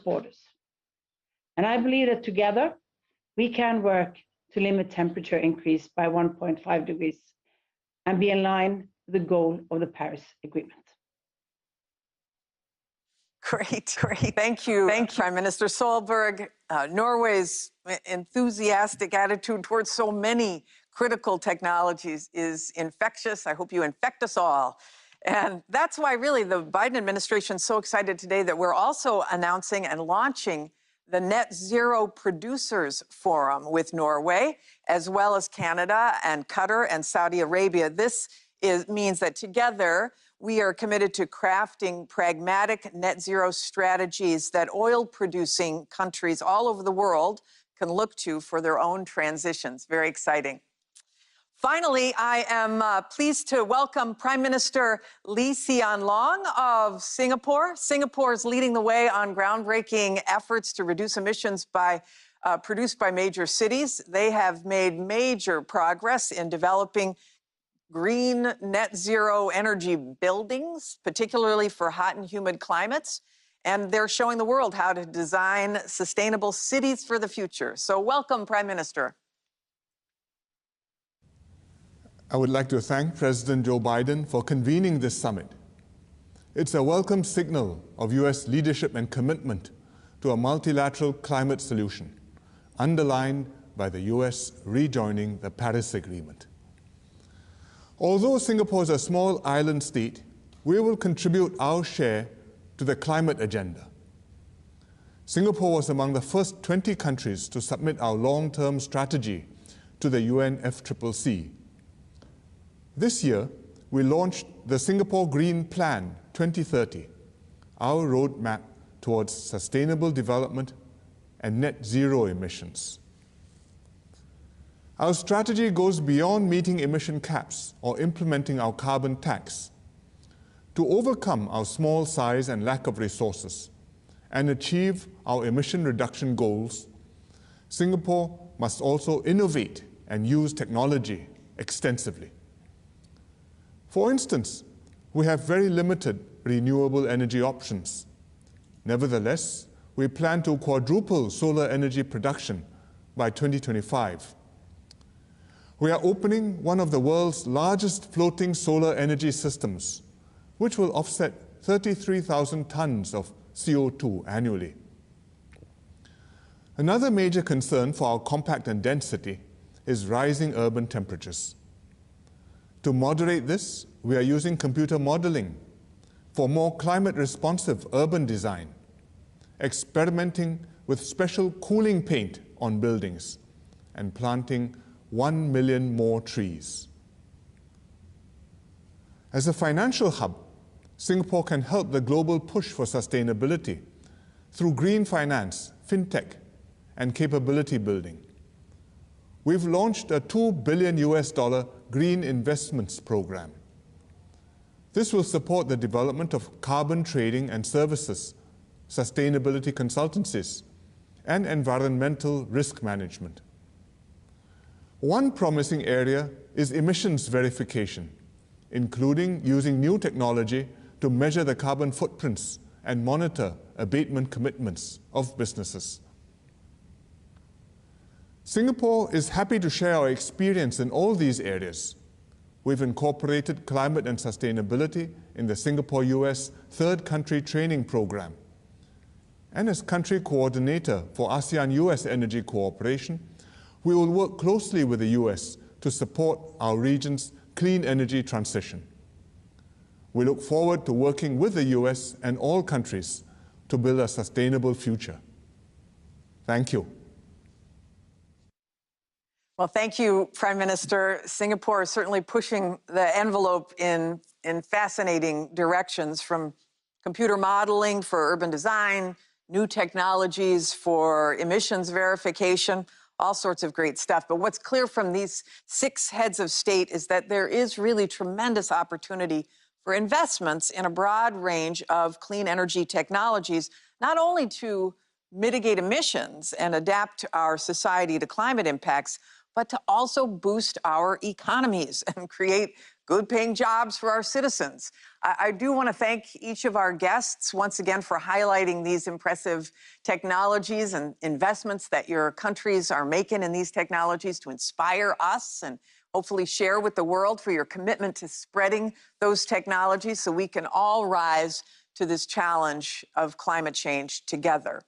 borders. And I believe that together we can work to limit temperature increase by 1.5 degrees and be in line with the goal of the Paris Agreement. Great. Thank you, Prime Minister Solberg. Norway's enthusiastic attitude towards so many critical technologies is infectious. I hope you infect us all. And that's why really the Biden administration is so excited today that we're also announcing and launching the Net Zero Producers Forum with Norway, as well as Canada and Qatar and Saudi Arabia. This means that together we are committed to crafting pragmatic net zero strategies that oil-producing countries all over the world can look to for their own transitions. Very exciting. Finally, I am pleased to welcome Prime Minister Lee Hsien Loong of Singapore. Singapore is leading the way on groundbreaking efforts to reduce emissions produced by major cities. They have made major progress in developing green net zero energy buildings, particularly for hot and humid climates. And they're showing the world how to design sustainable cities for the future. So welcome, Prime Minister. I would like to thank President Joe Biden for convening this summit. It's a welcome signal of U.S. leadership and commitment to a multilateral climate solution, underlined by the U.S. rejoining the Paris Agreement. Although Singapore is a small island state, we will contribute our share to the climate agenda. Singapore was among the first 20 countries to submit our long-term strategy to the UNFCCC. This year, we launched the Singapore Green Plan 2030, our roadmap towards sustainable development and net zero emissions. Our strategy goes beyond meeting emission caps or implementing our carbon tax. To overcome our small size and lack of resources and achieve our emission reduction goals, Singapore must also innovate and use technology extensively. For instance, we have very limited renewable energy options. Nevertheless, we plan to quadruple solar energy production by 2025. We are opening one of the world's largest floating solar energy systems, which will offset 33,000 tons of CO2 annually. Another major concern for our compact and dense city is rising urban temperatures. To moderate this, we are using computer modeling for more climate-responsive urban design, experimenting with special cooling paint on buildings, and planting 1 million more trees. As a financial hub, Singapore can help the global push for sustainability through green finance, fintech, and capability building. We've launched a $2 billion Green Investments Program. This will support the development of carbon trading and services, sustainability consultancies, and environmental risk management. One promising area is emissions verification, including using new technology to measure the carbon footprints and monitor abatement commitments of businesses. Singapore is happy to share our experience in all these areas. We've incorporated climate and sustainability in the Singapore-US Third Country Training Program. And as country coordinator for ASEAN-US Energy Cooperation, we will work closely with the US to support our region's clean energy transition. We look forward to working with the US and all countries to build a sustainable future. Thank you. Well, thank you, Prime Minister. Singapore is certainly pushing the envelope in fascinating directions, from computer modeling for urban design, new technologies for emissions verification, all sorts of great stuff. But what's clear from these 6 heads of state is that there is really tremendous opportunity for investments in a broad range of clean energy technologies, not only to mitigate emissions and adapt our society to climate impacts, but to also boost our economies and create good-paying jobs for our citizens. I do want to thank each of our guests once again for highlighting these impressive technologies and investments that your countries are making in these technologies to inspire us and hopefully share with the world, for your commitment to spreading those technologies so we can all rise to this challenge of climate change together.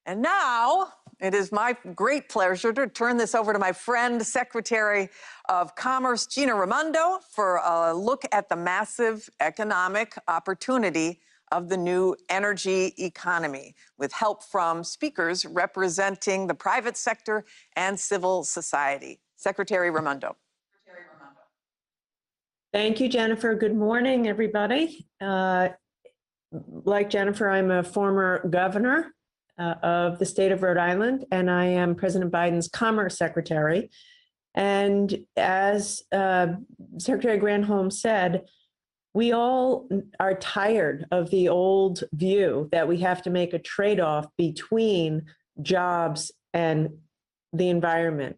And now it is my great pleasure to turn this over to my friend, Secretary of Commerce, Gina Raimondo, for a look at the massive economic opportunity of the new energy economy, with help from speakers representing the private sector and civil society. Secretary Raimondo. Thank you, Jennifer. Good morning, everybody. Like Jennifer, I'm a former governor of the state of Rhode Island, and I am President Biden's Commerce Secretary. And as Secretary Granholm said, we all are tired of the old view that we have to make a trade-off between jobs and the environment,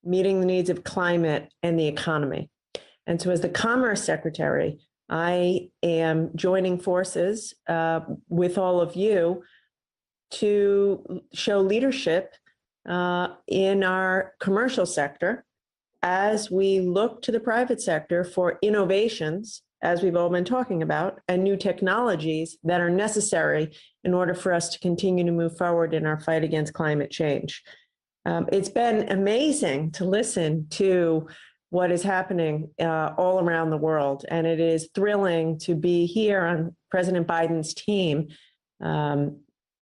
meeting the needs of climate and the economy. And so as the Commerce Secretary, I am joining forces with all of you to show leadership in our commercial sector as we look to the private sector for innovations, as we've all been talking about, and new technologies that are necessary in order for us to continue to move forward in our fight against climate change. It's been amazing to listen to what is happening all around the world. And it is thrilling to be here on President Biden's team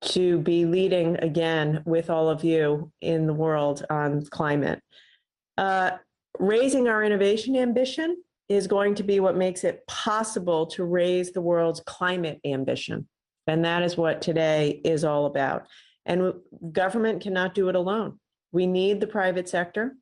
to be leading again with all of you in the world on climate. Raising our innovation ambition is going to be what makes it possible to raise the world's climate ambition. And that is what today is all about. And government cannot do it alone. We need the private sector.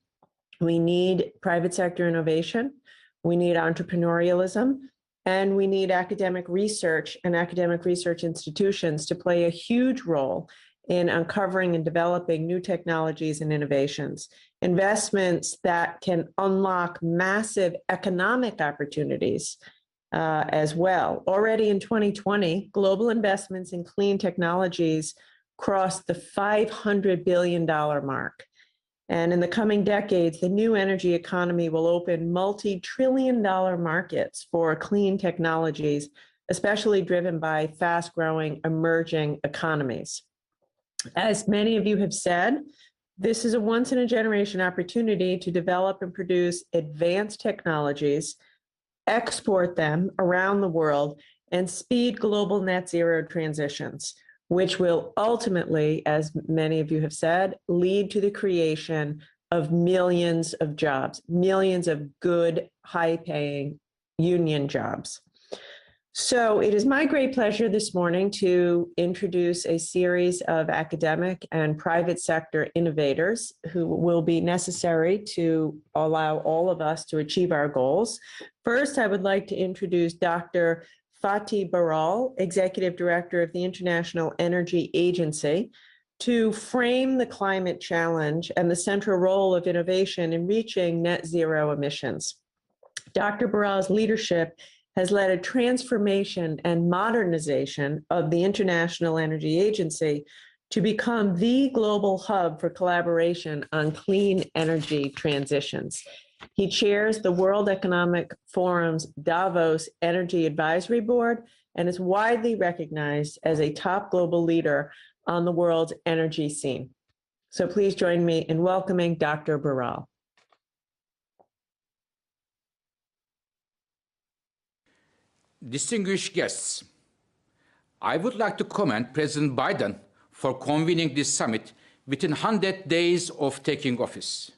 We need private sector innovation, we need entrepreneurialism, and we need academic research and academic research institutions to play a huge role in uncovering and developing new technologies and innovations, investments that can unlock massive economic opportunities as well. Already in 2020, global investments in clean technologies crossed the $500 billion mark. And in the coming decades, the new energy economy will open multi-trillion-dollar markets for clean technologies, especially driven by fast-growing emerging economies. As many of you have said, this is a once-in-a-generation opportunity to develop and produce advanced technologies, export them around the world, and speed global net zero transitions, which will ultimately, as many of you have said, lead to the creation of millions of jobs, millions of good, high-paying union jobs. So it is my great pleasure this morning to introduce a series of academic and private sector innovators who will be necessary to allow all of us to achieve our goals. First, I would like to introduce Dr. Fatih Birol, Executive Director of the International Energy Agency, to frame the climate challenge and the central role of innovation in reaching net zero emissions. Dr. Birol's leadership has led a transformation and modernization of the International Energy Agency to become the global hub for collaboration on clean energy transitions. He chairs the World Economic Forum's Davos Energy Advisory Board and is widely recognized as a top global leader on the world's energy scene. So please join me in welcoming Dr. Birol. Distinguished guests, I would like to commend President Biden for convening this summit within 100 days of taking office.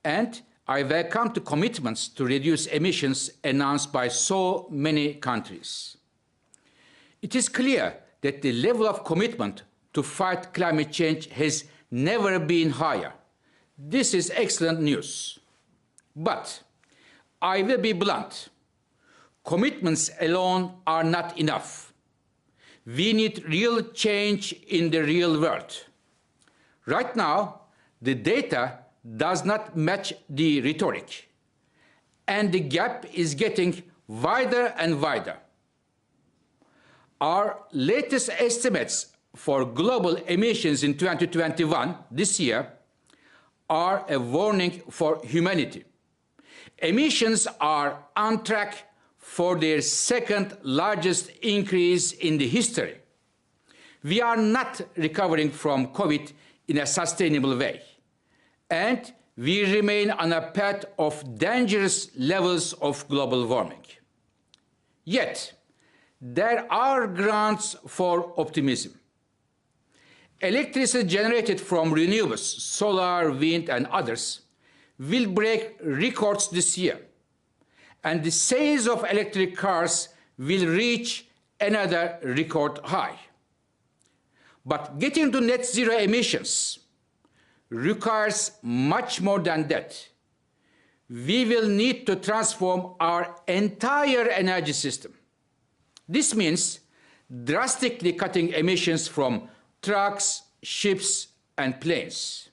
And I welcome the commitments to reduce emissions announced by so many countries. It is clear that the level of commitment to fight climate change has never been higher. This is excellent news. But I will be blunt. Commitments alone are not enough. We need real change in the real world. Right now, the data does not match the rhetoric, and the gap is getting wider and wider. Our latest estimates for global emissions in 2021, this year, are a warning for humanity. Emissions are on track for their second largest increase in the history. We are not recovering from COVID in a sustainable way, and we remain on a path of dangerous levels of global warming. Yet, there are grounds for optimism. Electricity generated from renewables, solar, wind, and others, will break records this year, and the sales of electric cars will reach another record high. But getting to net zero emissions requires much more than that. We will need to transform our entire energy system. This means drastically cutting emissions from trucks, ships, and planes.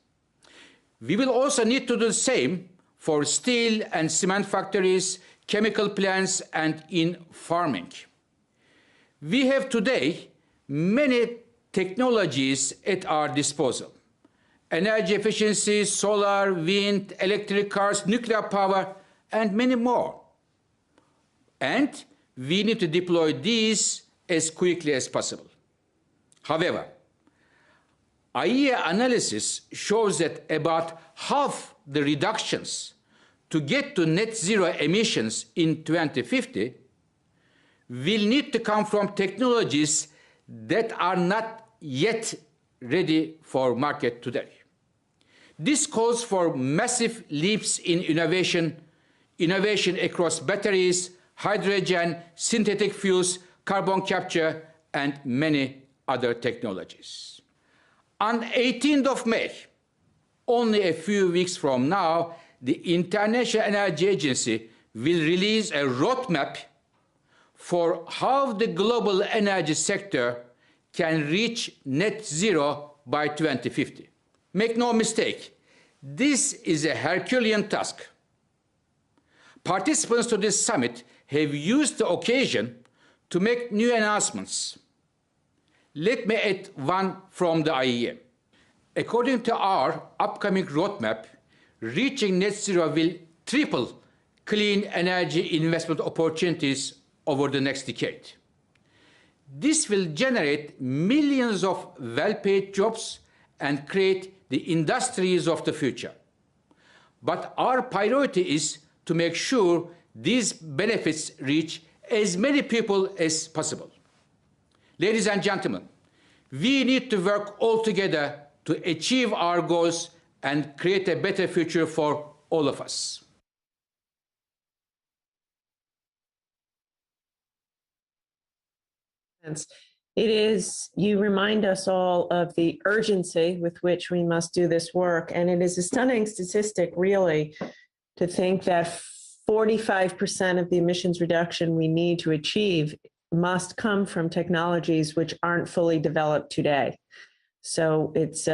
We will also need to do the same for steel and cement factories, chemical plants, and in farming. We have today many technologies at our disposal: energy efficiency, solar, wind, electric cars, nuclear power, and many more. And we need to deploy these as quickly as possible. However, IEA analysis shows that about half the reductions to get to net zero emissions in 2050 will need to come from technologies that are not yet ready for market today. This calls for massive leaps in innovation across batteries, hydrogen, synthetic fuels, carbon capture, and many other technologies. On 18th of May, only a few weeks from now, the International Energy Agency will release a roadmap for how the global energy sector can reach net zero by 2050. Make no mistake, this is a Herculean task. Participants to this summit have used the occasion to make new announcements. Let me add one from the IEA. According to our upcoming roadmap, reaching net zero will triple clean energy investment opportunities over the next decade. This will generate millions of well-paid jobs and create the industries of the future. But our priority is to make sure these benefits reach as many people as possible. Ladies and gentlemen, we need to work all together to achieve our goals and create a better future for all of us. You remind us all of the urgency with which we must do this work. And it is a stunning statistic, really, to think that 45% of the emissions reduction we need to achieve must come from technologies which aren't fully developed today. So it's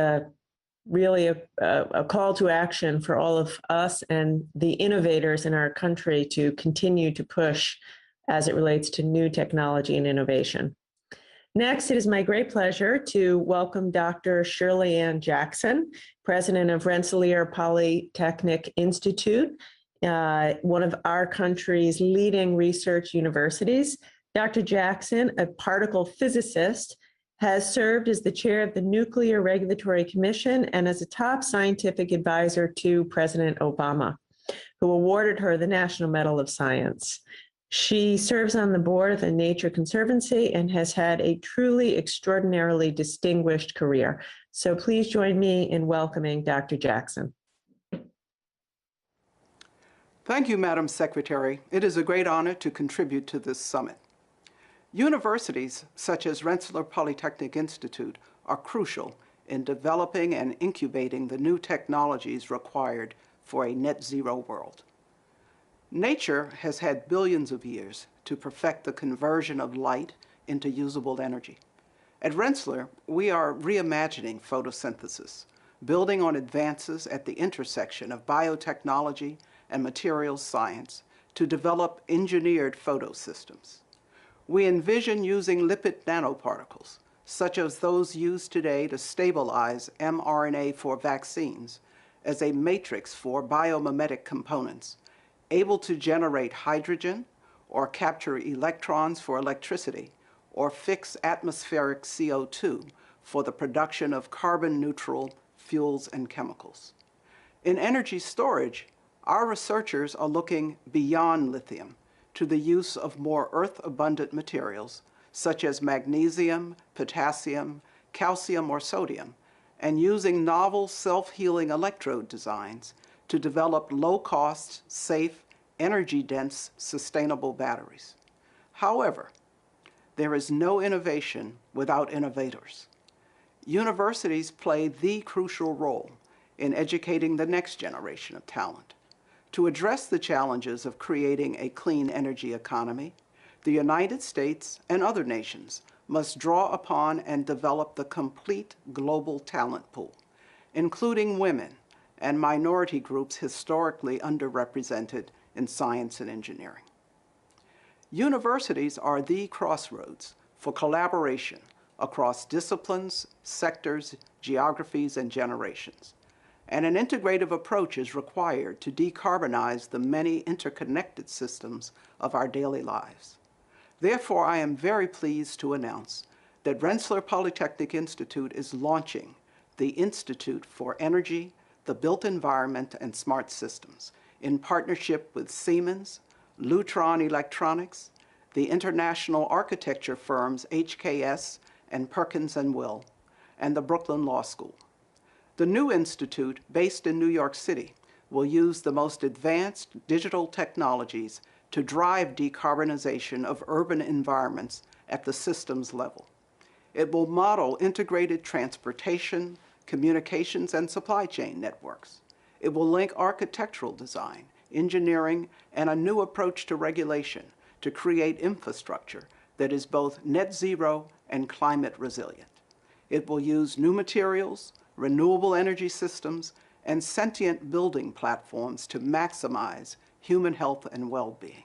really a call to action for all of us and the innovators in our country to continue to push as it relates to new technology and innovation. Next, it is my great pleasure to welcome Dr. Shirley Ann Jackson, president of Rensselaer Polytechnic Institute, one of our country's leading research universities. Dr. Jackson, a particle physicist, has served as the chair of the Nuclear Regulatory Commission and as a top scientific advisor to President Obama, who awarded her the National Medal of Science. She serves on the board of the Nature Conservancy and has had a truly extraordinarily distinguished career. So please join me in welcoming Dr. Jackson. Thank you, Madam Secretary. It is a great honor to contribute to this summit. Universities such as Rensselaer Polytechnic Institute are crucial in developing and incubating the new technologies required for a net zero world. Nature has had billions of years to perfect the conversion of light into usable energy. At Rensselaer, we are reimagining photosynthesis, building on advances at the intersection of biotechnology and materials science to develop engineered photosystems. We envision using lipid nanoparticles, such as those used today to stabilize mRNA for vaccines, as a matrix for biomimetic components, able to generate hydrogen or capture electrons for electricity, or fix atmospheric CO2 for the production of carbon-neutral fuels and chemicals. In energy storage, our researchers are looking beyond lithium to the use of more earth-abundant materials, such as magnesium, potassium, calcium, or sodium, and using novel self-healing electrode designs to develop low-cost, safe, energy-dense, sustainable batteries. However, there is no innovation without innovators. Universities play the crucial role in educating the next generation of talent. To address the challenges of creating a clean energy economy, the United States and other nations must draw upon and develop the complete global talent pool, including women and minority groups historically underrepresented in science and engineering. Universities are the crossroads for collaboration across disciplines, sectors, geographies, and generations. And an integrative approach is required to decarbonize the many interconnected systems of our daily lives. Therefore, I am very pleased to announce that Rensselaer Polytechnic Institute is launching the Institute for Energy, the Built Environment, and Smart Systems in partnership with Siemens, Lutron Electronics, the international architecture firms HKS and Perkins & Will, and the Brooklyn Law School. The new institute, based in New York City, will use the most advanced digital technologies to drive decarbonization of urban environments at the systems level. It will model integrated transportation, communications, and supply chain networks. It will link architectural design, engineering, and a new approach to regulation to create infrastructure that is both net zero and climate resilient. It will use new materials, renewable energy systems, and sentient building platforms to maximize human health and well-being.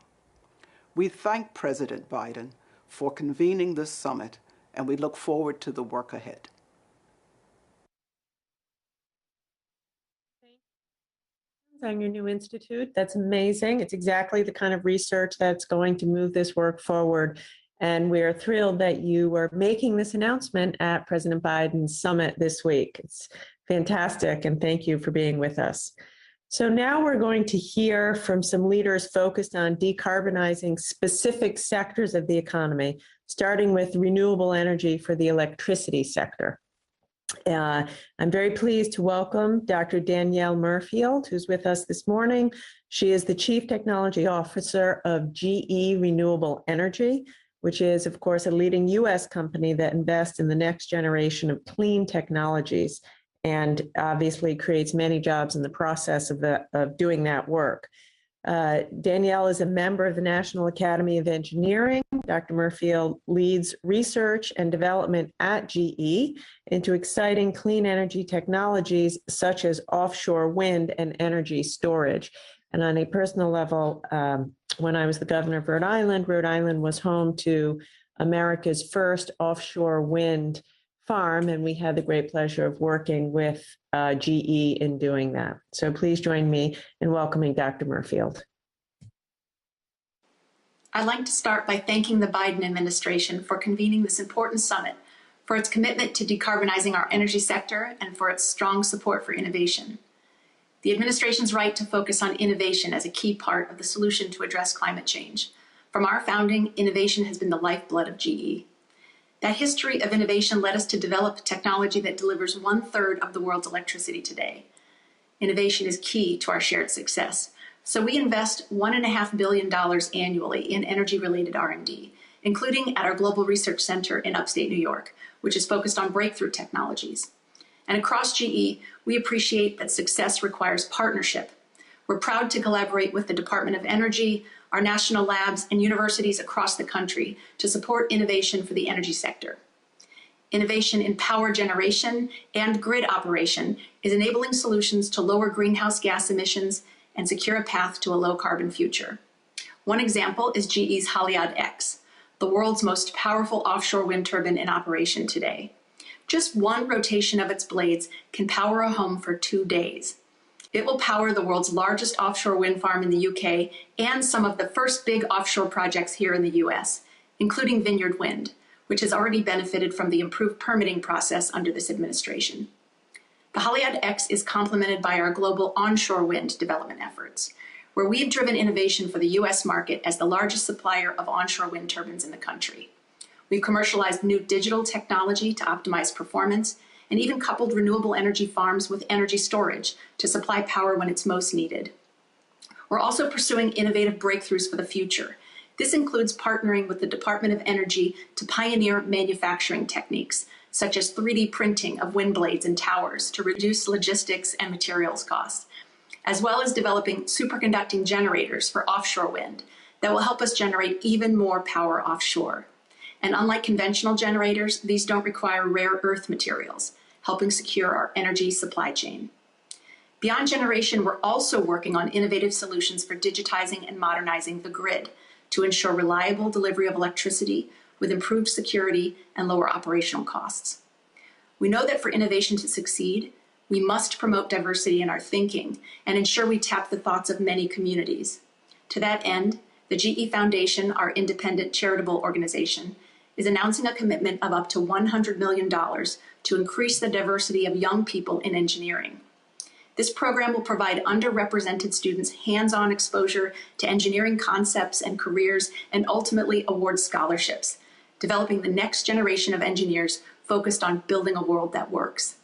We thank President Biden for convening this summit, and we look forward to the work ahead. On your new institute, that's amazing. It's exactly the kind of research that's going to move this work forward. And we're thrilled that you were making this announcement at President Biden's summit this week. It's fantastic, and thank you for being with us. So now we're going to hear from some leaders focused on decarbonizing specific sectors of the economy, starting with renewable energy for the electricity sector. I'm very pleased to welcome Dr. Danielle Murfield, who's with us this morning. She is the Chief Technology Officer of GE Renewable Energy, which is, of course, a leading U.S. company that invests in the next generation of clean technologies and obviously creates many jobs in the process of doing that work. Danielle is a member of the National Academy of Engineering. Dr. Murfield leads research and development at GE into exciting clean energy technologies such as offshore wind and energy storage. And on a personal level, when I was the governor of Rhode Island was home to America's first offshore wind farm, and we had the great pleasure of working with GE in doing that. So please join me in welcoming Dr. Murfield. I'd like to start by thanking the Biden administration for convening this important summit, for its commitment to decarbonizing our energy sector, and for its strong support for innovation. The administration's right to focus on innovation as a key part of the solution to address climate change. From our founding, innovation has been the lifeblood of GE. That history of innovation led us to develop technology that delivers 1/3 of the world's electricity today. Innovation is key to our shared success. So we invest $1.5 billion annually in energy-related R&D, including at our Global Research Center in upstate New York, which is focused on breakthrough technologies. And across GE, we appreciate that success requires partnership. We're proud to collaborate with the Department of Energy, our national labs, and universities across the country to support innovation for the energy sector. Innovation in power generation and grid operation is enabling solutions to lower greenhouse gas emissions and secure a path to a low-carbon future. One example is GE's Haliade X, the world's most powerful offshore wind turbine in operation today. Just one rotation of its blades can power a home for 2 days. It will power the world's largest offshore wind farm in the UK and some of the first big offshore projects here in the US, including Vineyard Wind, which has already benefited from the improved permitting process under this administration. The Haliade X is complemented by our global onshore wind development efforts, where we've driven innovation for the US market as the largest supplier of onshore wind turbines in the country. We've commercialized new digital technology to optimize performance and even coupled renewable energy farms with energy storage to supply power when it's most needed. We're also pursuing innovative breakthroughs for the future. This includes partnering with the Department of Energy to pioneer manufacturing techniques, such as 3D printing of wind blades and towers to reduce logistics and materials costs, as well as developing superconducting generators for offshore wind that will help us generate even more power offshore. And unlike conventional generators, these don't require rare earth materials, helping secure our energy supply chain. Beyond generation, we're also working on innovative solutions for digitizing and modernizing the grid to ensure reliable delivery of electricity with improved security and lower operational costs. We know that for innovation to succeed, we must promote diversity in our thinking and ensure we tap the thoughts of many communities. To that end, the GE Foundation, our independent charitable organization, is announcing a commitment of up to $100 million to increase the diversity of young people in engineering. This program will provide underrepresented students hands-on exposure to engineering concepts and careers and ultimately award scholarships, developing the next generation of engineers focused on building a world that works.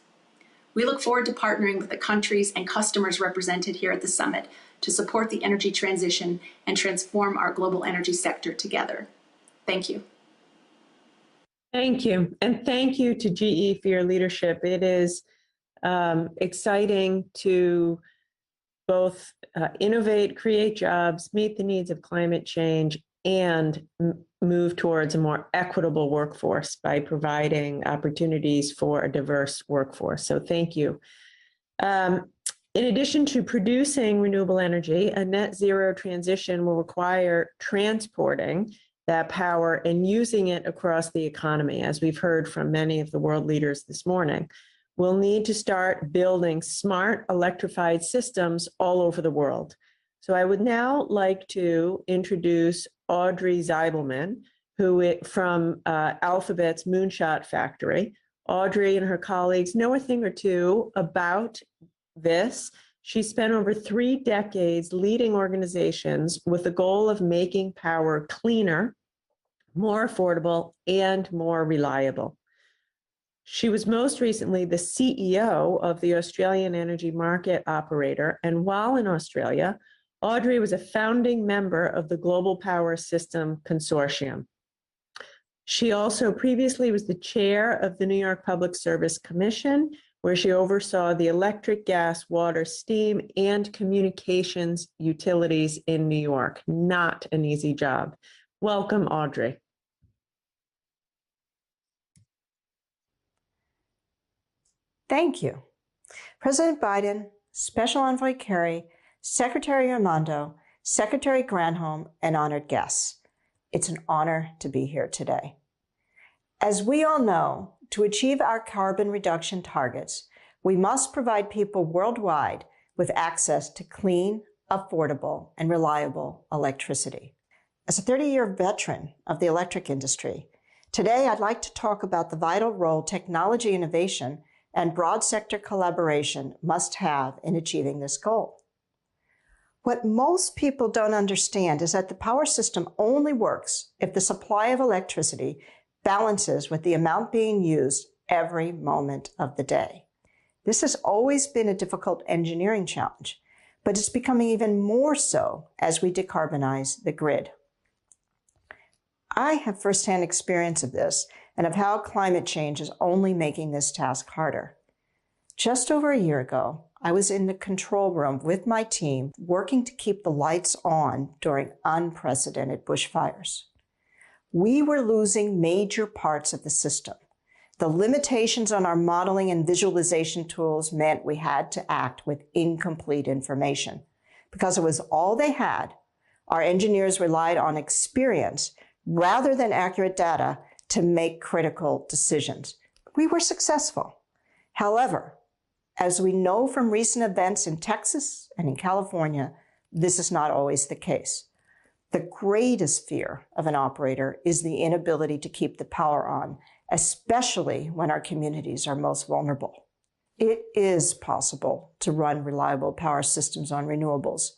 We look forward to partnering with the countries and customers represented here at the summit to support the energy transition and transform our global energy sector together. Thank you. Thank you. And thank you to GE for your leadership. It is exciting to both innovate, create jobs, meet the needs of climate change, and move towards a more equitable workforce by providing opportunities for a diverse workforce. So thank you. In addition to producing renewable energy, a net zero transition will require transporting that power and using it across the economy, as we've heard from many of the world leaders this morning. We'll need to start building smart electrified systems all over the world. So I would now like to introduce Audrey Zeibelman, from Alphabet's Moonshot Factory. Audrey and her colleagues know a thing or two about this. She spent over 3 decades leading organizations with the goal of making power cleaner, more affordable, and more reliable. She was most recently the CEO of the Australian Energy Market Operator, and while in Australia, Audrey was a founding member of the Global Power System Consortium. She also previously was the chair of the New York Public Service Commission, where she oversaw the electric, gas, water, steam, and communications utilities in New York. Not an easy job. Welcome, Audrey. Thank you. President Biden, Special Envoy Kerry, Secretary Armando, Secretary Granholm, and honored guests. It's an honor to be here today. As we all know, to achieve our carbon reduction targets, we must provide people worldwide with access to clean, affordable, and reliable electricity. As a 30-year veteran of the electric industry, today I'd like to talk about the vital role technology innovation and broad sector collaboration must have in achieving this goal. What most people don't understand is that the power system only works if the supply of electricity balances with the amount being used every moment of the day. This has always been a difficult engineering challenge, but it's becoming even more so as we decarbonize the grid. I have firsthand experience of this and of how climate change is only making this task harder. Just over a year ago, I was in the control room with my team working to keep the lights on during unprecedented bushfires. We were losing major parts of the system, The limitations on our modeling and visualization tools meant we had to act with incomplete information. Because it was all they had, our engineers relied on experience rather than accurate data to make critical decisions. We were successful. However, as we know from recent events in Texas and in California, this is not always the case. The greatest fear of an operator is the inability to keep the power on, especially when our communities are most vulnerable. It is possible to run reliable power systems on renewables,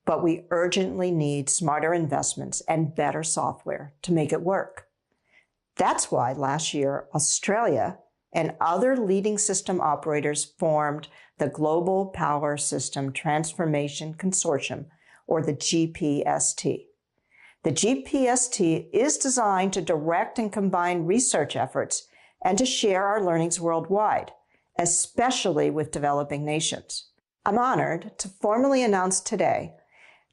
but we urgently need smarter investments and better software to make it work. That's why last year, Australia and other leading system operators formed the Global Power System Transformation Consortium, or the GPST. The GPST is designed to direct and combine research efforts and to share our learnings worldwide, especially with developing nations. I'm honored to formally announce today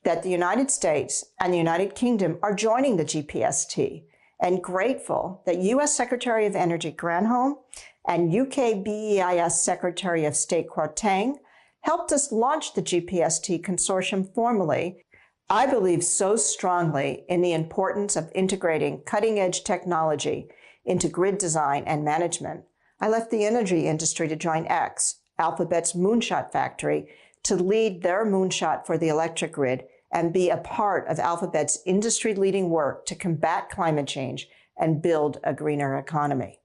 that the United States and the United Kingdom are joining the GPST, and grateful that U.S. Secretary of Energy Granholm and UK BEIS Secretary of State Kwarteng helped us launch the GPST consortium formally. I believe so strongly in the importance of integrating cutting-edge technology into grid design and management. I left the energy industry to join X, Alphabet's moonshot factory, to lead their moonshot for the electric grid and be a part of Alphabet's industry-leading work to combat climate change and build a greener economy.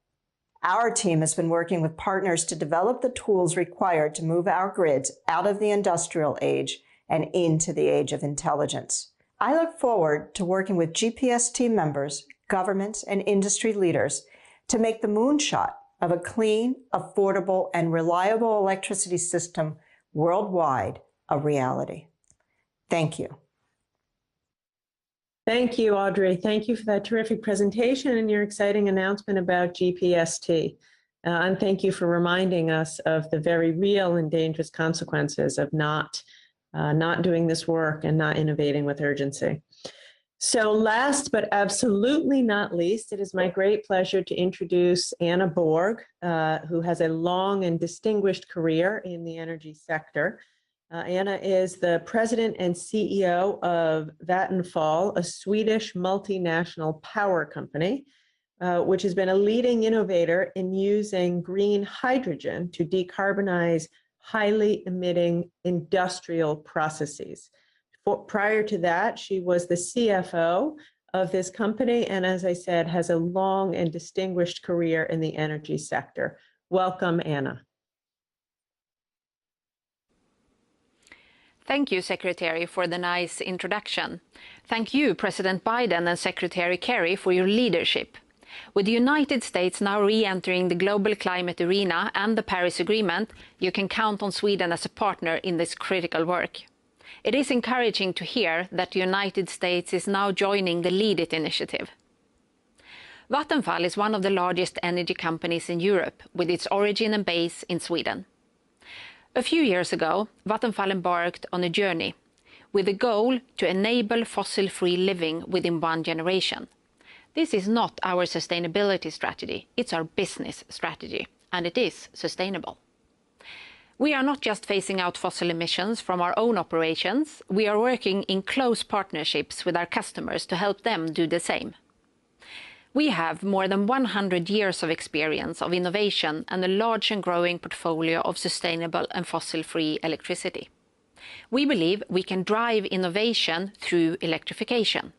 Our team has been working with partners to develop the tools required to move our grids out of the industrial age and into the age of intelligence. I look forward to working with GPST members, governments, and industry leaders to make the moonshot of a clean, affordable, and reliable electricity system worldwide a reality. Thank you. Thank you, Audrey. Thank you for that terrific presentation and your exciting announcement about GPST. And thank you for reminding us of the very real and dangerous consequences of not doing this work and not innovating with urgency. So last but absolutely not least, it is my great pleasure to introduce Anna Borg, who has a long and distinguished career in the energy sector. Anna is the president and CEO of Vattenfall, a Swedish multinational power company, which has been a leading innovator in using green hydrogen to decarbonize highly emitting industrial processes. Prior to that, she was the CFO of this company, and as I said, has a long and distinguished career in the energy sector. Welcome, Anna. Thank you, Secretary, for the nice introduction. Thank you, President Biden and Secretary Kerry, for your leadership. With the United States now re-entering the global climate arena and the Paris Agreement, you can count on Sweden as a partner in this critical work. It is encouraging to hear that the United States is now joining the Lead It initiative. Vattenfall is one of the largest energy companies in Europe, with its origin and base in Sweden. A few years ago, Vattenfall embarked on a journey with the goal to enable fossil-free living within one generation. This is not our sustainability strategy, it's our business strategy, and it is sustainable. We are not just phasing out fossil emissions from our own operations, we are working in close partnerships with our customers to help them do the same. We have more than 100 years of experience of innovation and a large and growing portfolio of sustainable and fossil-free electricity. We believe we can drive innovation through electrification.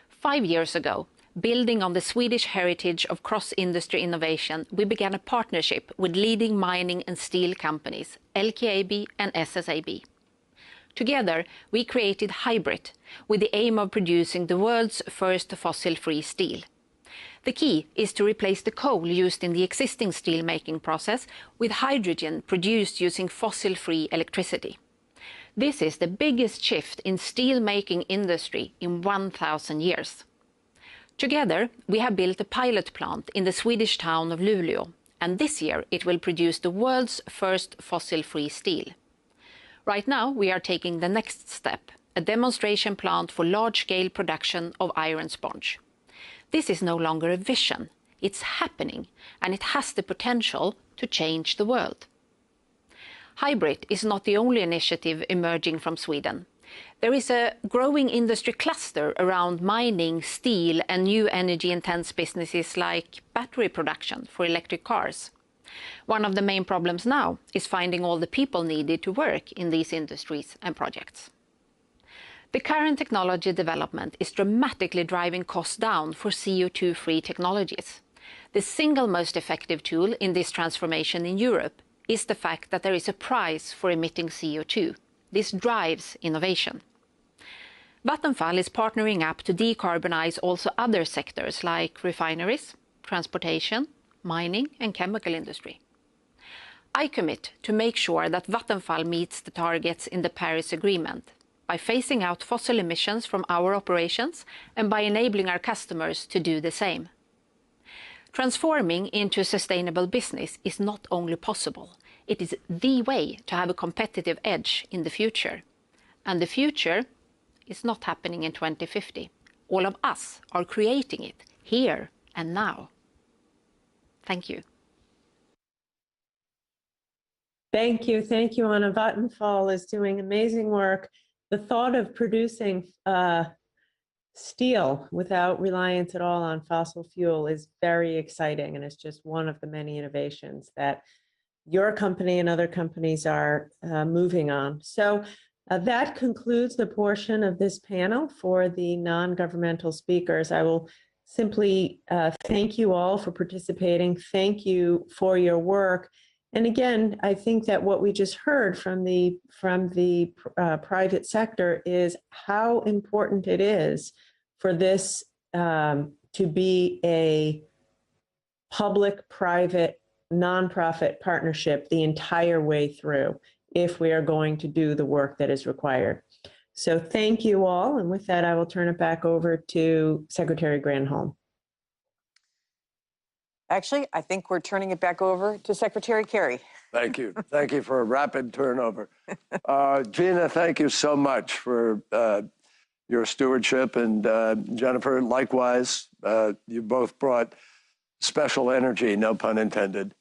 5 years ago, building on the Swedish heritage of cross-industry innovation, we began a partnership with leading mining and steel companies, LKAB and SSAB. Together, we created Hybrid, with the aim of producing the world's first fossil-free steel. The key is to replace the coal used in the existing steel-making process with hydrogen produced using fossil-free electricity. This is the biggest shift in steel-making industry in 1,000 years. Together, we have built a pilot plant in the Swedish town of Luleå, and this year it will produce the world's first fossil-free steel. Right now, we are taking the next step, a demonstration plant for large-scale production of iron sponge. This is no longer a vision, It's happening, and it has the potential to change the world. Hybrid is not the only initiative emerging from Sweden. There is a growing industry cluster around mining, steel, and new energy-intense businesses like battery production for electric cars. One of the main problems now is finding all the people needed to work in these industries and projects. The current technology development is dramatically driving costs down for CO2-free technologies. The single most effective tool in this transformation in Europe is the fact that there is a price for emitting CO2. This drives innovation. Vattenfall is partnering up to decarbonize also other sectors like refineries, transportation, mining and chemical industry. I commit to make sure that Vattenfall meets the targets in the Paris Agreement by phasing out fossil emissions from our operations and by enabling our customers to do the same. Transforming into a sustainable business is not only possible, it is the way to have a competitive edge in the future. And the future is not happening in 2050. All of us are creating it here and now. Thank you. Thank you. Thank you, Anna. Vattenfall is doing amazing work. The thought of producing steel without reliance at all on fossil fuel is very exciting, and it's just one of the many innovations that your company and other companies are moving on. So that concludes the portion of this panel for the non-governmental speakers. I will simply thank you all for participating. Thank you for your work. And again, I think that what we just heard from the private sector is how important it is for this to be a public-private nonprofit partnership the entire way through if we are going to do the work that is required. So thank you all. And with that, I will turn it back over to Secretary Granholm. Actually, I think we're turning it back over to Secretary Kerry. Thank you. Thank you for a rapid turnover. Gina, thank you so much for your stewardship. And Jennifer, likewise, you both brought special energy, no pun intended,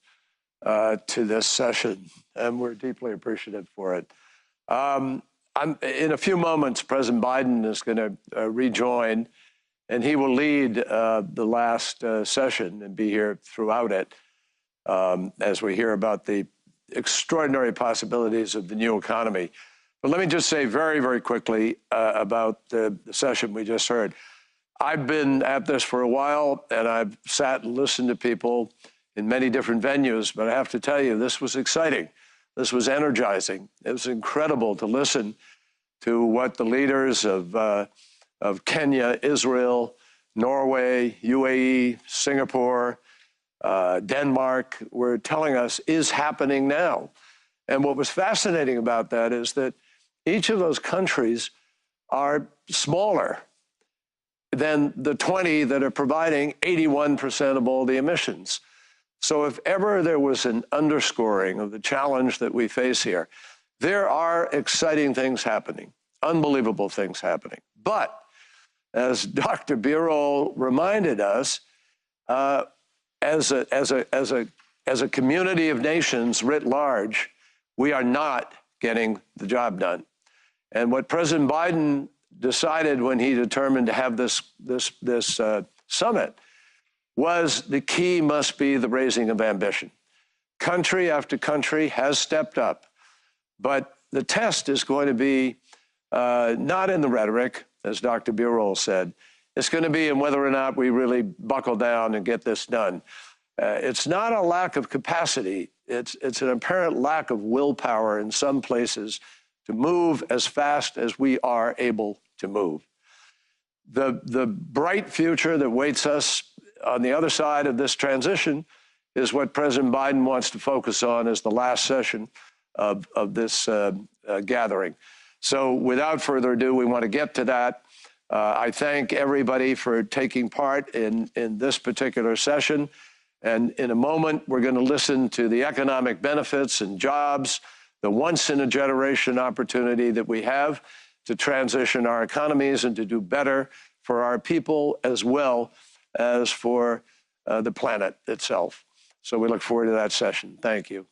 to this session. And we're deeply appreciative for it. In a few moments, President Biden is going to rejoin, and he will lead the last session and be here throughout it as we hear about the extraordinary possibilities of the new economy. But let me just say very, very quickly about the session we just heard. I've been at this for a while, and I've sat and listened to people in many different venues, but I have to tell you, this was exciting. This was energizing. It was incredible to listen to what the leaders of Kenya, Israel, Norway, UAE, Singapore, Denmark were telling us is happening now. And what was fascinating about that is that each of those countries are smaller than the 20 that are providing 81% of all the emissions. So if ever there was an underscoring of the challenge that we face here, there are exciting things happening, unbelievable things happening. But as Dr. Birol reminded us, as a community of nations writ large, we are not getting the job done. And what President Biden decided when he determined to have this summit was the key must be the raising of ambition. Country after country has stepped up, but the test is going to be not in the rhetoric, as Dr. Birol said. It's going to be in whether or not we really buckle down and get this done. It's not a lack of capacity. It's an apparent lack of willpower in some places to move as fast as we are able to move. The bright future that waits us on the other side of this transition is what President Biden wants to focus on as the last session of this gathering. So without further ado, we want to get to that. I thank everybody for taking part in this particular session. And in a moment, we're going to listen to the economic benefits and jobs, the once-in-a-generation opportunity that we have to transition our economies and to do better for our people as well as for the planet itself. So we look forward to that session. Thank you.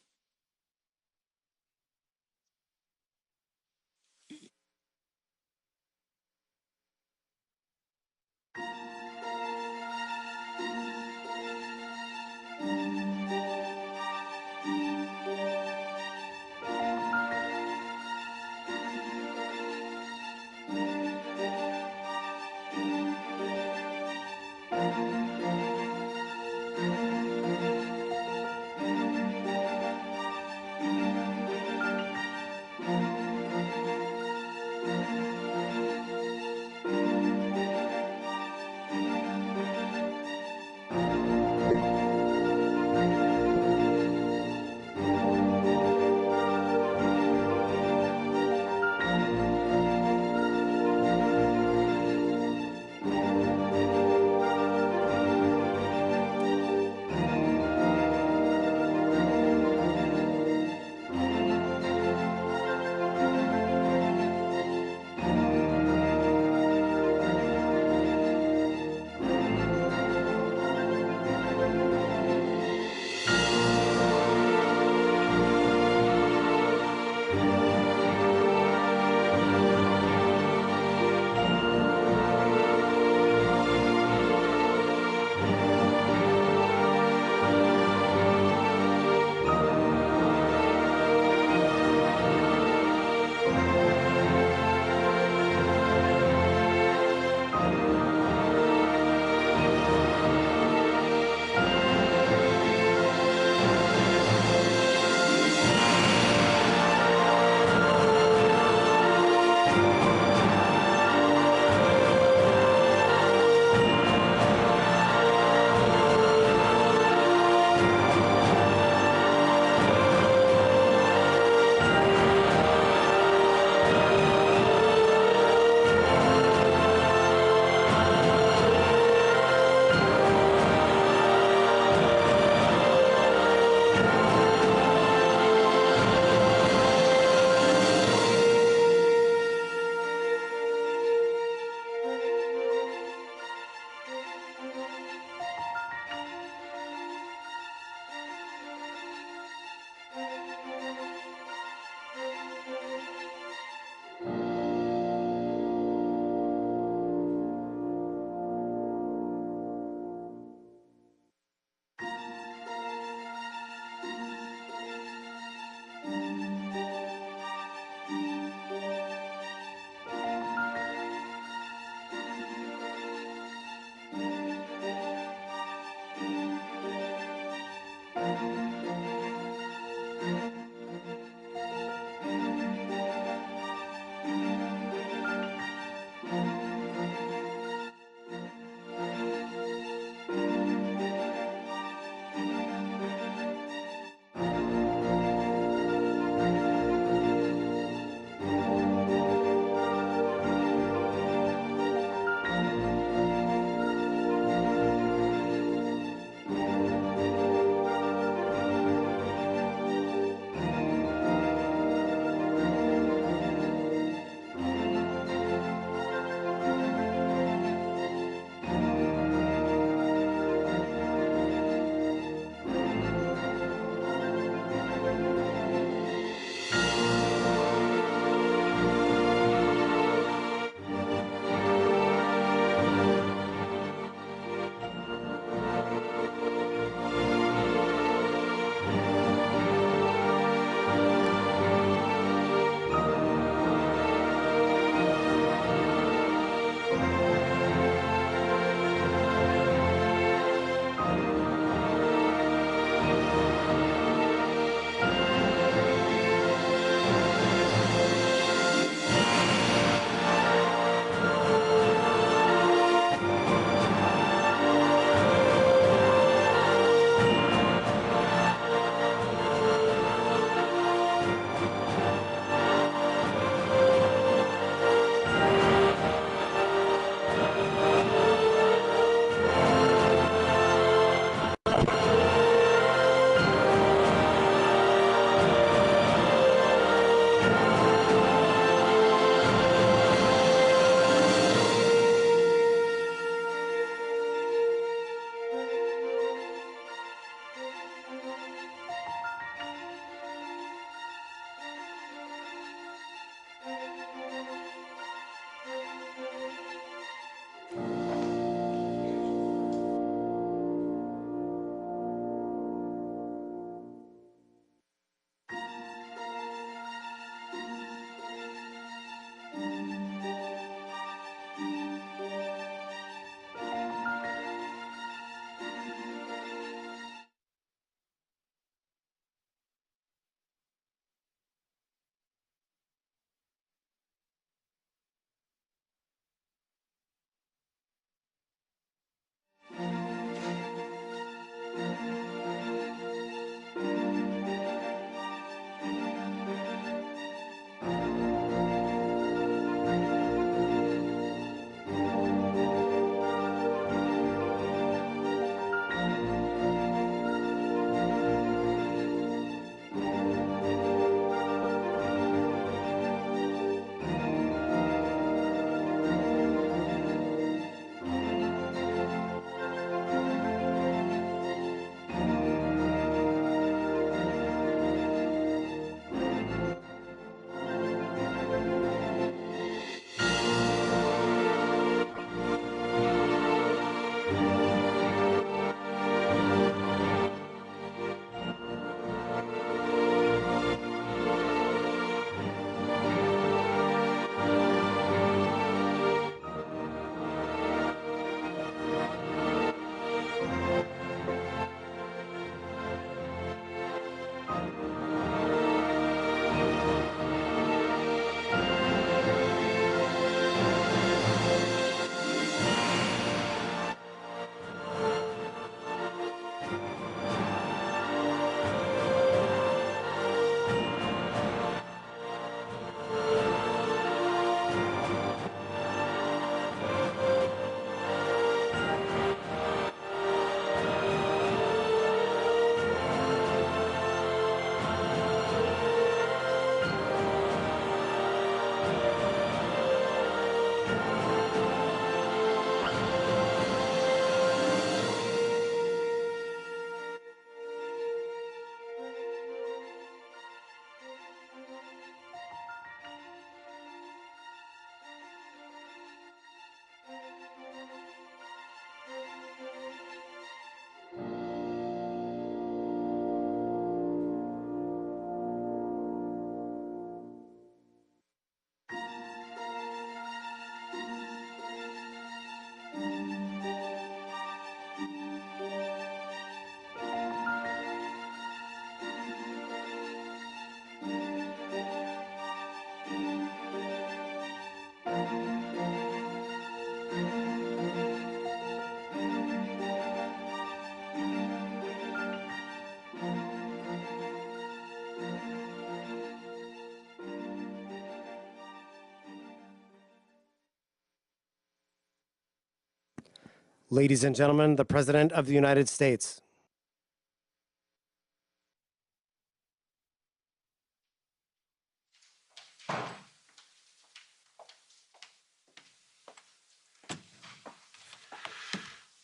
Ladies and gentlemen, the President of the United States.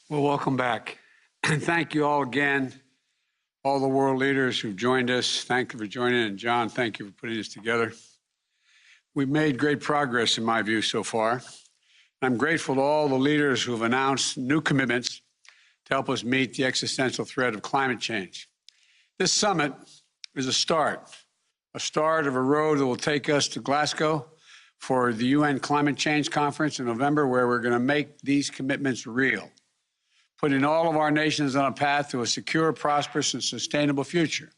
Well, welcome back. And thank you all again, all the world leaders who've joined us. Thank you for joining. And John, thank you for putting this together. We've made great progress, in my view, so far. I'm grateful to all the leaders who have announced new commitments to help us meet the existential threat of climate change. This summit is a start of a road that will take us to Glasgow for the UN Climate Change Conference in November, where we're going to make these commitments real, putting all of our nations on a path to a secure, prosperous, and sustainable future.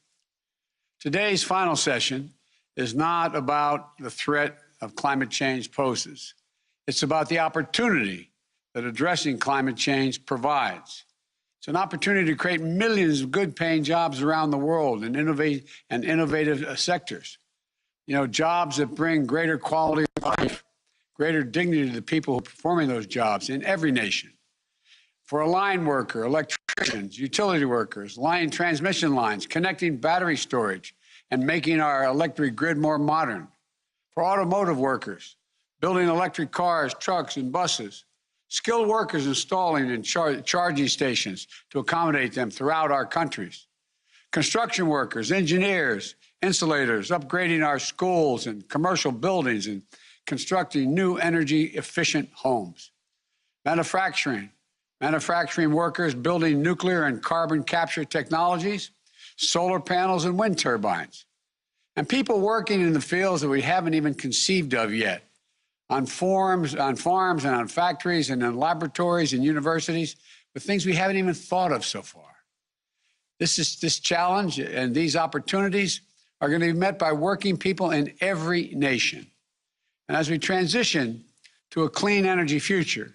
Today's final session is not about the threat of climate change poses. It's about the opportunity that addressing climate change provides. It's an opportunity to create millions of good-paying jobs around the world in innovative sectors. You know, jobs that bring greater quality of life, greater dignity to the people who are performing those jobs in every nation. For a line worker, electricians, utility workers, line transmission lines, connecting battery storage, and making our electric grid more modern. For automotive workers, building electric cars, trucks, and buses. Skilled workers installing and charging stations to accommodate them throughout our countries. Construction workers, engineers, insulators, upgrading our schools and commercial buildings and constructing new energy-efficient homes. Manufacturing workers building nuclear and carbon capture technologies, solar panels and wind turbines. And people working in the fields that we haven't even conceived of yet, on farms and on factories and in laboratories and universities, with things we haven't even thought of so far. This challenge and these opportunities are going to be met by working people in every nation. And as we transition to a clean energy future,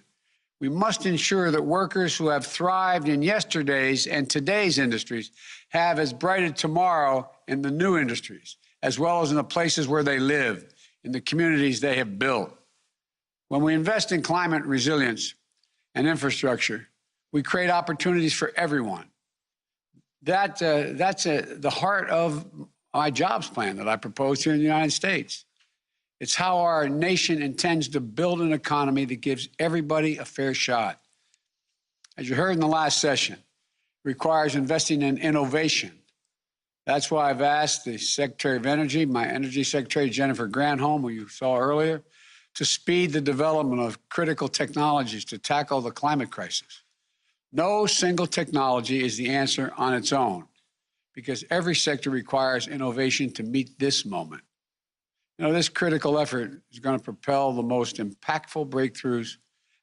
we must ensure that workers who have thrived in yesterday's and today's industries have as bright a tomorrow in the new industries, as well as in the places where they live, in the communities they have built. When we invest in climate resilience and infrastructure, we create opportunities for everyone. That's the heart of my jobs plan that I proposed here in the United States. It's how our nation intends to build an economy that gives everybody a fair shot. As you heard in the last session, it requires investing in innovation. That's why I've asked the Secretary of Energy, my Energy Secretary, Jennifer Granholm, who you saw earlier, to speed the development of critical technologies to tackle the climate crisis. No single technology is the answer on its own, because every sector requires innovation to meet this moment. You know, this critical effort is going to propel the most impactful breakthroughs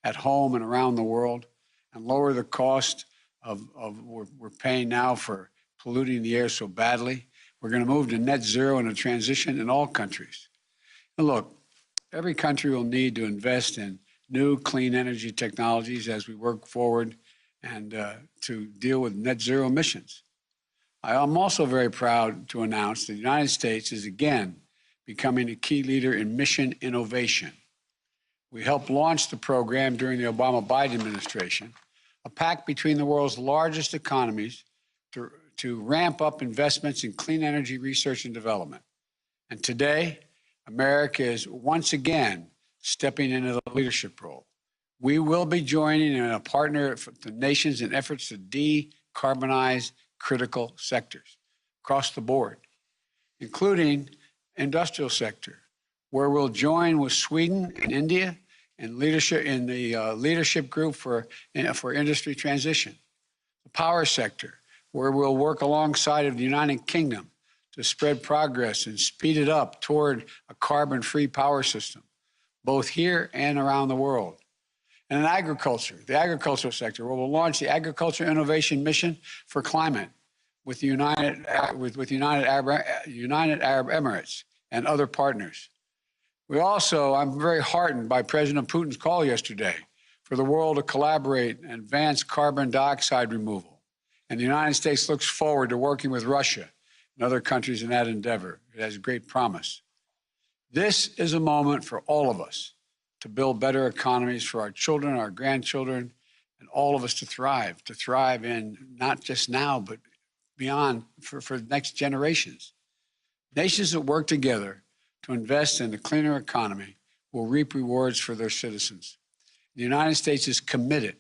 at home and around the world and lower the cost of we're paying now for polluting the air so badly. We're going to move to net zero and a transition in all countries. And look, every country will need to invest in new clean energy technologies as we work forward and to deal with net zero emissions. I am also very proud to announce that the United States is again becoming a key leader in mission innovation. We helped launch the program during the Obama-Biden administration, a pact between the world's largest economies to ramp up investments in clean energy research and development. And today, America is once again stepping into the leadership role. We will be joining in a partner for the nations in efforts to decarbonize critical sectors across the board, including industrial sector, where we'll join with Sweden and India in leadership in the leadership group for industry transition. The power sector, where we'll work alongside of the United Kingdom to spread progress and speed it up toward a carbon-free power system, both here and around the world. And in agriculture, the agricultural sector, where we'll launch the Agriculture Innovation Mission for Climate with the United Arab Emirates and other partners. I'm very heartened by President Putin's call yesterday for the world to collaborate and advance carbon dioxide removal. And the United States looks forward to working with Russia and other countries in that endeavor. It has great promise. This is a moment for all of us to build better economies for our children, our grandchildren, and all of us to thrive in not just now, but beyond for next generations. Nations that work together to invest in a cleaner economy will reap rewards for their citizens. The United States is committed.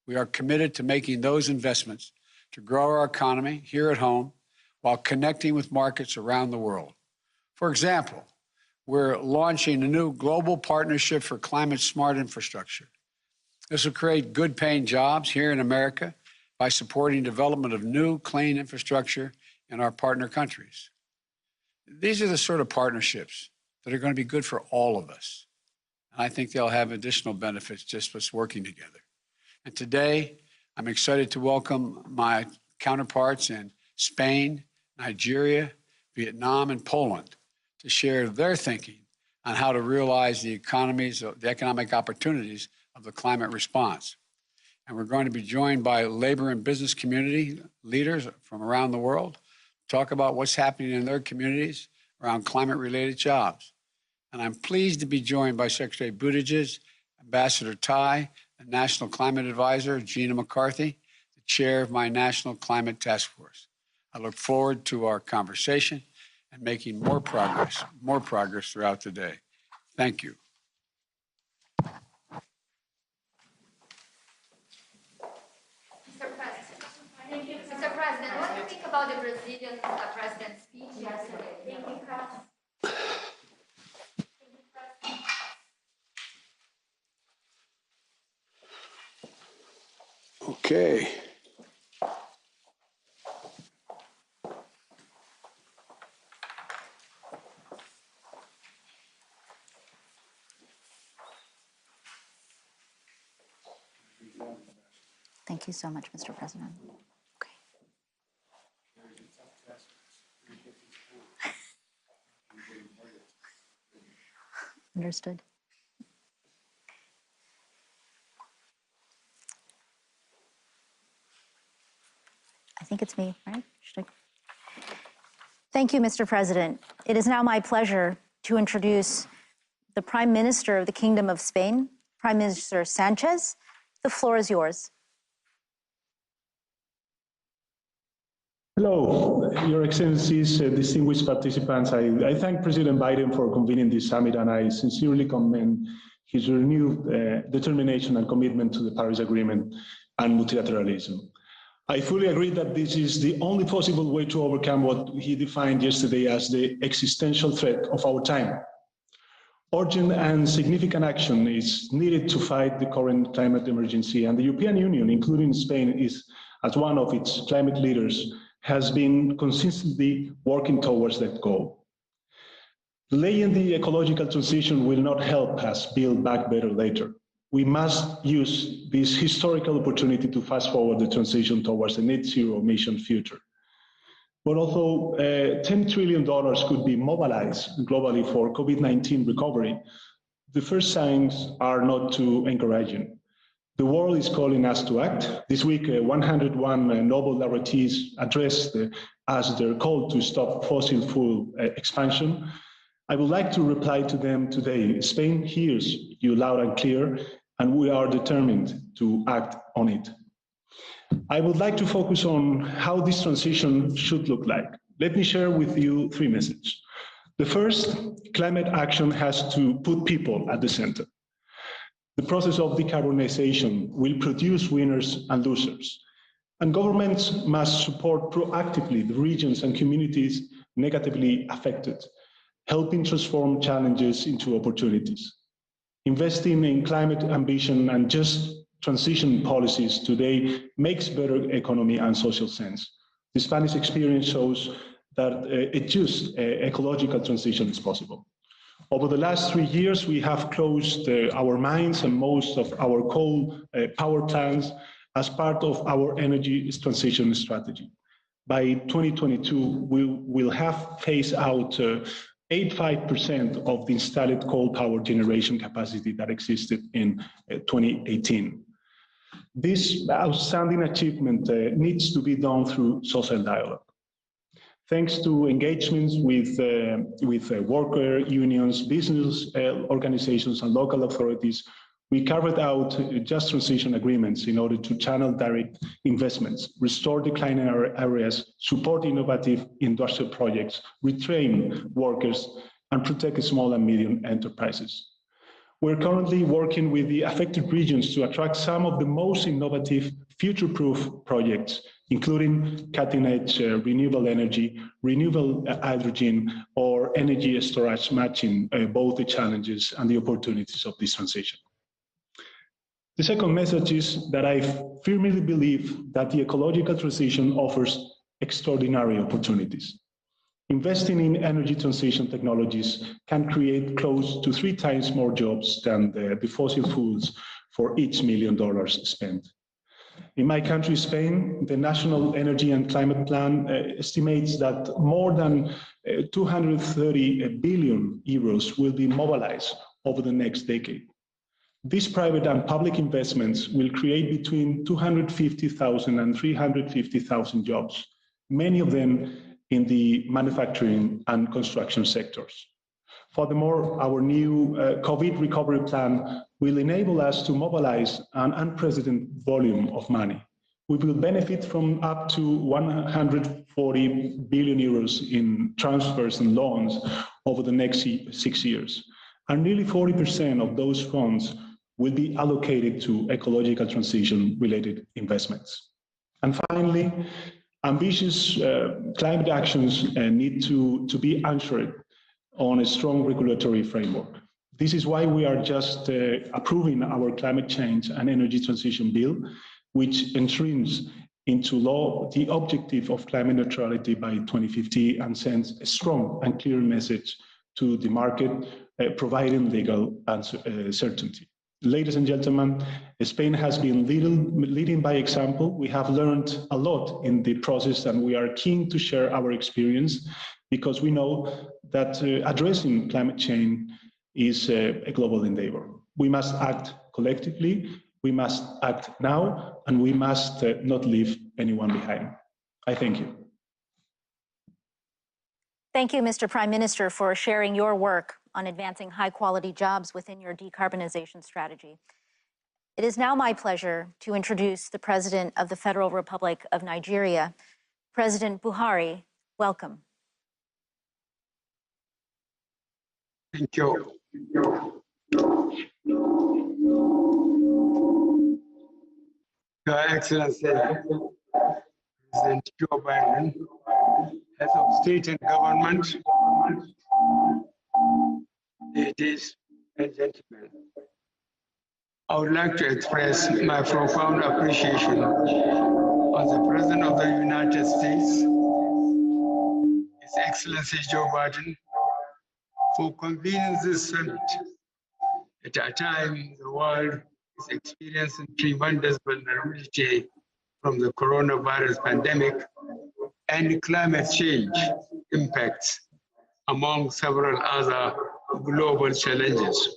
We are committed to making those investments to grow our economy here at home while connecting with markets around the world. For example, we're launching a new global partnership for climate-smart infrastructure. This will create good-paying jobs here in America by supporting development of new clean infrastructure in our partner countries. These are the sort of partnerships that are going to be good for all of us. And I think they'll have additional benefits just us working together. And today, I'm excited to welcome my counterparts in Spain, Nigeria, Vietnam, and Poland to share their thinking on how to realize the economic opportunities of the climate response. And we're going to be joined by labor and business community leaders from around the world to talk about what's happening in their communities around climate-related jobs. And I'm pleased to be joined by Secretary Buttigieg, Ambassador Tai, the National Climate Advisor, Gina McCarthy, the chair of my National Climate Task Force. I look forward to our conversation and making more progress throughout the day. Thank you. Mr. President, what do you think about the Brazilian president's speech yesterday? Thank you, Okay. Thank you so much, Mr. President. Okay. Understood. I think it's me, right? Thank you, Mr. President. It is now my pleasure to introduce the Prime Minister of the Kingdom of Spain, Prime Minister Sanchez. The floor is yours. Hello, Your Excellencies, distinguished participants. I thank President Biden for convening this summit, and I sincerely commend his renewed determination and commitment to the Paris Agreement and multilateralism. I fully agree that this is the only possible way to overcome what he defined yesterday as the existential threat of our time. Urgent and significant action is needed to fight the current climate emergency, and the European Union, including Spain, as one of its climate leaders, has been consistently working towards that goal. Delaying the ecological transition will not help us build back better later. We must use this historical opportunity to fast forward the transition towards a net zero emission future. But although $10 trillion could be mobilized globally for COVID-19 recovery, the first signs are not too encouraging. The world is calling us to act. This week, 101 Nobel laureates addressed as their call to stop fossil fuel expansion. I would like to reply to them today. Spain hears you loud and clear, and we are determined to act on it. I would like to focus on how this transition should look like. Let me share with you 3 messages. The first, climate action has to put people at the center. The process of decarbonization will produce winners and losers, and governments must support proactively the regions and communities negatively affected, helping transform challenges into opportunities. Investing in climate ambition and just transition policies today makes better economy and social sense. The Spanish experience shows that a just ecological transition is possible. Over the last 3 years, we have closed our mines and most of our coal power plants as part of our energy transition strategy. By 2022, we will have phased out 85% of the installed coal power generation capacity that existed in 2018. This outstanding achievement needs to be done through social dialogue. Thanks to engagements with worker unions, business organizations, and local authorities, We carved out just transition agreements in order to channel direct investments, restore declining areas, support innovative industrial projects, retrain workers, and protect small and medium enterprises. We're currently working with the affected regions to attract some of the most innovative, future-proof projects, including cutting-edge renewable energy, renewable hydrogen, or energy storage, matching both the challenges and the opportunities of this transition. The second message is that I firmly believe that the ecological transition offers extraordinary opportunities. Investing in energy transition technologies can create close to 3 times more jobs than the fossil fuels for each $1 million spent. In my country, Spain, the National Energy and Climate Plan estimates that more than 230 billion euros will be mobilized over the next decade. These private and public investments will create between 250,000 and 350,000 jobs, many of them in the manufacturing and construction sectors. Furthermore, our new COVID recovery plan will enable us to mobilize an unprecedented volume of money. We will benefit from up to 140 billion euros in transfers and loans over the next 6 years. And nearly 40% of those funds will be allocated to ecological transition-related investments. And finally, ambitious climate actions need to be anchored on a strong regulatory framework. This is why we are just approving our climate change and energy transition bill, which enshrines into law the objective of climate neutrality by 2050 and sends a strong and clear message to the market, providing legal certainty. Ladies and gentlemen, Spain has been leading by example. We have learned a lot in the process, and we are keen to share our experience because we know that addressing climate change is a global endeavor. We must act collectively, we must act now, and we must not leave anyone behind. I thank you. Thank you, Mr. Prime Minister, for sharing your work on advancing high-quality jobs within your decarbonization strategy. It is now my pleasure to introduce the President of the Federal Republic of Nigeria, President Buhari. Welcome. Thank you. Your Excellency, President Joe Biden, Head of State and Government, ladies and gentlemen, I would like to express my profound appreciation of the President of the United States, His Excellency Joe Biden, for convening this summit at a time the world is experiencing tremendous vulnerability from the coronavirus pandemic and climate change impacts, among several other global challenges.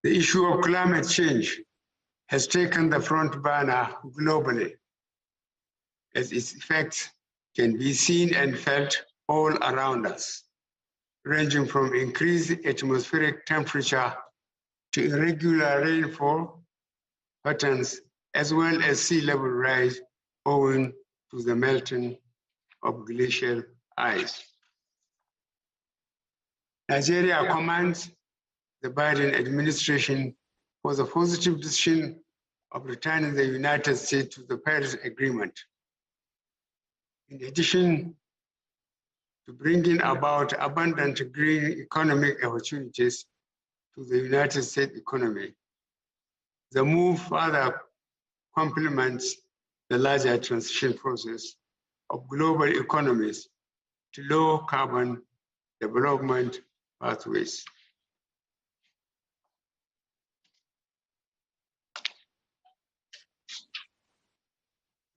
The issue of climate change has taken the front burner globally, as its effects can be seen and felt all around us, ranging from increased atmospheric temperature to irregular rainfall patterns, as well as sea level rise owing to the melting of glacial ice. Nigeria commends the Biden administration for the positive decision of returning the United States to the Paris Agreement. In addition to bringing about abundant green economic opportunities to the United States economy, the move further complements the larger transition process of global economies to low carbon development pathways.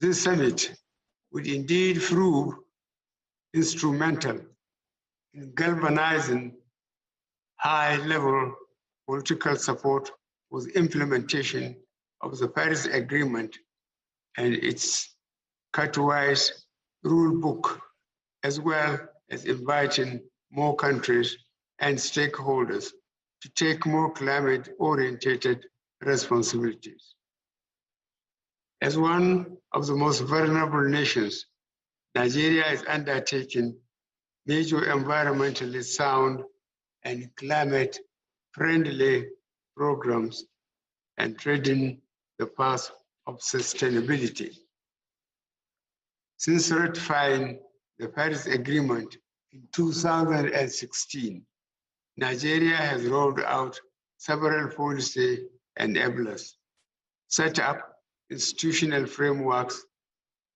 This summit would indeed prove instrumental in galvanizing high-level political support for the implementation of the Paris Agreement and its cut-wise rule book, as well as inviting more countries and stakeholders to take more climate-oriented responsibilities. As one of the most vulnerable nations, Nigeria is undertaking major environmentally sound and climate-friendly programs and treading the path of sustainability. Since ratifying the Paris Agreement in 2016, Nigeria has rolled out several policy enablers, set up institutional frameworks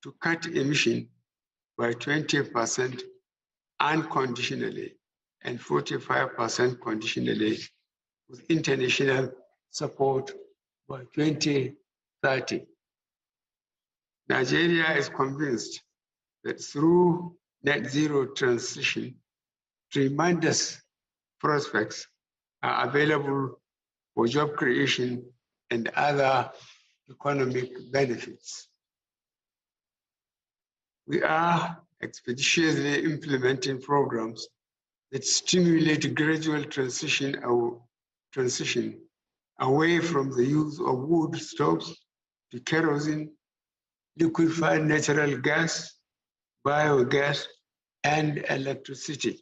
to cut emissions by 20% unconditionally and 45% conditionally, with international support by 2030. Nigeria is convinced that through net zero transition, tremendous prospects are available for job creation and other economic benefits. We are expeditiously implementing programs that stimulate gradual transition away from the use of wood stoves to kerosene, liquefied natural gas, biogas, and electricity.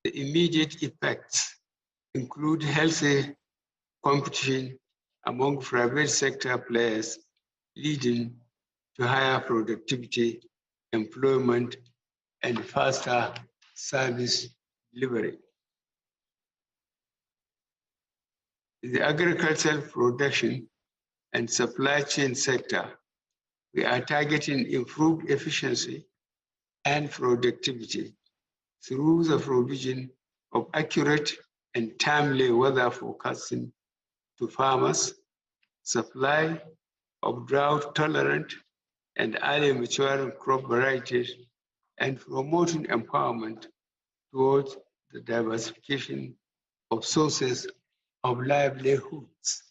The immediate effects include healthy competition among private sector players, leading to higher productivity, employment, and faster service delivery. In the agricultural production and supply chain sector, we are targeting improved efficiency and productivity through the provision of accurate and timely weather forecasting to farmers, supply of drought-tolerant and early maturing crop varieties, and promoting empowerment towards the diversification of sources of livelihoods.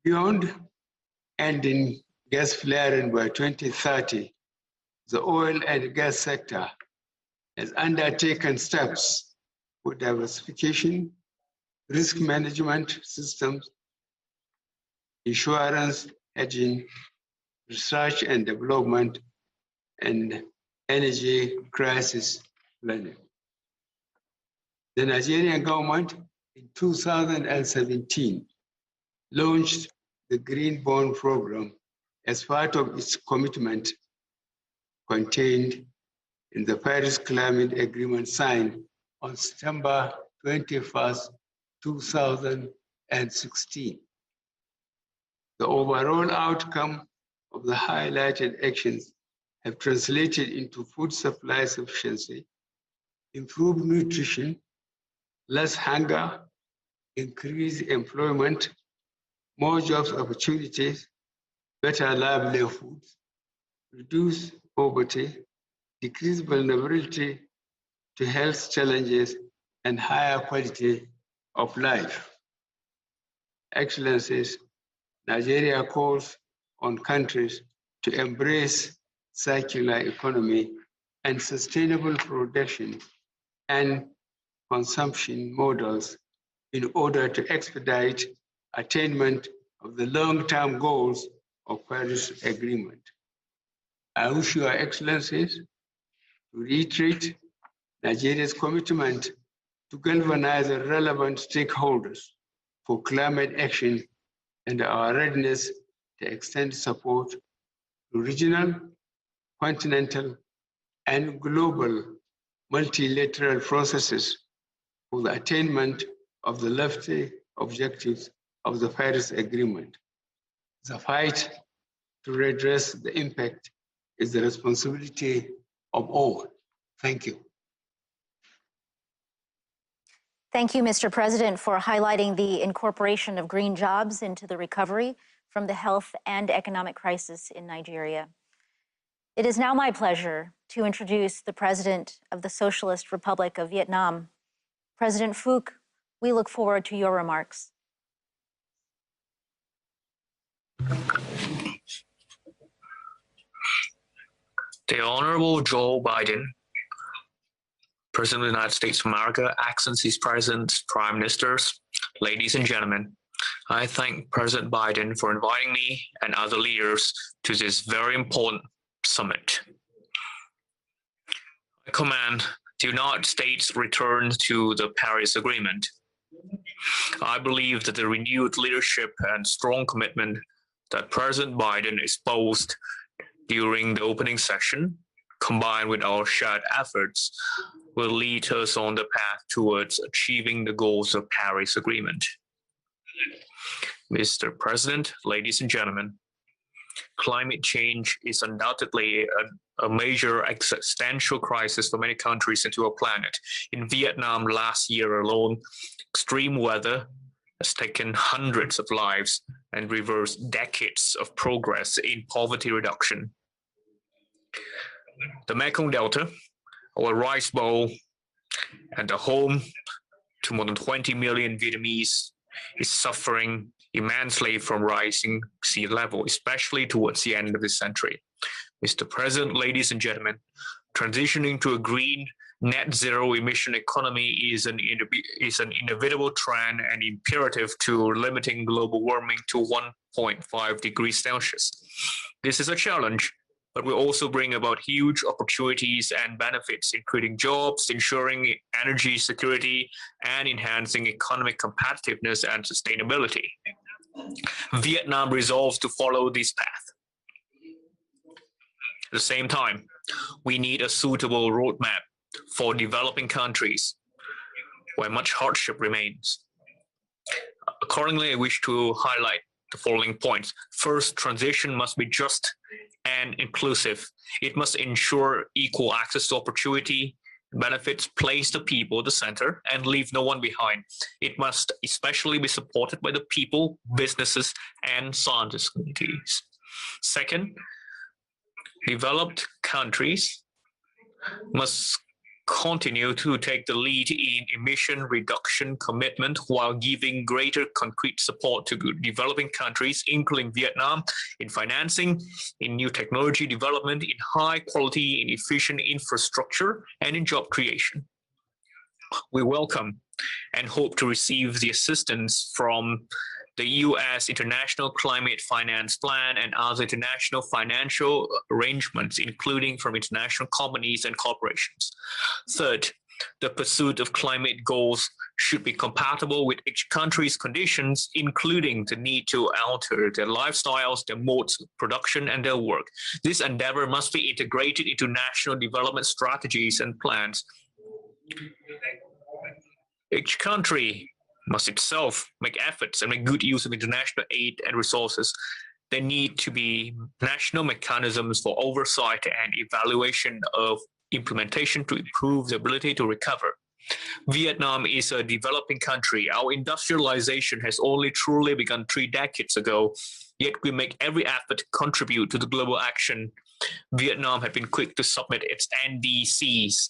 Beyond ending gas flaring by 2030, the oil and gas sector has undertaken steps for diversification, risk management systems, insurance hedging, research and development, and energy crisis planning. The Nigerian government in 2017 launched the Green Bond Program as part of its commitment contained in the Paris Climate Agreement signed on September 21st, 2016. The overall outcome of the highlighted actions have translated into food supply sufficiency, improved nutrition, less hunger, increased employment, more jobs opportunities, better livelihoods, reduced poverty, decreased vulnerability to health challenges, and higher quality of life. Excellencies, Nigeria calls on countries to embrace circular economy and sustainable production and consumption models in order to expedite attainment of the long-term goals of Paris Agreement. I wish Your Excellencies to reiterate Nigeria's commitment to galvanize the relevant stakeholders for climate action and our readiness to extend support to regional, continental, and global multilateral processes for the attainment of the lofty objectives of the Paris Agreement. The fight to redress the impact is the responsibility of all. Thank you. Thank you, Mr. President, for highlighting the incorporation of green jobs into the recovery from the health and economic crisis in Nigeria. It is now my pleasure to introduce the President of the Socialist Republic of Vietnam. President Phuc, we look forward to your remarks. The Honorable Joe Biden, President of the United States of America, Excellencies, Presidents, Prime Ministers, ladies and gentlemen, I thank President Biden for inviting me and other leaders to this very important summit. I command the United States return to the Paris Agreement. I believe that the renewed leadership and strong commitment that President Biden espoused during the opening session, combined with our shared efforts, will lead us on the path towards achieving the goals of Paris Agreement. Mr. President, ladies and gentlemen, climate change is undoubtedly a major existential crisis for many countries and to our planet. In Vietnam last year alone, extreme weather has taken hundreds of lives and reversed decades of progress in poverty reduction. The Mekong Delta, our rice bowl, and the home to more than 20 million Vietnamese, is suffering immensely from rising sea level, especially towards the end of this century. Mr. President, ladies and gentlemen, transitioning to a green net zero emission economy is an inevitable trend and imperative to limiting global warming to 1.5 degrees Celsius. This is a challenge, but will also bring about huge opportunities and benefits, including jobs, ensuring energy security, and enhancing economic competitiveness and sustainability. Vietnam resolves to follow this path. At the same time, we need a suitable roadmap for developing countries where much hardship remains. Accordingly, I wish to highlight the following points. First, transition must be just and inclusive. It must ensure equal access to opportunity, benefits, place the people at the center, and leave no one behind. It must especially be supported by the people, businesses, and scientist communities. Second, developed countries must continue to take the lead in emission reduction commitment while giving greater concrete support to developing countries, including Vietnam, in financing, in new technology development, in high quality and efficient infrastructure, and in job creation. We welcome and hope to receive the assistance from the U.S. International Climate Finance Plan and other international financial arrangements, including from international companies and corporations. Third, the pursuit of climate goals should be compatible with each country's conditions, including the need to alter their lifestyles, their modes of production, and their work. This endeavor must be integrated into national development strategies and plans. Each country must itself make efforts and make good use of international aid and resources. There need to be national mechanisms for oversight and evaluation of implementation to improve the ability to recover. Vietnam is a developing country. Our industrialization has only truly begun 3 decades ago, yet we make every effort to contribute to the global action. Vietnam has been quick to submit its NDCs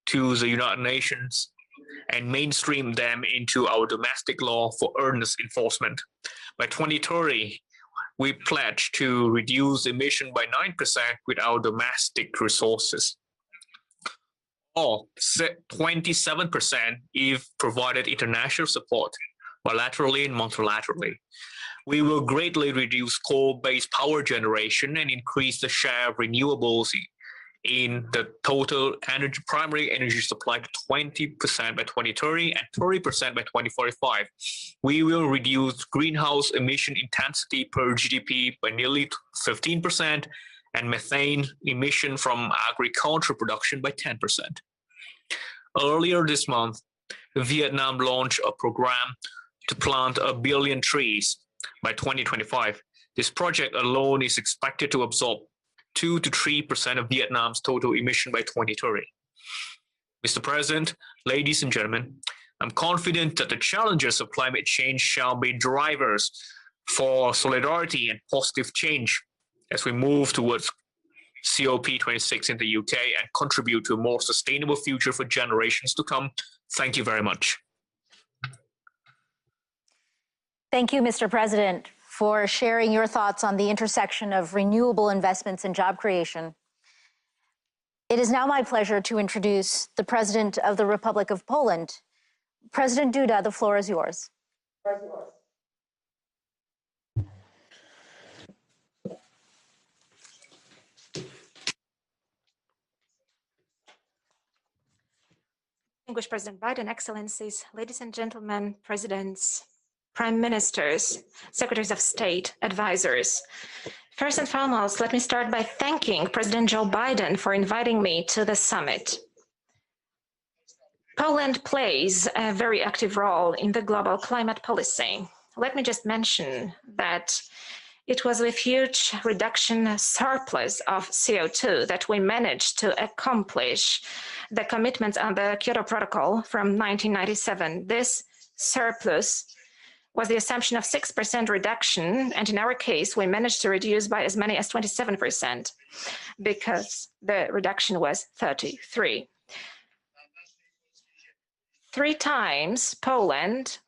to the United Nations and mainstream them into our domestic law for earnest enforcement. By 2030, we pledge to reduce emission by 9% with our domestic resources, or 27% if provided international support, bilaterally and multilaterally. We will greatly reduce coal-based power generation and increase the share of renewables in the total primary energy supply to 20% by 2030 and 30% by 2045. We will reduce greenhouse emission intensity per GDP by nearly 15% and methane emission from agricultural production by 10%. Earlier this month, Vietnam launched a program to plant 1 billion trees by 2025. This project alone is expected to absorb 2 to 3% of Vietnam's total emission by 2030. Mr. President, ladies and gentlemen, I'm confident that the challenges of climate change shall be drivers for solidarity and positive change as we move towards COP26 in the UK and contribute to a more sustainable future for generations to come. Thank you very much. Thank you, Mr. President, for sharing your thoughts on the intersection of renewable investments and job creation. It is now my pleasure to introduce the President of the Republic of Poland. President Duda, the floor is yours. Distinguished President Biden, Excellencies, ladies and gentlemen, presidents, prime ministers, secretaries of state, advisors. First and foremost, let me start by thanking President Joe Biden for inviting me to the summit. Poland plays a very active role in the global climate policy. Let me just mention that it was with huge reduction surplus of CO2 that we managed to accomplish the commitments on the Kyoto Protocol from 1997. This surplus was the assumption of 6% reduction, and in our case, we managed to reduce by as many as 27% because the reduction was 33. 3 times Poland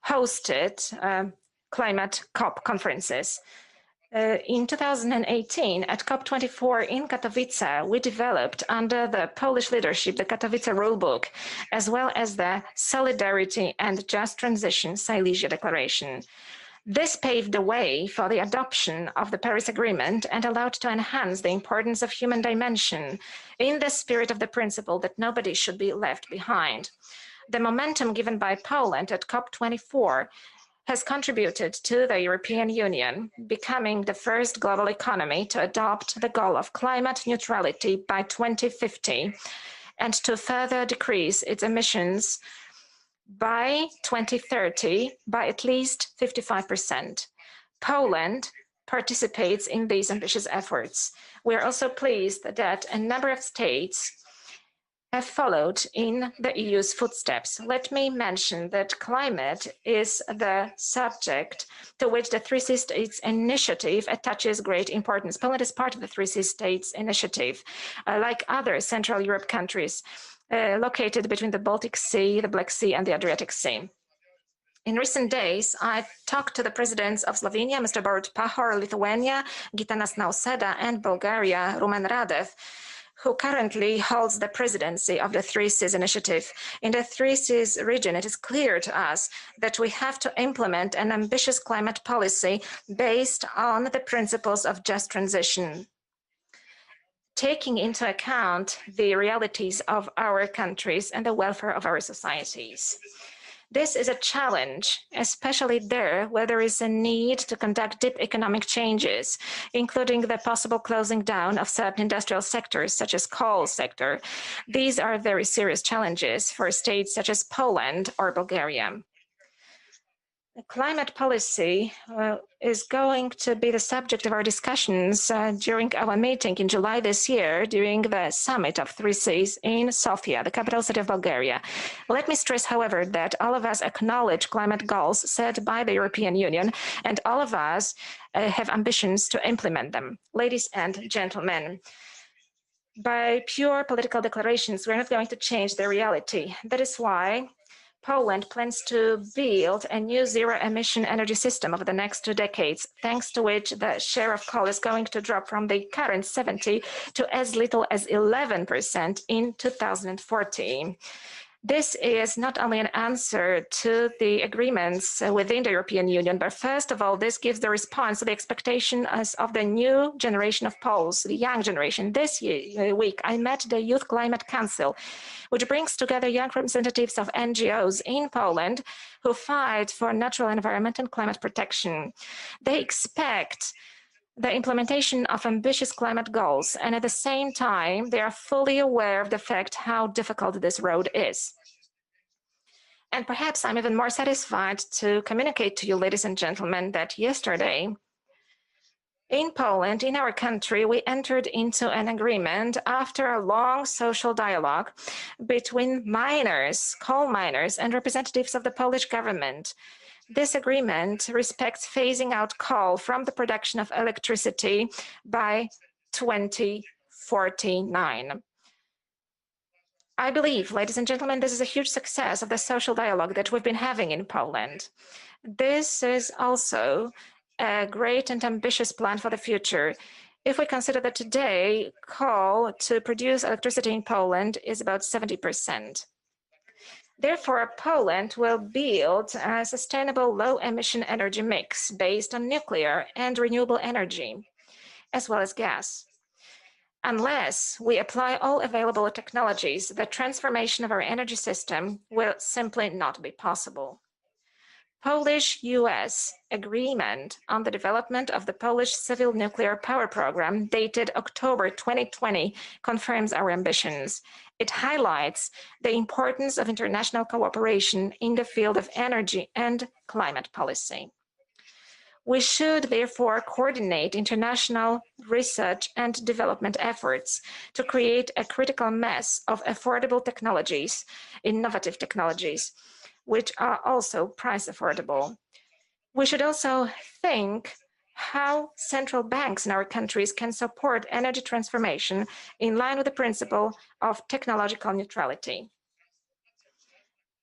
hosted climate COP conferences. In 2018, at COP24 in Katowice, we developed under the Polish leadership the Katowice Rulebook, as well as the Solidarity and Just Transition Silesia Declaration. This paved the way for the adoption of the Paris Agreement and allowed to enhance the importance of human dimension in the spirit of the principle that nobody should be left behind. The momentum given by Poland at COP24 has contributed to the European Union becoming the first global economy to adopt the goal of climate neutrality by 2050 and to further decrease its emissions by 2030 by at least 55%. Poland participates in these ambitious efforts. We are also pleased that a number of states have followed in the EU's footsteps. Let me mention that climate is the subject to which the 3C States Initiative attaches great importance. Poland is part of the 3C States Initiative, like other Central Europe countries located between the Baltic Sea, the Black Sea, and the Adriatic Sea. In recent days, I talked to the presidents of Slovenia, Mr. Borut Pahor, Lithuania, Gitanas Nausėda, and Bulgaria, Rumen Radev, who currently holds the presidency of the 3Cs initiative. In the 3Cs region, it is clear to us that we have to implement an ambitious climate policy based on the principles of just transition, taking into account the realities of our countries and the welfare of our societies. This is a challenge, especially there where there is a need to conduct deep economic changes, including the possible closing down of certain industrial sectors, such as coal sector. These are very serious challenges for states such as Poland or Bulgaria. The climate policy is going to be the subject of our discussions during our meeting in July this year, during the summit of 3Cs in Sofia, the capital city of Bulgaria. Let me stress, however, that all of us acknowledge climate goals set by the European Union, and all of us have ambitions to implement them. Ladies and gentlemen, by pure political declarations, we're not going to change the reality. That is why Poland plans to build a new zero-emission energy system over the next 2 decades, thanks to which the share of coal is going to drop from the current 70% to as little as 11% in 2040. This is not only an answer to the agreements within the European Union, but first of all, this gives the response to the expectations of the new generation of Poles, the young generation. This week, I met the Youth Climate Council, which brings together young representatives of NGOs in Poland who fight for natural environment and climate protection. They expect the implementation of ambitious climate goals, and at the same time, they are fully aware of the fact how difficult this road is. And perhaps I'm even more satisfied to communicate to you, ladies and gentlemen, that yesterday, in Poland, in our country, we entered into an agreement after a long social dialogue between miners, coal miners, and representatives of the Polish government. This agreement respects phasing out coal from the production of electricity by 2049. I believe, ladies and gentlemen, this is a huge success of the social dialogue that we've been having in Poland. This is also a great and ambitious plan for the future. if we consider that today coal to produce electricity in Poland is about 70%. Therefore, Poland will build a sustainable low-emission energy mix based on nuclear and renewable energy, as well as gas. Unless we apply all available technologies, the transformation of our energy system will simply not be possible. Polish-US agreement on the development of the Polish civil nuclear power program dated October 2020 confirms our ambitions. It highlights the importance of international cooperation in the field of energy and climate policy. We should therefore coordinate international research and development efforts to create a critical mass of affordable technologies, innovative technologies, which are also price affordable. We should also think how central banks in our countries can support energy transformation in line with the principle of technological neutrality.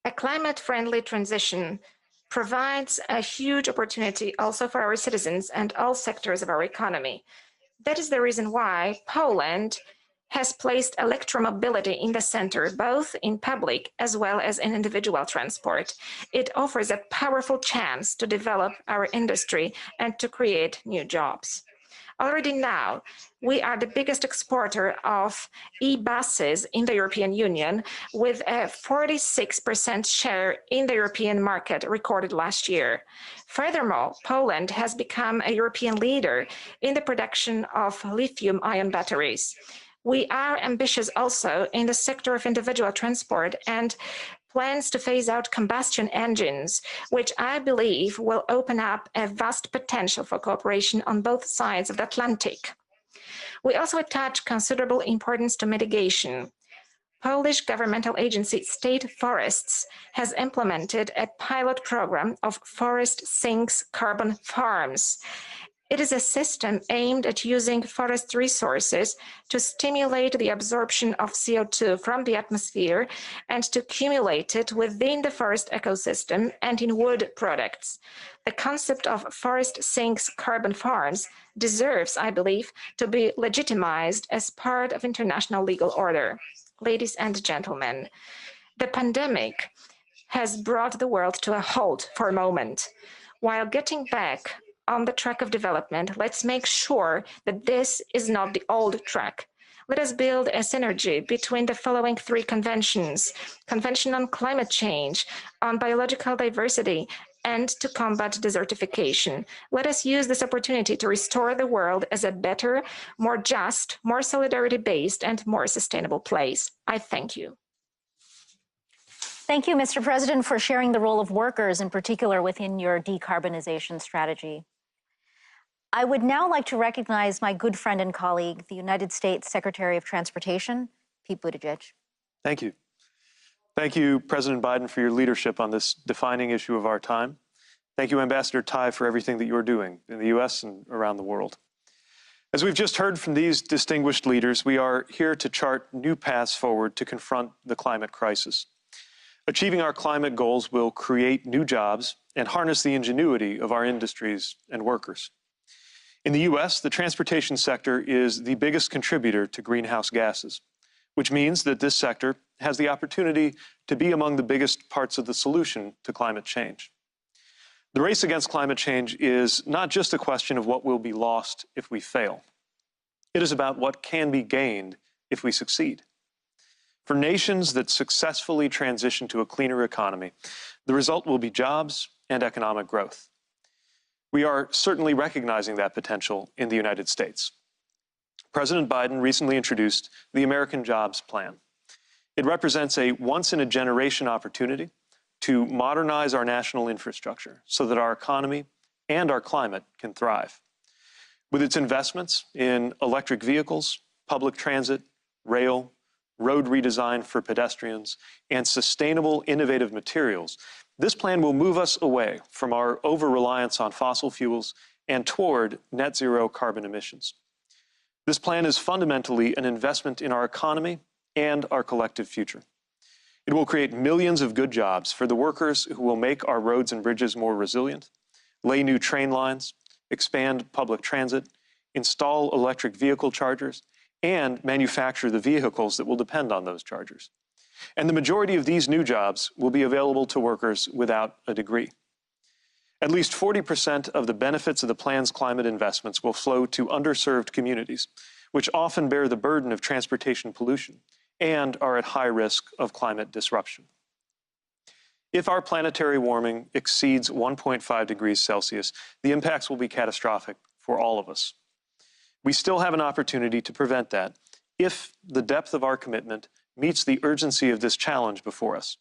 A climate-friendly transition provides a huge opportunity also for our citizens and all sectors of our economy. That is the reason why Poland has placed electromobility in the center, both in public as well as in individual transport. It offers a powerful chance to develop our industry and to create new jobs. Already now, we are the biggest exporter of e-buses in the European Union, with a 46% share in the European market recorded last year. Furthermore, Poland has become a European leader in the production of lithium-ion batteries. We are ambitious also in the sector of individual transport and plans to phase out combustion engines, which I believe will open up a vast potential for cooperation on both sides of the Atlantic. We also attach considerable importance to mitigation. Polish governmental agency State Forests has implemented a pilot program of forest sinks carbon farms. It is a system aimed at using forest resources to stimulate the absorption of CO2 from the atmosphere and to accumulate it within the forest ecosystem and in wood products. The concept of forest sinks carbon farms deserves, I believe, to be legitimized as part of international legal order. Ladies and gentlemen, the pandemic has brought the world to a halt for a moment. While getting back on the track of development, let's make sure that this is not the old track. Let us build a synergy between the following three conventions: Convention on Climate Change, on Biological Diversity, and to combat desertification. Let us use this opportunity to restore the world as a better, more just, more solidarity-based, and more sustainable place. I thank you. Thank you, Mr. President, for sharing the role of workers in particular within your decarbonization strategy. I would now like to recognize my good friend and colleague, the United States Secretary of Transportation, Pete Buttigieg. Thank you. Thank you, President Biden, for your leadership on this defining issue of our time. Thank you, Ambassador Tai, for everything that you're doing in the U.S. and around the world. As we've just heard from these distinguished leaders, we are here to chart new paths forward to confront the climate crisis. Achieving our climate goals will create new jobs and harness the ingenuity of our industries and workers. In the U.S., the transportation sector is the biggest contributor to greenhouse gases, which means that this sector has the opportunity to be among the biggest parts of the solution to climate change. The race against climate change is not just a question of what will be lost if we fail. It is about what can be gained if we succeed. For nations that successfully transition to a cleaner economy, the result will be jobs and economic growth. We are certainly recognizing that potential in the United States. President Biden recently introduced the American Jobs Plan. It represents a once-in-a-generation opportunity to modernize our national infrastructure so that our economy and our climate can thrive. With its investments in electric vehicles, public transit, rail, road redesign for pedestrians, and sustainable, innovative materials, this plan will move us away from our over-reliance on fossil fuels and toward net zero carbon emissions. This plan is fundamentally an investment in our economy and our collective future. It will create millions of good jobs for the workers who will make our roads and bridges more resilient, lay new train lines, expand public transit, install electric vehicle chargers, and manufacture the vehicles that will depend on those chargers. And the majority of these new jobs will be available to workers without a degree. At least 40% of the benefits of the plan's climate investments will flow to underserved communities, which often bear the burden of transportation pollution and are at high risk of climate disruption. If our planetary warming exceeds 1.5 degrees Celsius, the impacts will be catastrophic for all of us. We still have an opportunity to prevent that if the depth of our commitment meets the urgency of this challenge before us.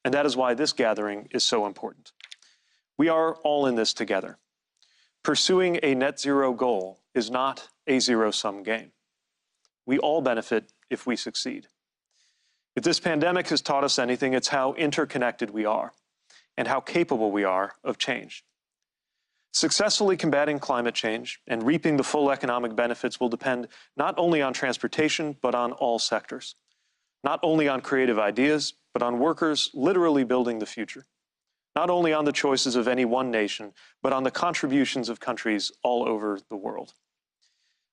And that is why this gathering is so important. We are all in this together. Pursuing a net zero goal is not a zero-sum game. We all benefit if we succeed. If this pandemic has taught us anything, it's how interconnected we are and how capable we are of change. Successfully combating climate change and reaping the full economic benefits will depend not only on transportation, but on all sectors. Not only on creative ideas, but on workers literally building the future. Not only on the choices of any one nation, but on the contributions of countries all over the world.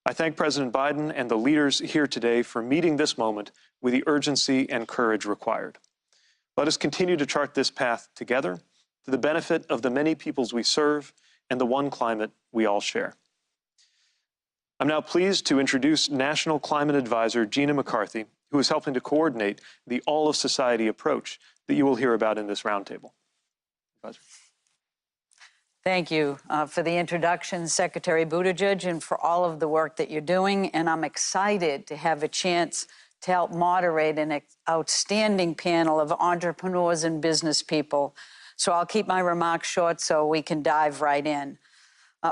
I thank President Biden and the leaders here today for meeting this moment with the urgency and courage required. Let us continue to chart this path together to the benefit of the many peoples we serve and the one climate we all share. I'm now pleased to introduce National Climate Advisor Gina McCarthy, who is helping to coordinate the all-of-society approach that you will hear about in this roundtable. Advisor. Thank you for the introduction, Secretary Buttigieg, and for all of the work that you're doing. And I'm excited to have a chance to help moderate an outstanding panel of entrepreneurs and business people. So I'll keep my remarks short so we can dive right in.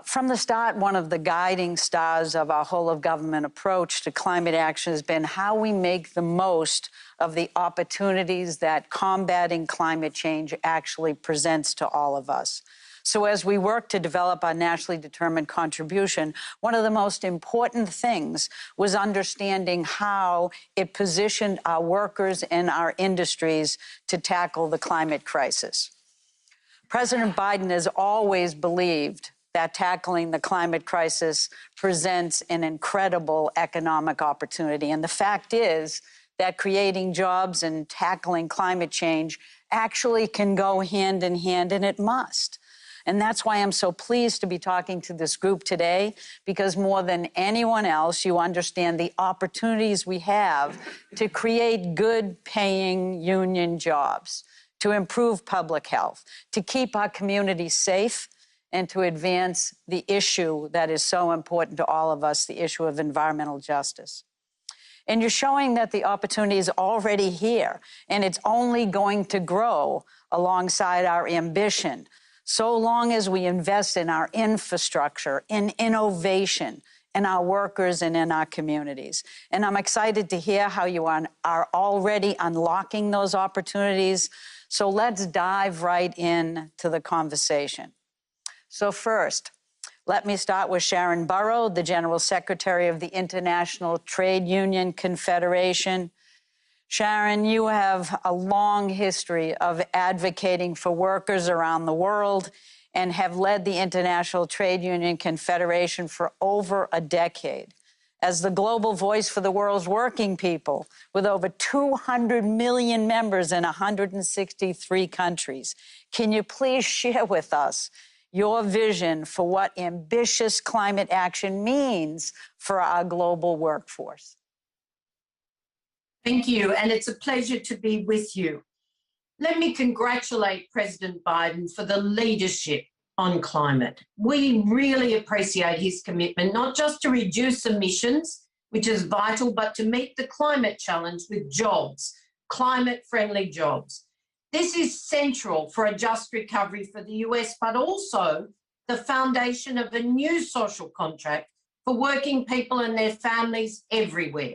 From the start, one of the guiding stars of our whole-of-government approach to climate action has been how we make the most of the opportunities that combating climate change actually presents to all of us. So as we work to develop our nationally determined contribution, one of the most important things was understanding how it positioned our workers and our industries to tackle the climate crisis. President Biden has always believed that tackling the climate crisis presents an incredible economic opportunity. And the fact is that creating jobs and tackling climate change actually can go hand in hand, and it must. And that's why I'm so pleased to be talking to this group today, because more than anyone else, you understand the opportunities we have to create good-paying union jobs, to improve public health, to keep our communities safe, and to advance the issue that is so important to all of us, the issue of environmental justice. And you're showing that the opportunity is already here, and it's only going to grow alongside our ambition, so long as we invest in our infrastructure, in innovation, in our workers, and in our communities. And I'm excited to hear how you are already unlocking those opportunities. So let's dive right into the conversation. So first, let me start with Sharon Burrow, the General Secretary of the International Trade Union Confederation. Sharon, you have a long history of advocating for workers around the world and have led the International Trade Union Confederation for over a decade. As the global voice for the world's working people, with over 200 million members in 163 countries, can you please share with us your vision for what ambitious climate action means for our global workforce? Thank you, and it's a pleasure to be with you. Let me congratulate President Biden for the leadership on climate. We really appreciate his commitment, not just to reduce emissions, which is vital, but to meet the climate challenge with jobs, climate-friendly jobs. This is central for a just recovery for the US, but also the foundation of a new social contract for working people and their families everywhere.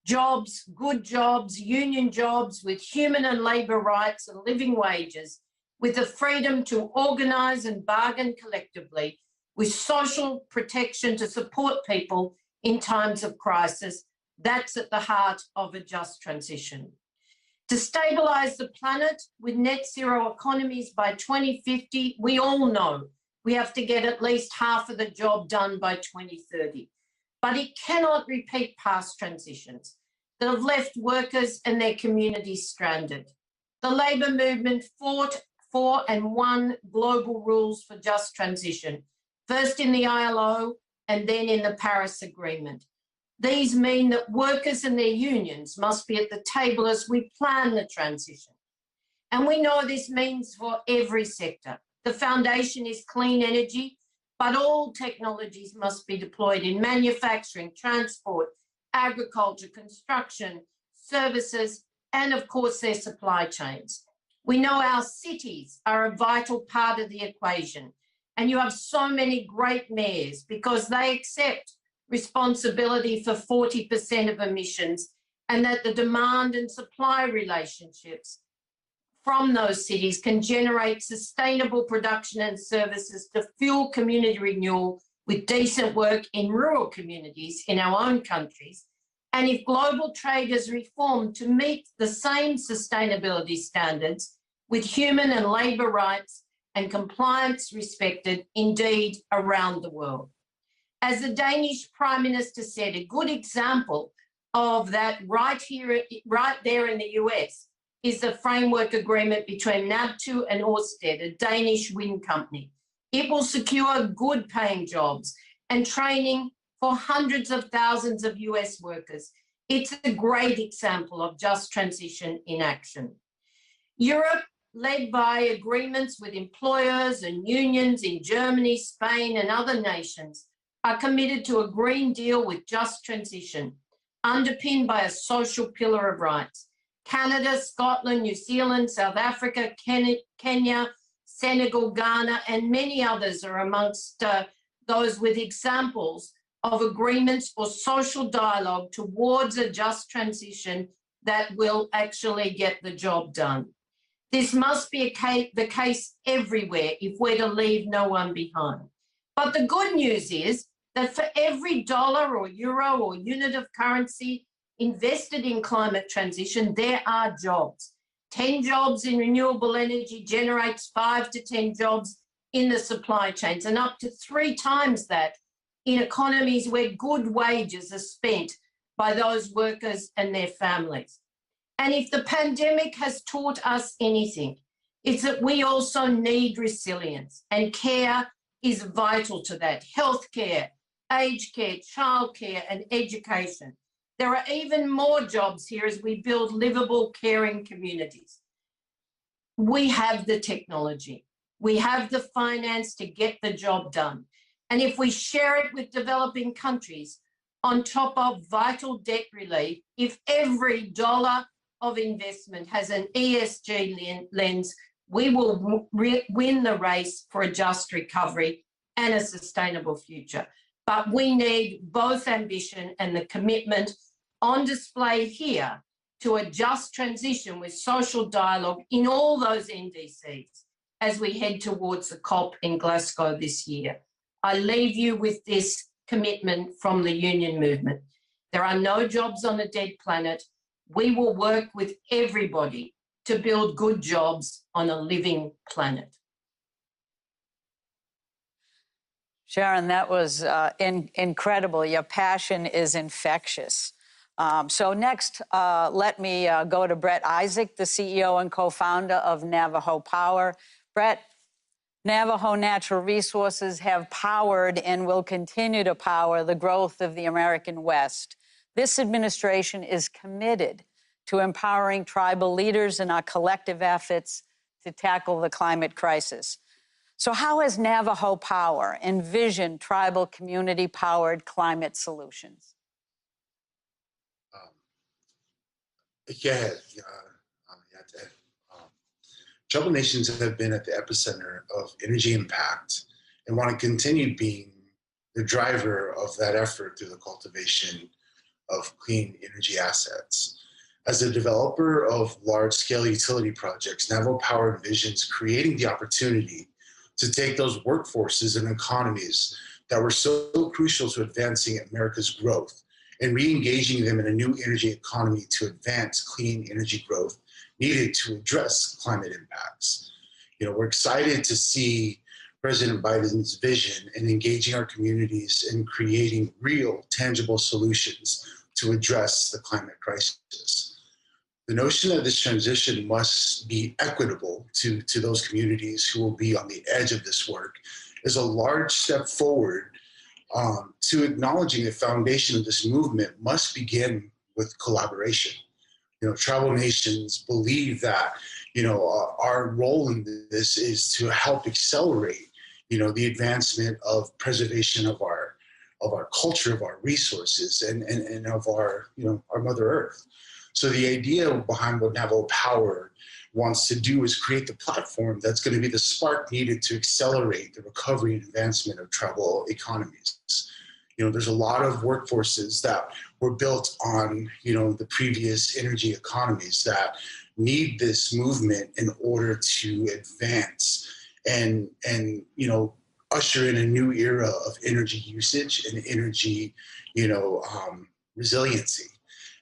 Jobs, good jobs, union jobs with human and labour rights and living wages, with the freedom to organise and bargain collectively, with social protection to support people in times of crisis. That's at the heart of a just transition. To stabilise the planet with net zero economies by 2050, we all know We have to get at least half of the job done by 2030. But it cannot repeat past transitions that have left workers and their communities stranded. The labour movement fought for and won global rules for just transition, first in the ILO and then in the Paris Agreement. These mean that workers and their unions must be at the table as we plan the transition. And we know this means for every sector. The foundation is clean energy, but all technologies must be deployed in manufacturing, transport, agriculture, construction, services, and of course their supply chains. We know our cities are a vital part of the equation, and you have so many great mayors because they accept responsibility for 40% of emissions, and that the demand and supply relationships from those cities can generate sustainable production and services to fuel community renewal with decent work in rural communities in our own countries. And if global trade is reformed to meet the same sustainability standards with human and labour rights and compliance respected, indeed, around the world. As the Danish Prime Minister said, a good example of that right there in the US is the framework agreement between NAB2 and Ørsted, a Danish wind company. It will secure good paying jobs and training for hundreds of thousands of US workers. It's a great example of just transition in action. Europe, led by agreements with employers and unions in Germany, Spain, and other nations, are committed to a Green Deal with just transition, underpinned by a social pillar of rights. Canada, Scotland, New Zealand, South Africa, Kenya, Senegal, Ghana, and many others are amongst those with examples of agreements or social dialogue towards a just transition that will actually get the job done. This must be the case everywhere if we're to leave no one behind. But the good news is that for every dollar or euro or unit of currency invested in climate transition, there are jobs. 10 jobs in renewable energy generates 5 to 10 jobs in the supply chains, and up to 3 times that in economies where good wages are spent by those workers and their families. And if the pandemic has taught us anything, it's that we also need resilience, and care is vital to that. Healthcare, aged care, childcare, and education. There are even more jobs here as we build livable, caring communities. We have the technology. We have the finance to get the job done. And if we share it with developing countries, on top of vital debt relief, if every dollar of investment has an ESG lens, we will win the race for a just recovery and a sustainable future. But we need both ambition and the commitment on display here to a just transition with social dialogue in all those NDCs as we head towards the COP in Glasgow this year. I leave you with this commitment from the union movement. There are no jobs on a dead planet. We will work with everybody to build good jobs on a living planet. Sharon, that was incredible. Your passion is infectious. So next, let me go to Brett Isaac, the CEO and co-founder of Navajo Power. Brett, Navajo Natural Resources have powered and will continue to power the growth of the American West. This administration is committed to empowering tribal leaders in our collective efforts to tackle the climate crisis. So how has Navajo Power envisioned tribal community-powered climate solutions? Tribal nations have been at the epicenter of energy impact and want to continue being the driver of that effort through the cultivation of clean energy assets. As a developer of large-scale utility projects, Navajo Power envisions creating the opportunity to take those workforces and economies that were so crucial to advancing America's growth and re-engaging them in a new energy economy to advance clean energy growth needed to address climate impacts. We're excited to see President Biden's vision and engaging our communities in creating real, tangible solutions to address the climate crisis. The notion that this transition must be equitable to those communities who will be on the edge of this work is a large step forward to acknowledging the foundation of this movement must begin with collaboration. Tribal nations believe that, our role in this is to help accelerate, the advancement of preservation of our culture, of our resources, and of our, our Mother Earth. So the idea behind what Navajo Power wants to do is create the platform that's going to be the spark needed to accelerate the recovery and advancement of tribal economies. There's a lot of workforces that were built on, the previous energy economies that need this movement in order to advance and usher in a new era of energy usage and energy, resiliency.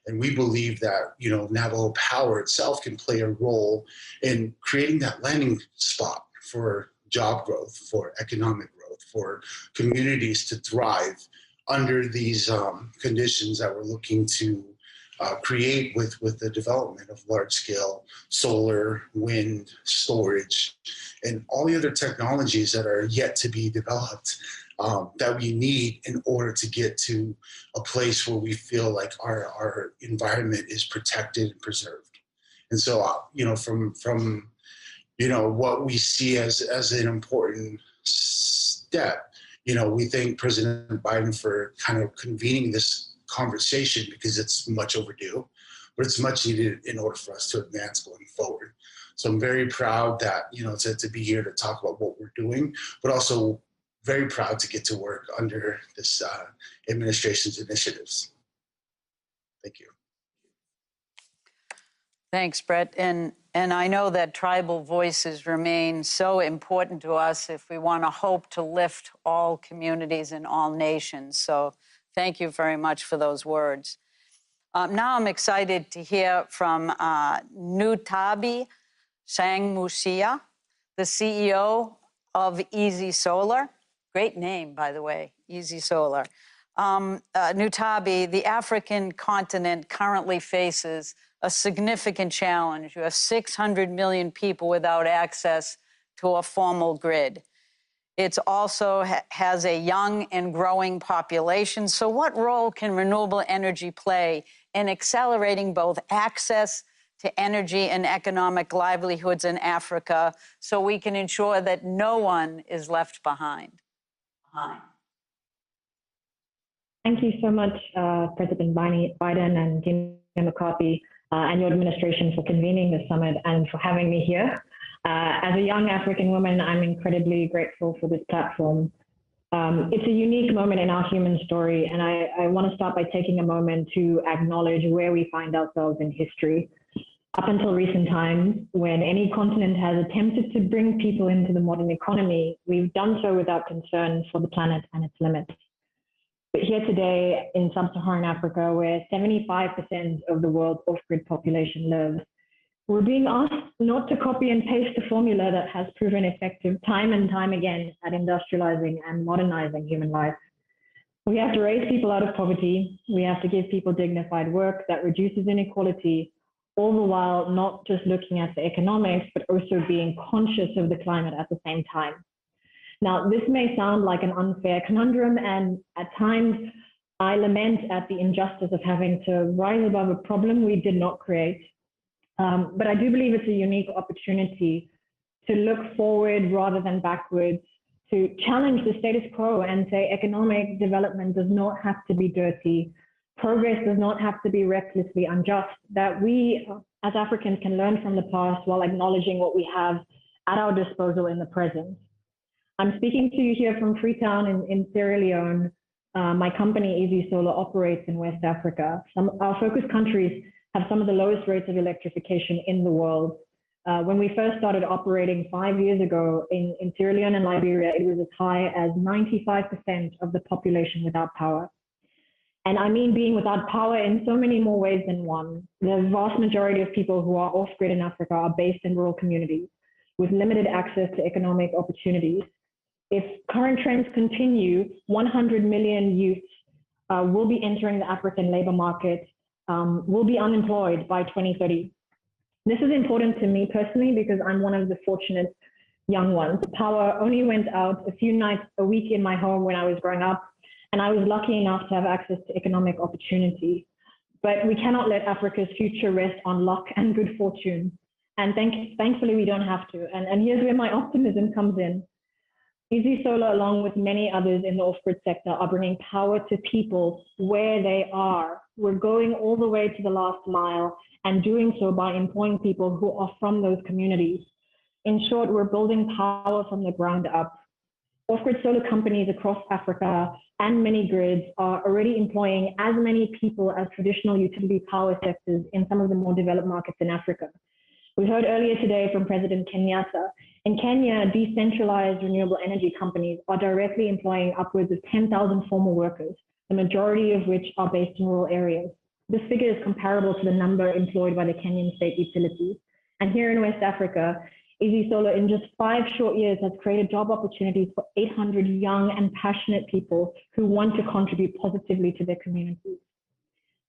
And we believe that, Navajo Power itself can play a role in creating that landing spot for job growth, for economic growth, for communities to thrive under these conditions that we're looking to create with the development of large-scale solar, wind, storage, and all the other technologies that are yet to be developed that we need in order to get to a place where we feel like our environment is protected and preserved. And so, from what we see as an important step, we thank President Biden for kind of convening this conversation because it's much overdue, but it's much needed in order for us to advance going forward. So I'm very proud that, to be here to talk about what we're doing, but also very proud to get to work under this administration's initiatives. Thank you. Thanks, Brett. And I know that tribal voices remain so important to us if we want to hope to lift all communities and all nations. So thank you very much for those words. Now I'm excited to hear from Nutabi Sangmusia, the CEO of Easy Solar. Great name, by the way, Easy Solar. Nutabi, the African continent currently faces a significant challenge. You have 600 million people without access to a formal grid. It also has a young and growing population. So what role can renewable energy play in accelerating both access to energy and economic livelihoods in Africa so we can ensure that no one is left behind? Thank you so much, President Biden and Gina McCarthy and your administration for convening the summit and for having me here. As a young African woman, I'm incredibly grateful for this platform. It's a unique moment in our human story, and I want to start by taking a moment to acknowledge where we find ourselves in history. Up until recent times, when any continent has attempted to bring people into the modern economy, we've done so without concern for the planet and its limits. But here today in sub-Saharan Africa, where 75% of the world's off-grid population lives, we're being asked not to copy and paste a formula that has proven effective time and time again at industrializing and modernizing human life. We have to raise people out of poverty. We have to give people dignified work that reduces inequality, all the while not just looking at the economics, but also being conscious of the climate at the same time. Now, this may sound like an unfair conundrum, and at times I lament at the injustice of having to rise above a problem we did not create. But I do believe it's a unique opportunity to look forward rather than backwards, to challenge the status quo and say economic development does not have to be dirty. Progress does not have to be recklessly unjust, that we as Africans can learn from the past while acknowledging what we have at our disposal in the present. I'm speaking to you here from Freetown in Sierra Leone. My company, Easy Solar, operates in West Africa. Our focus countries have some of the lowest rates of electrification in the world. When we first started operating 5 years ago in Sierra Leone and Liberia, it was as high as 95% of the population without power. And I mean being without power in so many more ways than one. The vast majority of people who are off-grid in Africa are based in rural communities with limited access to economic opportunities. If current trends continue, 100 million youths will be entering the African labor market, will be unemployed by 2030. This is important to me personally because I'm one of the fortunate young ones. Power only went out a few nights a week in my home when I was growing up, and I was lucky enough to have access to economic opportunity. But we cannot let Africa's future rest on luck and good fortune. And thankfully, we don't have to. And here's where my optimism comes in. Easy Solar, along with many others in the off-grid sector, are bringing power to people where they are. We're going all the way to the last mile and doing so by employing people who are from those communities. In short, we're building power from the ground up. Off-grid solar companies across Africa and many grids are already employing as many people as traditional utility power sectors in some of the more developed markets in Africa. We heard earlier today from President Kenyatta. In Kenya, decentralized renewable energy companies are directly employing upwards of 10,000 former workers, the majority of which are based in rural areas. This figure is comparable to the number employed by the Kenyan state utilities. And here in West Africa, Easy Solar in just 5 short years has created job opportunities for 800 young and passionate people who want to contribute positively to their communities.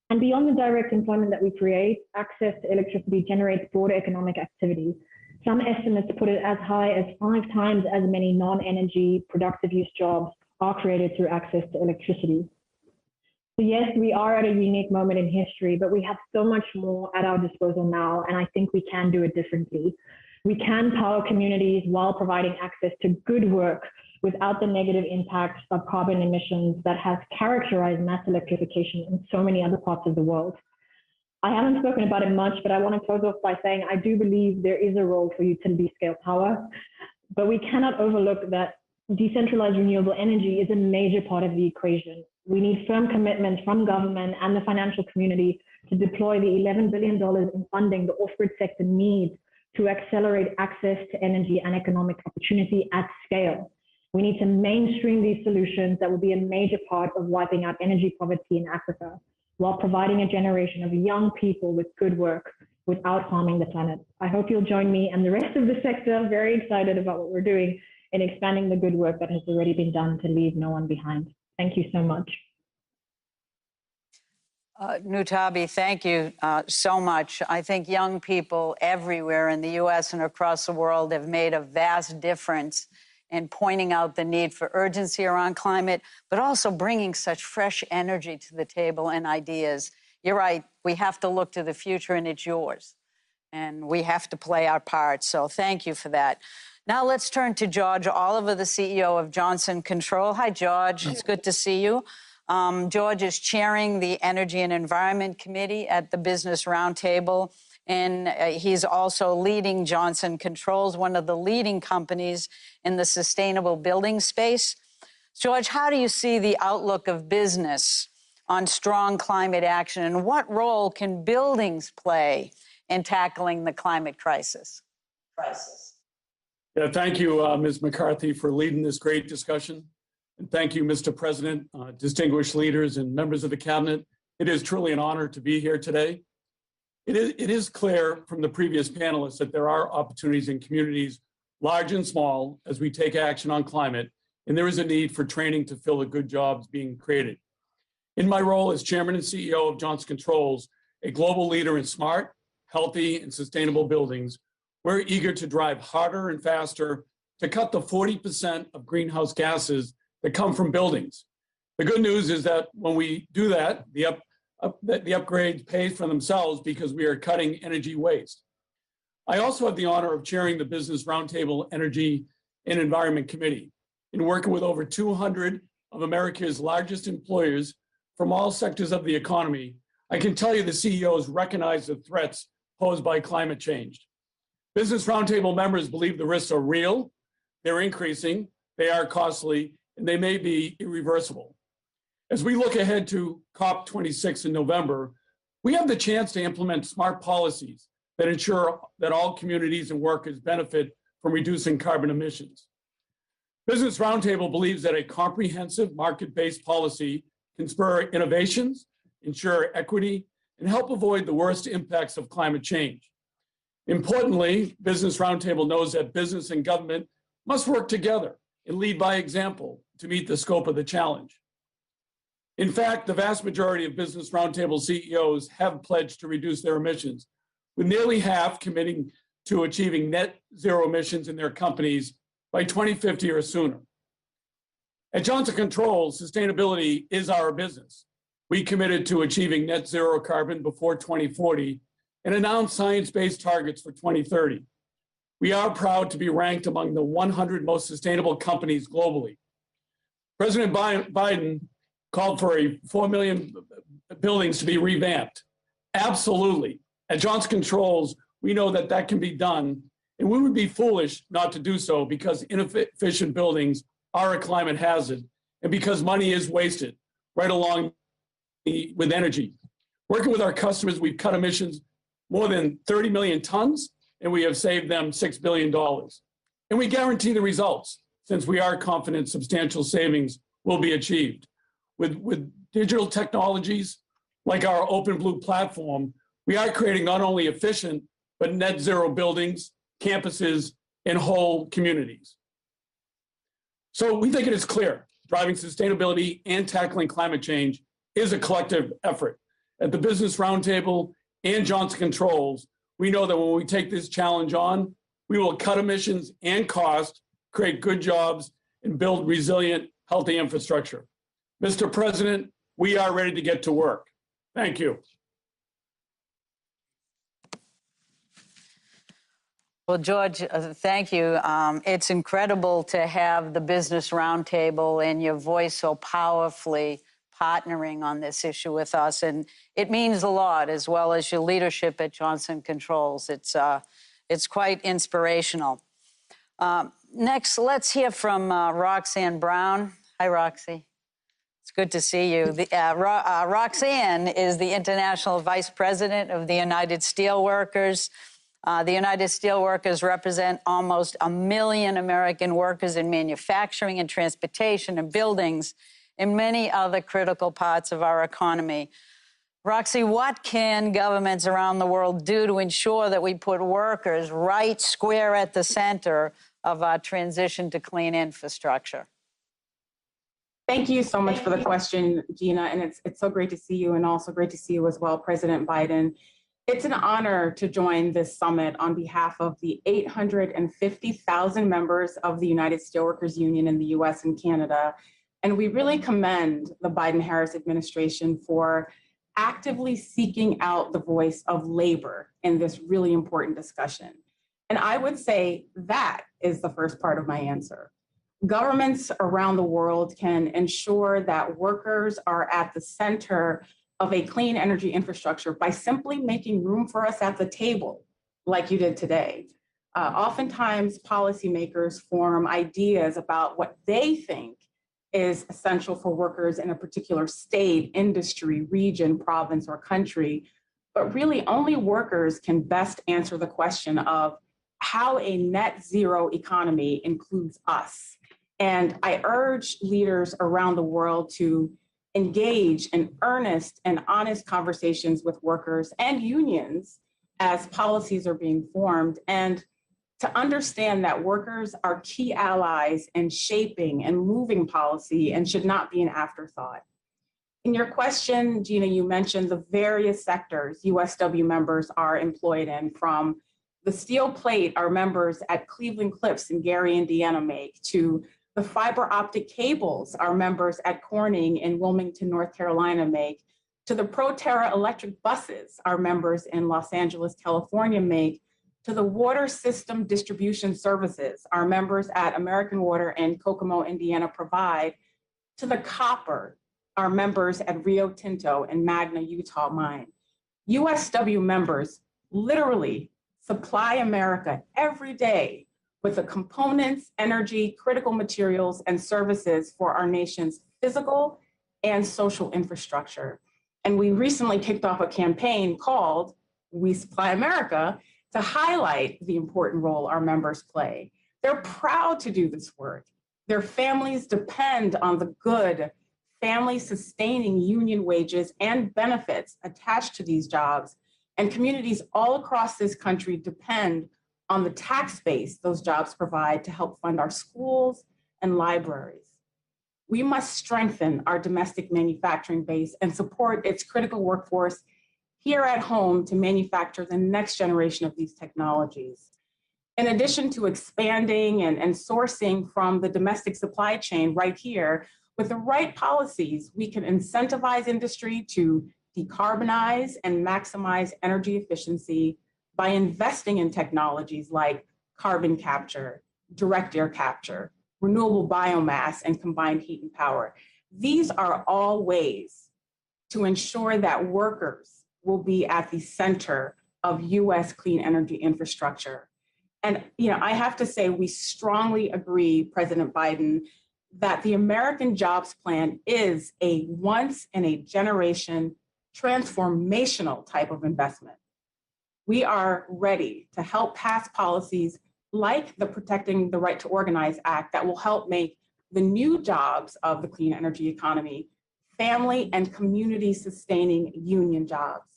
And beyond the direct employment that we create, access to electricity generates broader economic activity. Some estimates put it as high as 5 times as many non-energy productive use jobs are created through access to electricity. So yes, we are at a unique moment in history, but we have so much more at our disposal now, and I think we can do it differently. We can power communities while providing access to good work without the negative impacts of carbon emissions that has characterized mass electrification in so many other parts of the world. I haven't spoken about it much, but I want to close off by saying I do believe there is a role for utility scale power, but we cannot overlook that decentralized renewable energy is a major part of the equation. We need firm commitments from government and the financial community to deploy the $11 billion in funding the off-grid sector needs to accelerate access to energy and economic opportunity at scale. We need to mainstream these solutions that will be a major part of wiping out energy poverty in Africa, while providing a generation of young people with good work without harming the planet. I hope you'll join me and the rest of the sector, very excited about what we're doing in expanding the good work that has already been done to leave no one behind. Thank you so much. Nutabi, thank you so much. I think young people everywhere in the US and across the world have made a vast difference in pointing out the need for urgency around climate, but also bringing such fresh energy to the table and ideas. You're right, we have to look to the future and it's yours. And we have to play our part, so thank you for that. Now let's turn to George Oliver, the CEO of Johnson Control. Hi, George, it's good to see you. George is chairing the Energy and Environment Committee at the Business Roundtable, and he's also leading Johnson Controls, one of the leading companies in the sustainable building space. George, how do you see the outlook of business on strong climate action, and what role can buildings play in tackling the climate crisis? Yeah, thank you, Ms. McCarthy, for leading this great discussion. And thank you, Mr. President, distinguished leaders and members of the cabinet. It is truly an honor to be here today. It is clear from the previous panelists that there are opportunities in communities, large and small, as we take action on climate, and there is a need for training to fill the good jobs being created. In my role as chairman and CEO of Johnson Controls, a global leader in smart, healthy, and sustainable buildings, we're eager to drive harder and faster to cut the 40% of greenhouse gases that come from buildings. The good news is that when we do that, the upgrades pay for themselves because we are cutting energy waste. I also have the honor of chairing the Business Roundtable Energy and Environment Committee. In working with over 200 of America's largest employers from all sectors of the economy, I can tell you the CEOs recognize the threats posed by climate change. Business Roundtable members believe the risks are real, they're increasing, they are costly, and they may be irreversible. As we look ahead to COP26 in November, we have the chance to implement smart policies that ensure that all communities and workers benefit from reducing carbon emissions. Business Roundtable believes that a comprehensive market-based policy can spur innovations, ensure equity, and help avoid the worst impacts of climate change. Importantly, Business Roundtable knows that business and government must work together and lead by example to meet the scope of the challenge. In fact, the vast majority of Business Roundtable CEOs have pledged to reduce their emissions, with nearly half committing to achieving net zero emissions in their companies by 2050 or sooner. At Johnson Controls, sustainability is our business. We committed to achieving net zero carbon before 2040 and announced science-based targets for 2030. We are proud to be ranked among the 100 most sustainable companies globally. President Biden called for 4 million buildings to be revamped. Absolutely. At Johnson Controls, we know that that can be done, and we would be foolish not to do so because inefficient buildings are a climate hazard and because money is wasted right along with energy. Working with our customers, we've cut emissions more than 30 million tons, and we have saved them $6 billion. And we guarantee the results, since we are confident substantial savings will be achieved. With digital technologies like our OpenBlue platform, we are creating not only efficient, but net zero buildings, campuses, and whole communities. So we think it is clear, driving sustainability and tackling climate change is a collective effort. At the Business Roundtable and Johnson Controls, we know that when we take this challenge on, we will cut emissions and cost, create good jobs, and build resilient, healthy infrastructure. Mr. President, we are ready to get to work. Thank you. Well, George, thank you. It's incredible to have the Business Roundtable and your voice so powerfully partnering on this issue with us. And it means a lot, as well as your leadership at Johnson Controls. It's quite inspirational. Next, let's hear from Roxanne Brown. Hi, Roxy. It's good to see you. Roxanne is the International Vice President of the United Steelworkers. The United Steelworkers represent almost 1 million American workers in manufacturing and transportation and buildings and many other critical parts of our economy. Roxy, what can governments around the world do to ensure that we put workers right square at the center of our transition to clean infrastructure? Thank you so much for the question, Gina, and it's so great to see you, and also great to see you as well, President Biden. It's an honor to join this summit on behalf of the 850,000 members of the United Steelworkers Union in the US and Canada, and we really commend the Biden-Harris administration for actively seeking out the voice of labor in this really important discussion. And I would say that is the first part of my answer. Governments around the world can ensure that workers are at the center of a clean energy infrastructure by simply making room for us at the table, like you did today. Oftentimes, policymakers form ideas about what they think is essential for workers in a particular state, industry, region, province, or country, but really only workers can best answer the question of how a net zero economy includes us. And I urge leaders around the world to engage in earnest and honest conversations with workers and unions as policies are being formed, and to understand that workers are key allies in shaping and moving policy and should not be an afterthought. In your question, Gina, you mentioned the various sectors USW members are employed in, from the steel plate our members at Cleveland Cliffs in Gary, Indiana make, to the fiber optic cables our members at Corning in Wilmington, North Carolina make, to the Proterra electric buses our members in Los Angeles, California make, to the water system distribution services our members at American Water and Kokomo, Indiana provide, to the copper our members at Rio Tinto and Magna, Utah mine. USW members literally supply America every day with the components, energy, critical materials, and services for our nation's physical and social infrastructure. And we recently kicked off a campaign called We Supply America to highlight the important role our members play. They're proud to do this work. Their families depend on the good, family-sustaining union wages and benefits attached to these jobs. And communities all across this country depend on the tax base those jobs provide to help fund our schools, and libraries. We must strengthen our domestic manufacturing base and support its critical workforce here at home to manufacture the next generation of these technologies. In addition to expanding and sourcing from the domestic supply chain right here, with the right policies, we can incentivize industry to decarbonize and maximize energy efficiency by investing in technologies like carbon capture, direct air capture, renewable biomass, and combined heat and power. These are all ways to ensure that workers will be at the center of US clean energy infrastructure. And I have to say, we strongly agree, President Biden, that the American Jobs Plan is a once in a generation transformational type of investment. We are ready to help pass policies like the Protecting the Right to Organize Act that will help make the new jobs of the clean energy economy family and community sustaining union jobs.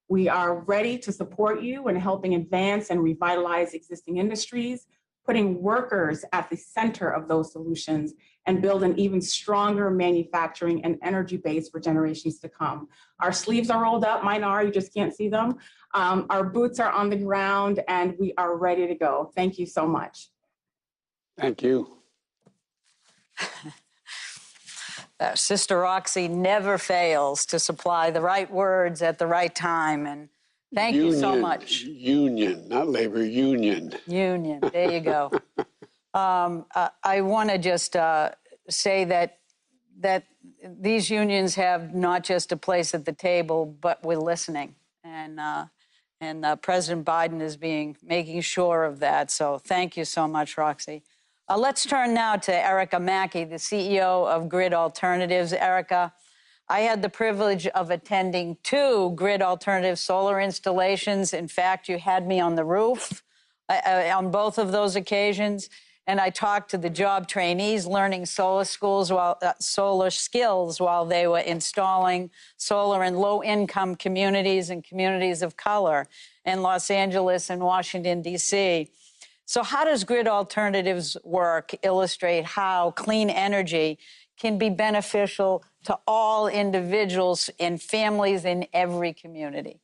We are ready to support you in helping advance and revitalize existing industries, putting workers at the center of those solutions, and build an even stronger manufacturing and energy base for generations to come. Our sleeves are rolled up, mine are, you just can't see them. Our boots are on the ground, and we are ready to go. Thank you so much. Thank you. Sister Roxy never fails to supply the right words at the right time. And thank you so much. Union, not labor, union. Union, there you go. I want to just say that these unions have not just a place at the table, but we're listening. And President Biden is making sure of that. So thank you so much, Roxy. Let's turn now to Erica Mackey, the CEO of Grid Alternatives. Erica, I had the privilege of attending 2 Grid Alternative solar installations. In fact, you had me on the roof on both of those occasions. And I talked to the job trainees learning solar skills while they were installing solar in low-income communities and communities of color in Los Angeles and Washington, D.C. So how does Grid Alternatives work illustrate how clean energy can be beneficial to all individuals and families in every community?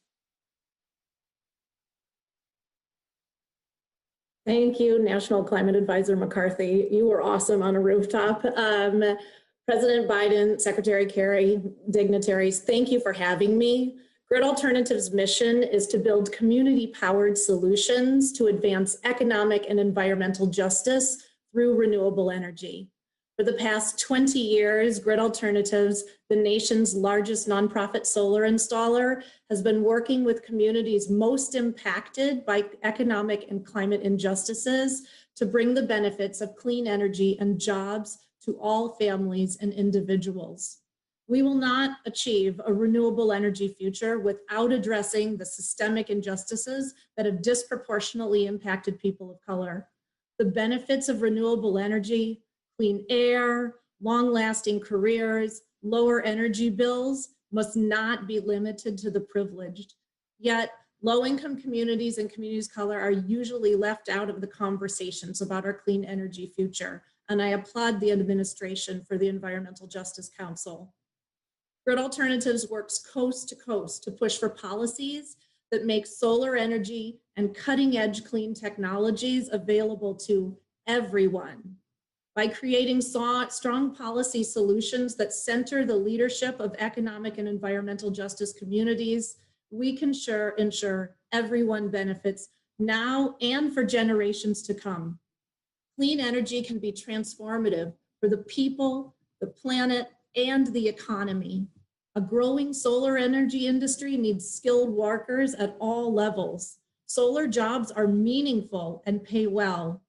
Thank you, National Climate Advisor McCarthy. You were awesome on a rooftop. President Biden, Secretary Kerry, dignitaries, thank you for having me. Grid Alternatives' mission is to build community-powered solutions to advance economic and environmental justice through renewable energy. For the past 20 years, Grid Alternatives, the nation's largest nonprofit solar installer, has been working with communities most impacted by economic and climate injustices to bring the benefits of clean energy and jobs to all families and individuals. We will not achieve a renewable energy future without addressing the systemic injustices that have disproportionately impacted people of color. The benefits of renewable energy, clean air, long-lasting careers, lower energy bills must not be limited to the privileged. Yet, low-income communities and communities of color are usually left out of the conversations about our clean energy future, and I applaud the administration for the Environmental Justice Council. Grid Alternatives works coast to coast to push for policies that make solar energy and cutting-edge clean technologies available to everyone. By creating strong policy solutions that center the leadership of economic and environmental justice communities, we can ensure everyone benefits now and for generations to come. Clean energy can be transformative for the people, the planet, and the economy. A growing solar energy industry needs skilled workers at all levels. Solar jobs are meaningful and pay well.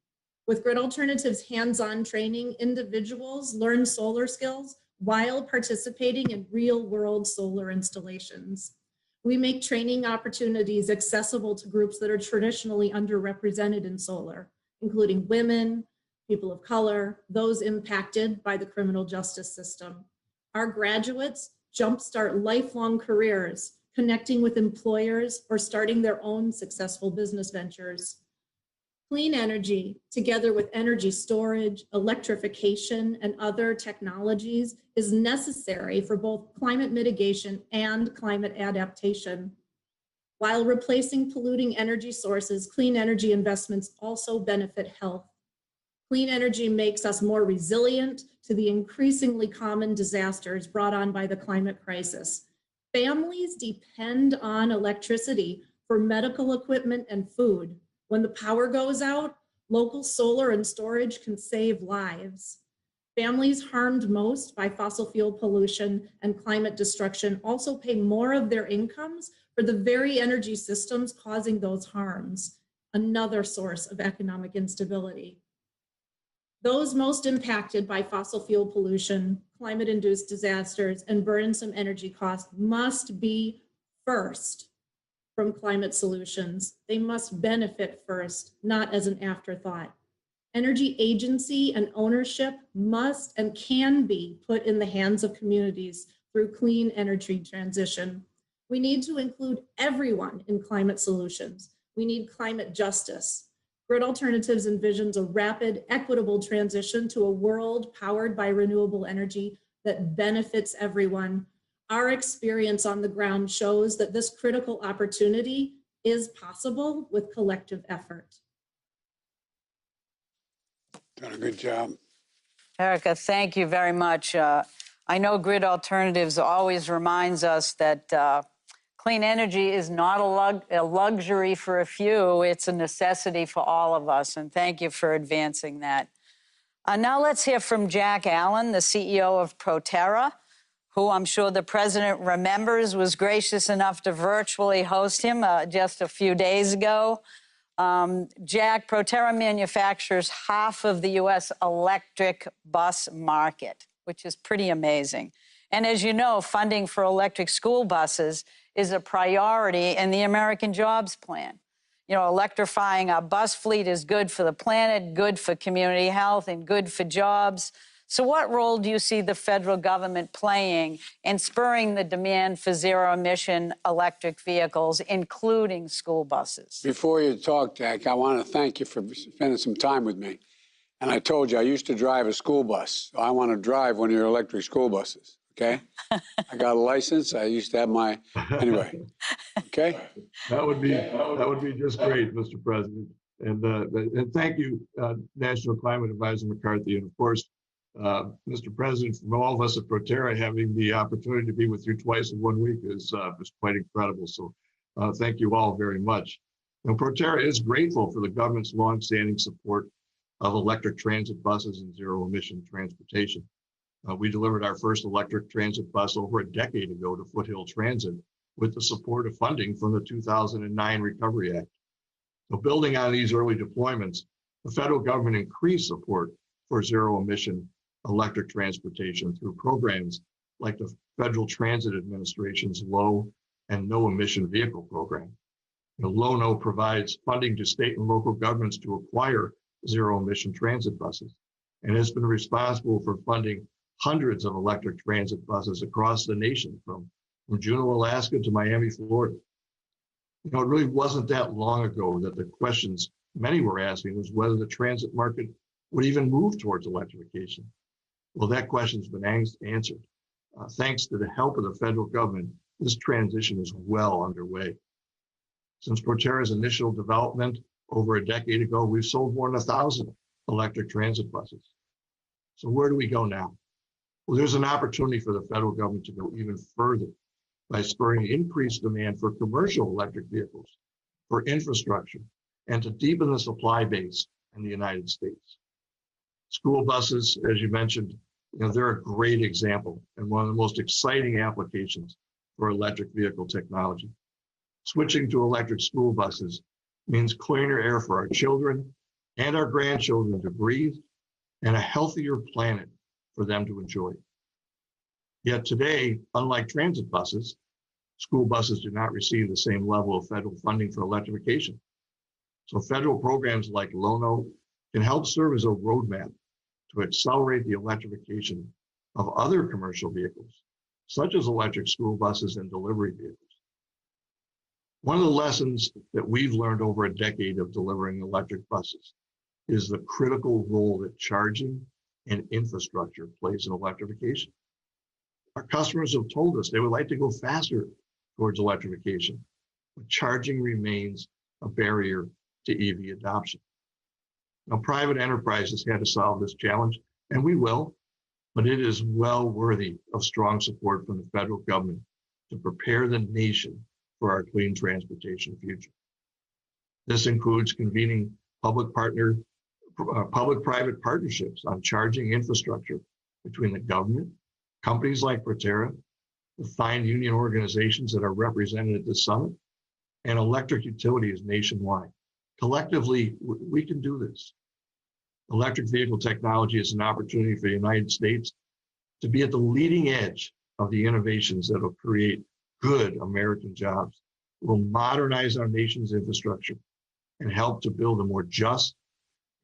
With Grid Alternatives hands-on training, individuals learn solar skills while participating in real-world solar installations. We make training opportunities accessible to groups that are traditionally underrepresented in solar, including women, people of color, those impacted by the criminal justice system. Our graduates jumpstart lifelong careers, connecting with employers or starting their own successful business ventures. Clean energy, together with energy storage, electrification, and other technologies, is necessary for both climate mitigation and climate adaptation. While replacing polluting energy sources, clean energy investments also benefit health. Clean energy makes us more resilient to the increasingly common disasters brought on by the climate crisis. Families depend on electricity for medical equipment and food. When the power goes out, local solar and storage can save lives. Families harmed most by fossil fuel pollution and climate destruction also pay more of their incomes for the very energy systems causing those harms, another source of economic instability. Those most impacted by fossil fuel pollution, climate-induced disasters, and burdensome energy costs must be first from climate solutions. They must benefit first, not as an afterthought. Energy agency and ownership must and can be put in the hands of communities through clean energy transition. We need to include everyone in climate solutions. We need climate justice. Grid Alternatives envisions a rapid, equitable transition to a world powered by renewable energy that benefits everyone. Our experience on the ground shows that this critical opportunity is possible with collective effort. Done a good job. Erica, thank you very much. I know Grid Alternatives always reminds us that clean energy is not a luxury for a few, it's a necessity for all of us, and thank you for advancing that. Now let's hear from Jack Allen, the CEO of Proterra, who I'm sure the president remembers was gracious enough to virtually host him just a few days ago. Jack, Proterra manufactures half of the U.S. electric bus market, which is pretty amazing. And as you know, funding for electric school buses is a priority in the American Jobs Plan. You know, electrifying our bus fleet is good for the planet, good for community health, and good for jobs. So what role do you see the federal government playing in spurring the demand for zero-emission electric vehicles, including school buses? Before you talk, Jack, I want to thank you for spending some time with me. And I told you, I used to drive a school bus. So I want to drive one of your electric school buses, okay? I got a license. I used to have my, anyway, okay? That would be just great, Mr. President. And thank you, National Climate Advisor McCarthy. And of course, Mr. President, from all of us at Proterra, having the opportunity to be with you twice in 1 week is quite incredible. So thank you all very much. Now, Proterra is grateful for the government's longstanding support of electric transit buses and zero-emission transportation. We delivered our first electric transit bus over a decade ago to Foothill Transit with the support of funding from the 2009 Recovery Act. So building on these early deployments, the federal government increased support for zero-emission electric transportation through programs like the Federal Transit Administration's Low and No Emission Vehicle Program. The LONO provides funding to state and local governments to acquire zero-emission transit buses and has been responsible for funding hundreds of electric transit buses across the nation, from Juneau, Alaska to Miami, Florida. You know, it really wasn't that long ago that the questions many were asking was whether the transit market would even move towards electrification. Well, that question's been answered. Thanks to the help of the federal government, this transition is well underway. Since Proterra's initial development over a decade ago, we've sold more than 1,000 electric transit buses. So where do we go now? Well, there's an opportunity for the federal government to go even further by spurring increased demand for commercial electric vehicles, for infrastructure, and to deepen the supply base in the United States. School buses, as you mentioned, you know, they're a great example and one of the most exciting applications for electric vehicle technology. Switching to electric school buses means cleaner air for our children and our grandchildren to breathe, and a healthier planet for them to enjoy. Yet today, unlike transit buses, school buses do not receive the same level of federal funding for electrification. So federal programs like LONO can help serve as a roadmap to accelerate the electrification of other commercial vehicles, such as electric school buses and delivery vehicles. One of the lessons that we've learned over a decade of delivering electric buses is the critical role that charging and infrastructure plays in electrification. Our customers have told us they would like to go faster towards electrification, but charging remains a barrier to EV adoption. Now, private enterprises had to solve this challenge, and we will, but it is well worthy of strong support from the federal government to prepare the nation for our clean transportation future. This includes convening public-private partnerships on charging infrastructure between the government, companies like Proterra, the fine union organizations that are represented at this summit, and electric utilities nationwide. Collectively, we can do this. Electric vehicle technology is an opportunity for the United States to be at the leading edge of the innovations that will create good American jobs, will modernize our nation's infrastructure, and help to build a more just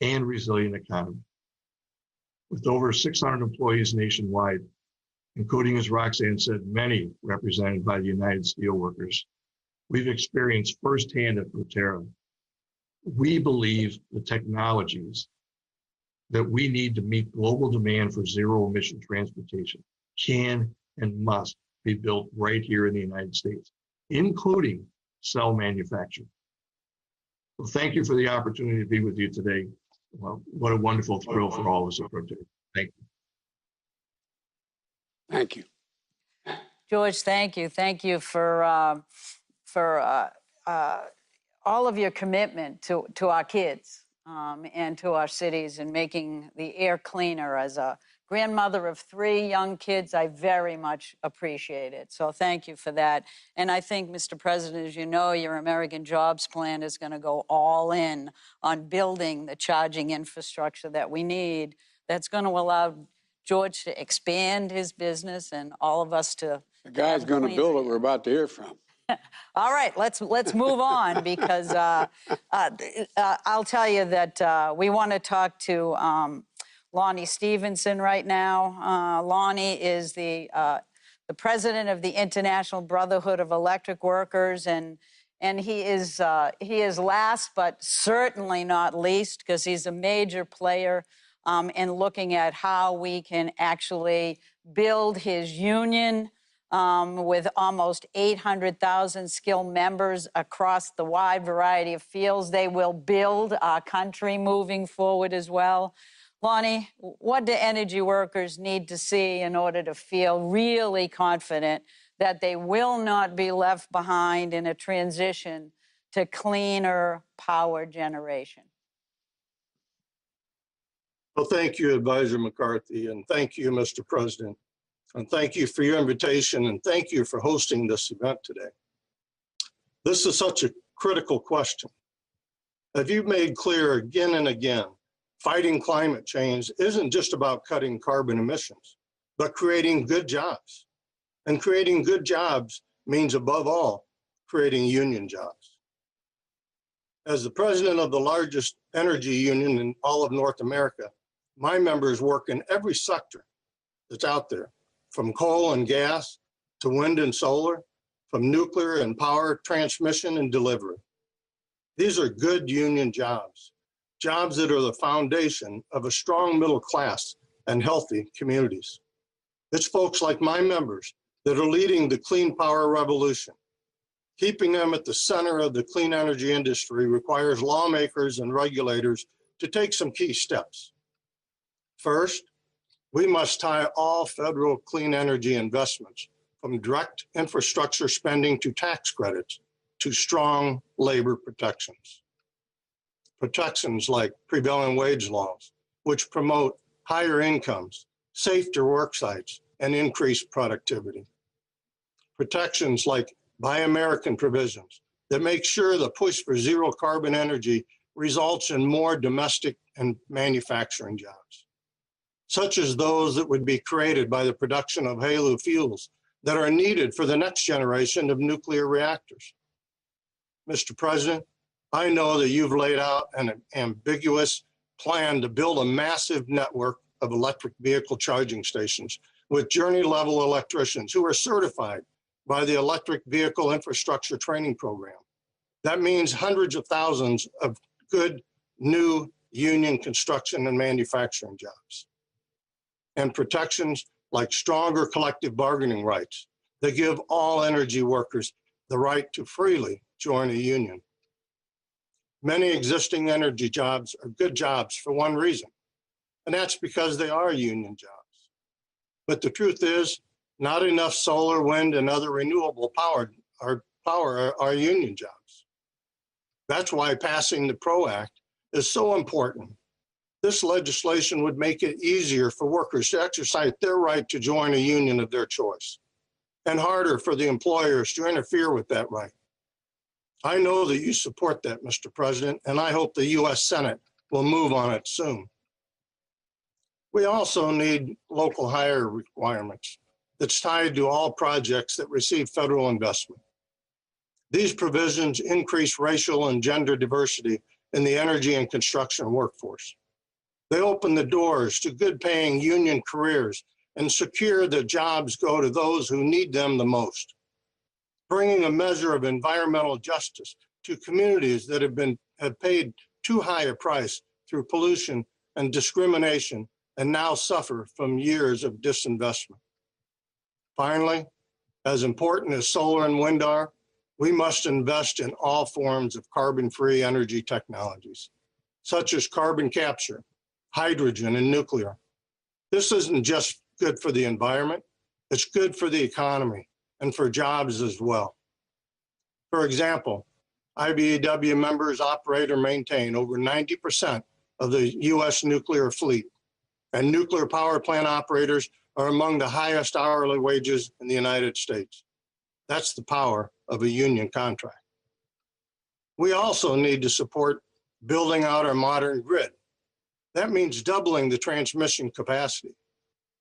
and resilient economy. With over 600 employees nationwide, including, as Roxanne said, many represented by the United Steelworkers, we've experienced firsthand at Proterra. We believe the technologies that we need to meet global demand for zero-emission transportation can and must be built right here in the United States, including cell manufacturing. Well, thank you for the opportunity to be with you today. Well, what a wonderful thrill for all of us at Proterra. Thank you. Thank you. George, thank you. Thank you for all of your commitment to our kids and to our cities and making the air cleaner. As a grandmother of 3 young kids, I very much appreciate it. So thank you for that. And I think, Mr. President, as you know, your American Jobs Plan is going to go all in on building the charging infrastructure that we need. That's going to allow George to expand his business and all of us to. The guy's going to build it we're about to hear from. All right, let's move on because I'll tell you that we want to talk to Lonnie Stevenson right now. Lonnie is the president of the International Brotherhood of Electric Workers, and he is last but certainly not least because he's a major player in looking at how we can actually build his union. With almost 800,000 skilled members across the wide variety of fields. They will build our country moving forward as well. Lonnie, what do energy workers need to see in order to feel really confident that they will not be left behind in a transition to cleaner power generation? Well, thank you, Advisor McCarthy, and thank you, Mr. President. And thank you for your invitation, and thank you for hosting this event today. This is such a critical question. As you've made clear again and again, fighting climate change isn't just about cutting carbon emissions, but creating good jobs. And creating good jobs means, above all, creating union jobs. As the president of the largest energy union in all of North America, my members work in every sector that's out there, from coal and gas to wind and solar, from nuclear and power transmission and delivery. These are good union jobs, jobs that are the foundation of a strong middle class and healthy communities. It's folks like my members that are leading the clean power revolution. Keeping them at the center of the clean energy industry requires lawmakers and regulators to take some key steps. First, we must tie all federal clean energy investments, from direct infrastructure spending to tax credits, to strong labor protections. Protections like prevailing wage laws, which promote higher incomes, safer work sites, and increased productivity. Protections like Buy American provisions that make sure the push for zero carbon energy results in more domestic and manufacturing jobs, such as those that would be created by the production of HALEU fuels that are needed for the next generation of nuclear reactors. Mr. President, I know that you've laid out an ambiguous plan to build a massive network of electric vehicle charging stations with journey-level electricians who are certified by the Electric Vehicle Infrastructure Training Program. That means hundreds of thousands of good new union construction and manufacturing jobs. And protections like stronger collective bargaining rights that give all energy workers the right to freely join a union. Many existing energy jobs are good jobs for one reason, and that's because they are union jobs. But the truth is, not enough solar, wind, and other renewable power are union jobs. That's why passing the PRO Act is so important. This legislation would make it easier for workers to exercise their right to join a union of their choice, and harder for the employers to interfere with that right. I know that you support that, Mr. President, and I hope the U.S. Senate will move on it soon. We also need local hire requirements that's tied to all projects that receive federal investment. These provisions increase racial and gender diversity in the energy and construction workforce. They open the doors to good-paying union careers and secure that jobs go to those who need them the most, bringing a measure of environmental justice to communities that have paid too high a price through pollution and discrimination and now suffer from years of disinvestment. Finally, as important as solar and wind are, we must invest in all forms of carbon-free energy technologies, such as carbon capture, hydrogen, and nuclear. This isn't just good for the environment, it's good for the economy and for jobs as well. For example, IBEW members operate or maintain over 90% of the US nuclear fleet, and nuclear power plant operators are among the highest hourly wages in the United States. That's the power of a union contract. We also need to support building out our modern grid. That means doubling the transmission capacity.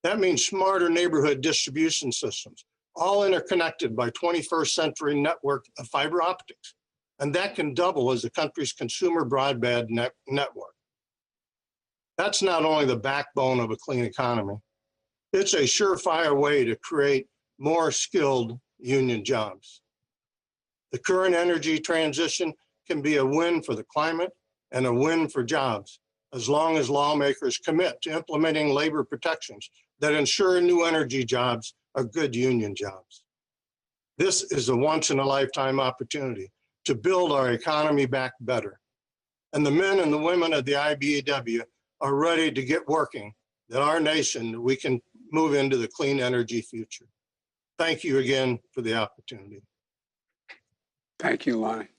That means smarter neighborhood distribution systems, all interconnected by 21st century network of fiber optics. And that can double as the country's consumer broadband network. That's not only the backbone of a clean economy, it's a surefire way to create more skilled union jobs. The current energy transition can be a win for the climate and a win for jobs, as long as lawmakers commit to implementing labor protections that ensure new energy jobs are good union jobs. This is a once-in-a-lifetime opportunity to build our economy back better. And the men and the women of the IBEW are ready to get working, that our nation, we can move into the clean energy future. Thank you again for the opportunity. Thank you, Lonnie.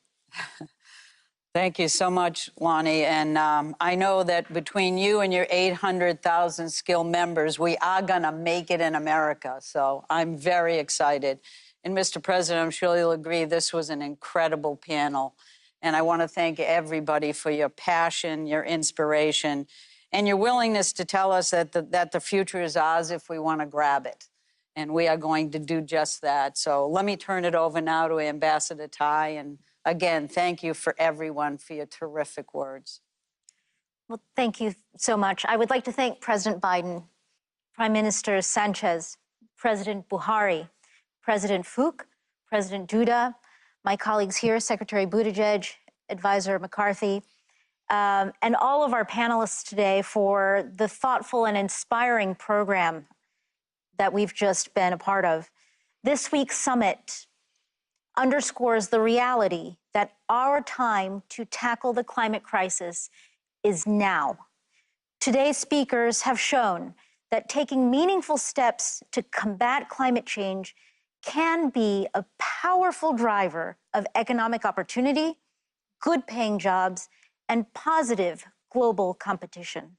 Thank you so much, Lonnie. And I know that between you and your 800,000 skilled members, we are going to make it in America. So I'm very excited. And Mr. President, I'm sure you'll agree this was an incredible panel. And I want to thank everybody for your passion, your inspiration, and your willingness to tell us that the future is ours if we want to grab it. And we are going to do just that. So let me turn it over now to Ambassador Tai. And again, thank you for everyone for your terrific words. Well, thank you so much. I would like to thank President Biden, Prime Minister Sanchez, President Buhari, President Fook, President Duda, my colleagues here, Secretary Buttigieg, Advisor McCarthy, and all of our panelists today for the thoughtful and inspiring program that we've just been a part of. This week's summit underscores the reality that our time to tackle the climate crisis is now. Today's speakers have shown that taking meaningful steps to combat climate change can be a powerful driver of economic opportunity, good-paying jobs, and positive global competition.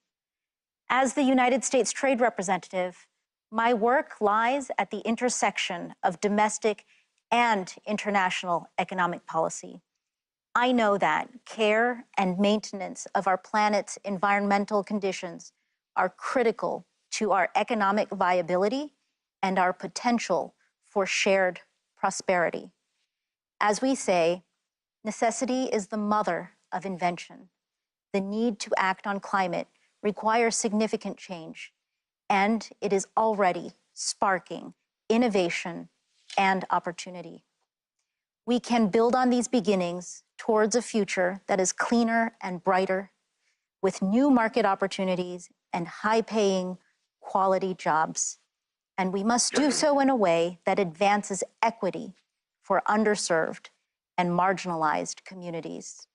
As the United States Trade Representative, my work lies at the intersection of domestic and international economic policy. I know that care and maintenance of our planet's environmental conditions are critical to our economic viability and our potential for shared prosperity. As we say, necessity is the mother of invention. The need to act on climate requires significant change, and it is already sparking innovation and opportunity. We can build on these beginnings towards a future that is cleaner and brighter, with new market opportunities and high-paying, quality jobs. And we must do so in a way that advances equity for underserved and marginalized communities.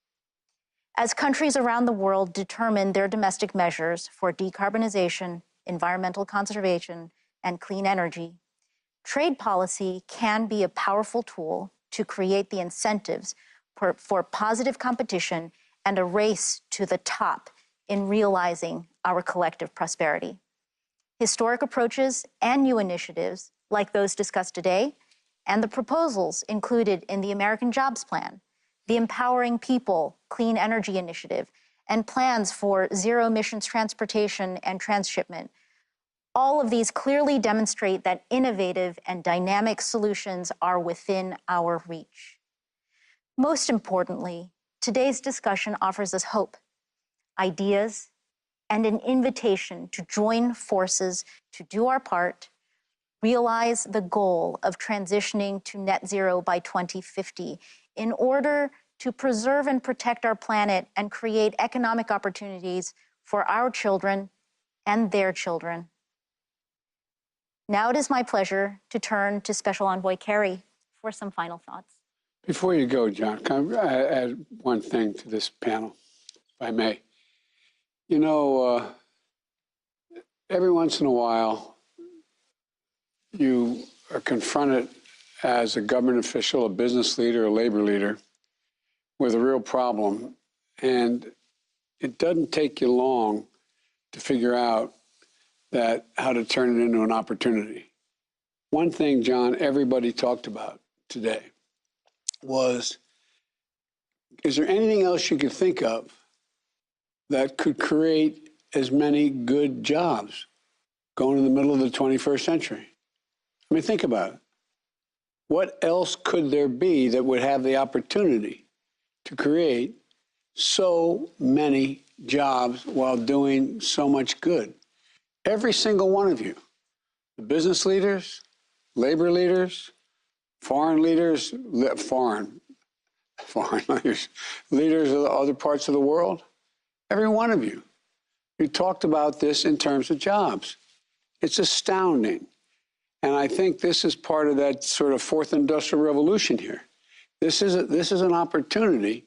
As countries around the world determine their domestic measures for decarbonization, environmental conservation, and clean energy, trade policy can be a powerful tool to create the incentives for positive competition and a race to the top in realizing our collective prosperity. Historic approaches and new initiatives, like those discussed today, and the proposals included in the American Jobs Plan, the Empowering People Clean Energy Initiative, and plans for zero emissions transportation and transshipment. All of these clearly demonstrate that innovative and dynamic solutions are within our reach. Most importantly, today's discussion offers us hope, ideas, and an invitation to join forces to do our part, realize the goal of transitioning to net zero by 2050 in order to preserve and protect our planet and create economic opportunities for our children and their children. Now it is my pleasure to turn to Special Envoy Kerry for some final thoughts. Before you go, John, can I add one thing to this panel, if I may? You know, every once in a while, you are confronted as a government official, a business leader, a labor leader, with a real problem. And it doesn't take you long to figure out how to turn it into an opportunity. One thing, John, everybody talked about today was, is there anything else you could think of that could create as many good jobs going in the middle of the 21st century? I mean, think about it. What else could there be that would have the opportunity to create so many jobs while doing so much good? Every single one of you, the business leaders, labor leaders, foreign leaders, foreign leaders, leaders of the other parts of the world, every one of you, you talked about this in terms of jobs. It's astounding. And I think this is part of that sort of fourth industrial revolution here. This is an opportunity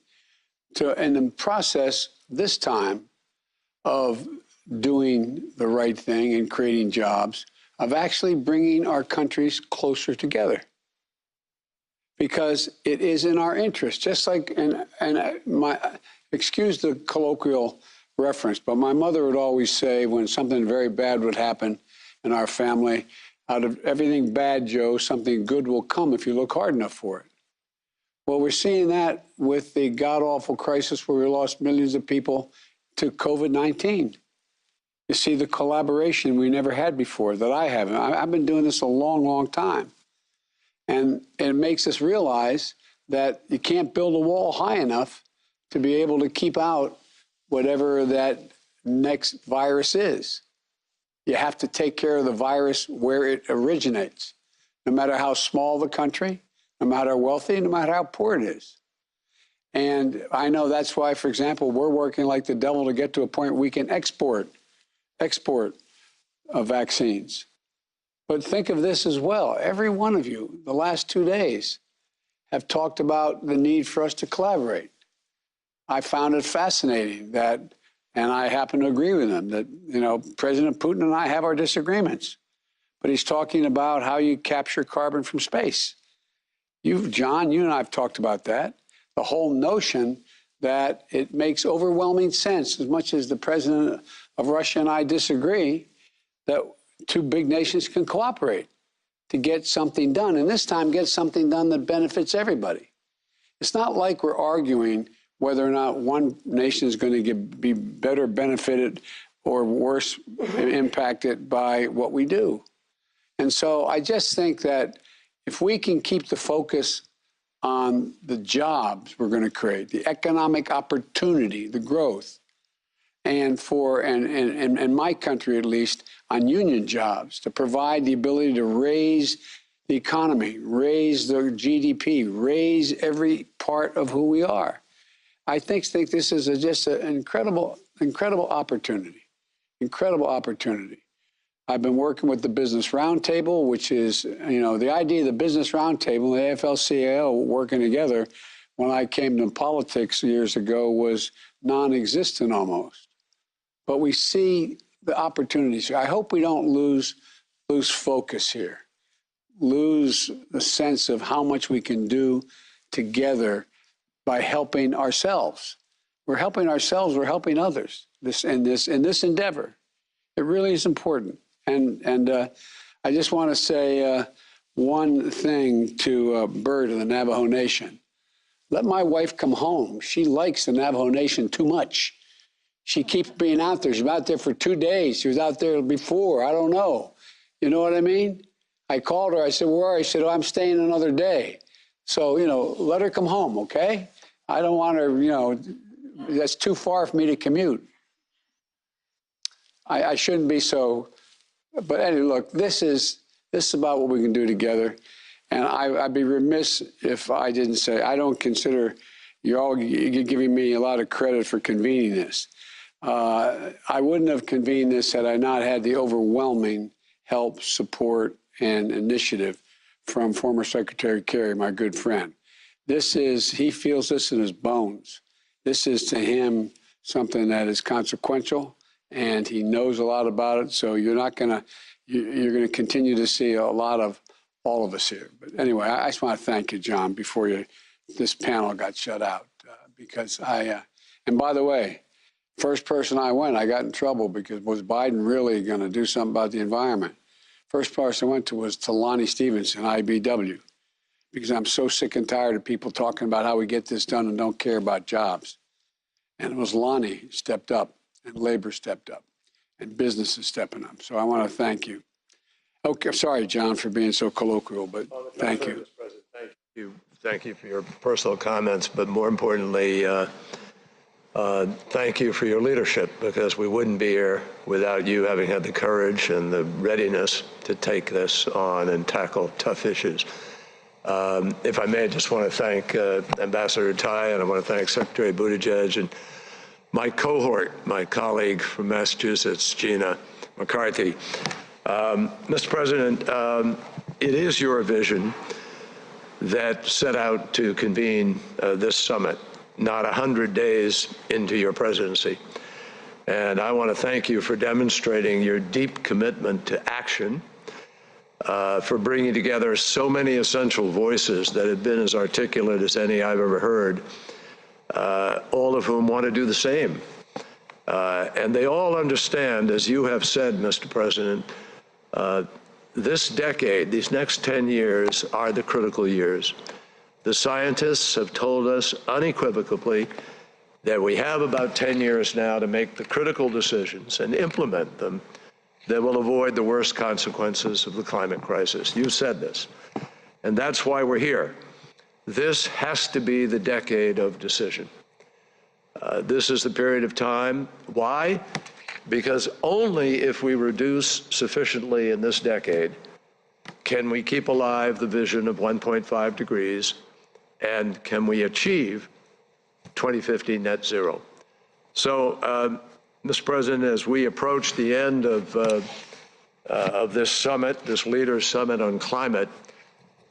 to, in the process this time of doing the right thing and creating jobs, of actually bringing our countries closer together. Because it is in our interest, just like, excuse the colloquial reference, but my mother would always say when something very bad would happen in our family, out of everything bad, Joe, something good will come if you look hard enough for it. Well, we're seeing that with the god-awful crisis where we lost millions of people to COVID-19. You see the collaboration we never had before, that I haven't. I've been doing this a long, long time. And it makes us realize that you can't build a wall high enough to be able to keep out whatever that next virus is. You have to take care of the virus where it originates, no matter how small the country, no matter how wealthy, no matter how poor it is. And I know that's why, for example, we're working like the devil to get to a point where we can export vaccines. But think of this as well. Every one of you, the last 2 days, have talked about the need for us to collaborate. I found it fascinating that, and I happen to agree with him, that, you know, President Putin and I have our disagreements, but he's talking about how you capture carbon from space. John, you and I have talked about that. The whole notion that it makes overwhelming sense, as much as the president of Russia and I disagree, that two big nations can cooperate to get something done, and this time get something done that benefits everybody. It's not like we're arguing whether or not one nation is going to be better benefited or worse impacted by what we do. And so I just think that if we can keep the focus on the jobs we're going to create, the economic opportunity, the growth, and in my country at least, on union jobs, to provide the ability to raise the economy, raise the GDP, raise every part of who we are. I think this is just an incredible opportunity. Incredible opportunity. I've been working with the Business Roundtable, which is, the idea of the Business Roundtable and the AFL-CIO working together when I came to politics years ago was non-existent almost. But we see the opportunities here. I hope we don't lose focus here, lose the sense of how much we can do together by helping ourselves. We're helping ourselves, we're helping others in this endeavor. It really is important. And I just want to say one thing to Bird of the Navajo Nation. Let my wife come home. She likes the Navajo Nation too much. She keeps being out there. She's been out there for 2 days. She was out there before. I don't know. You know what I mean? I called her. I said, where are you? She said, oh, I'm staying another day. So, let her come home, okay? I don't want her, that's too far for me to commute. I shouldn't be so. But anyway, look, this is about what we can do together. And I'd be remiss if I didn't say, I don't consider you're all giving me a lot of credit for convening this. I wouldn't have convened this had I not had the overwhelming help, support, and initiative from former Secretary Kerry, my good friend. He feels this in his bones. This is to him something that is consequential, and he knows a lot about it. So you're going to continue to see a lot of all of us here. But anyway, I just want to thank you, John, before this panel got shut out, because and by the way, first person I got in trouble because was Biden really going to do something about the environment? First person I went to was to Lonnie Stevenson, IBW, because I'm so sick and tired of people talking about how we get this done and don't care about jobs. And it was Lonnie stepped up, and labor stepped up, and business is stepping up. So I want to thank you. Okay, sorry, John, for being so colloquial, but thank you. Thank you. Thank you for your personal comments, but more importantly, thank you for your leadership, because we wouldn't be here without you having had the courage and the readiness to take this on and tackle tough issues. If I may, I just want to thank Ambassador Tai, and I want to thank Secretary Buttigieg and my cohort, my colleague from Massachusetts, Gina McCarthy. Mr. President, it is your vision that set out to convene this summit, not 100 days into your presidency. And I want to thank you for demonstrating your deep commitment to action, for bringing together so many essential voices that have been as articulate as any I've ever heard, all of whom want to do the same. And they all understand, as you have said, Mr. President, this decade, these next 10 years, are the critical years. The scientists have told us unequivocally that we have about 10 years now to make the critical decisions and implement them that will avoid the worst consequences of the climate crisis. You said this, and that's why we're here. This has to be the decade of decision. This is the period of time. Why? Because only if we reduce sufficiently in this decade can we keep alive the vision of 1.5 degrees, and can we achieve 2050 net zero. So, Mr. President, as we approach the end of this summit, this Leaders Summit on Climate,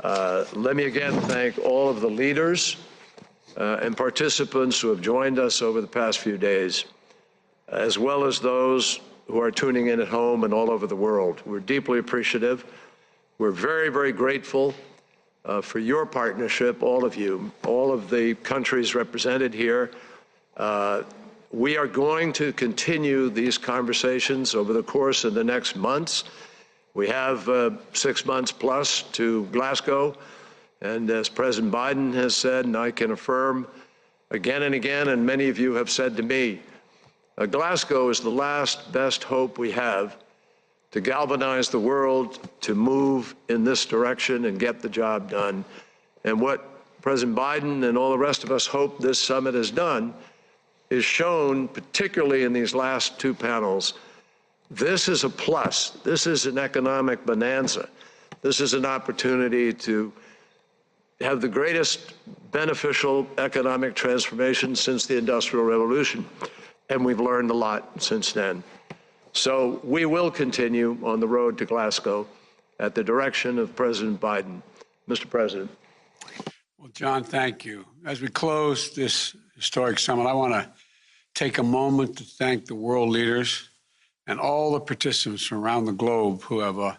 let me again thank all of the leaders and participants who have joined us over the past few days, as well as those who are tuning in at home and all over the world. We're deeply appreciative. We're very, very grateful for your partnership, all of you, all of the countries represented here. We are going to continue these conversations over the course of the next months. We have 6 months plus to Glasgow. And as President Biden has said, and I can affirm again and again, and many of you have said to me, Glasgow is the last best hope we have to galvanize the world to move in this direction and get the job done. And what President Biden and all the rest of us hope this summit has done is shown, particularly in these last two panels, this is a plus. This is an economic bonanza. This is an opportunity to have the greatest beneficial economic transformation since the Industrial Revolution, and we've learned a lot since then. So we will continue on the road to Glasgow at the direction of President Biden. Mr. President. Well, John, thank you. As we close this historic summit, I want to take a moment to thank the world leaders and all the participants from around the globe who have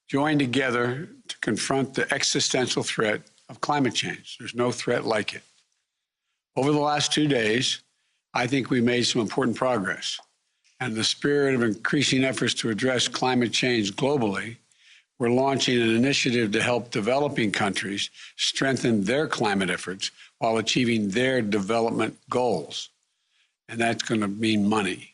joined together to confront the existential threat of climate change. There's no threat like it. Over the last 2 days, I think we made some important progress. And in the spirit of increasing efforts to address climate change globally, we're launching an initiative to help developing countries strengthen their climate efforts while achieving their development goals. And that's going to mean money.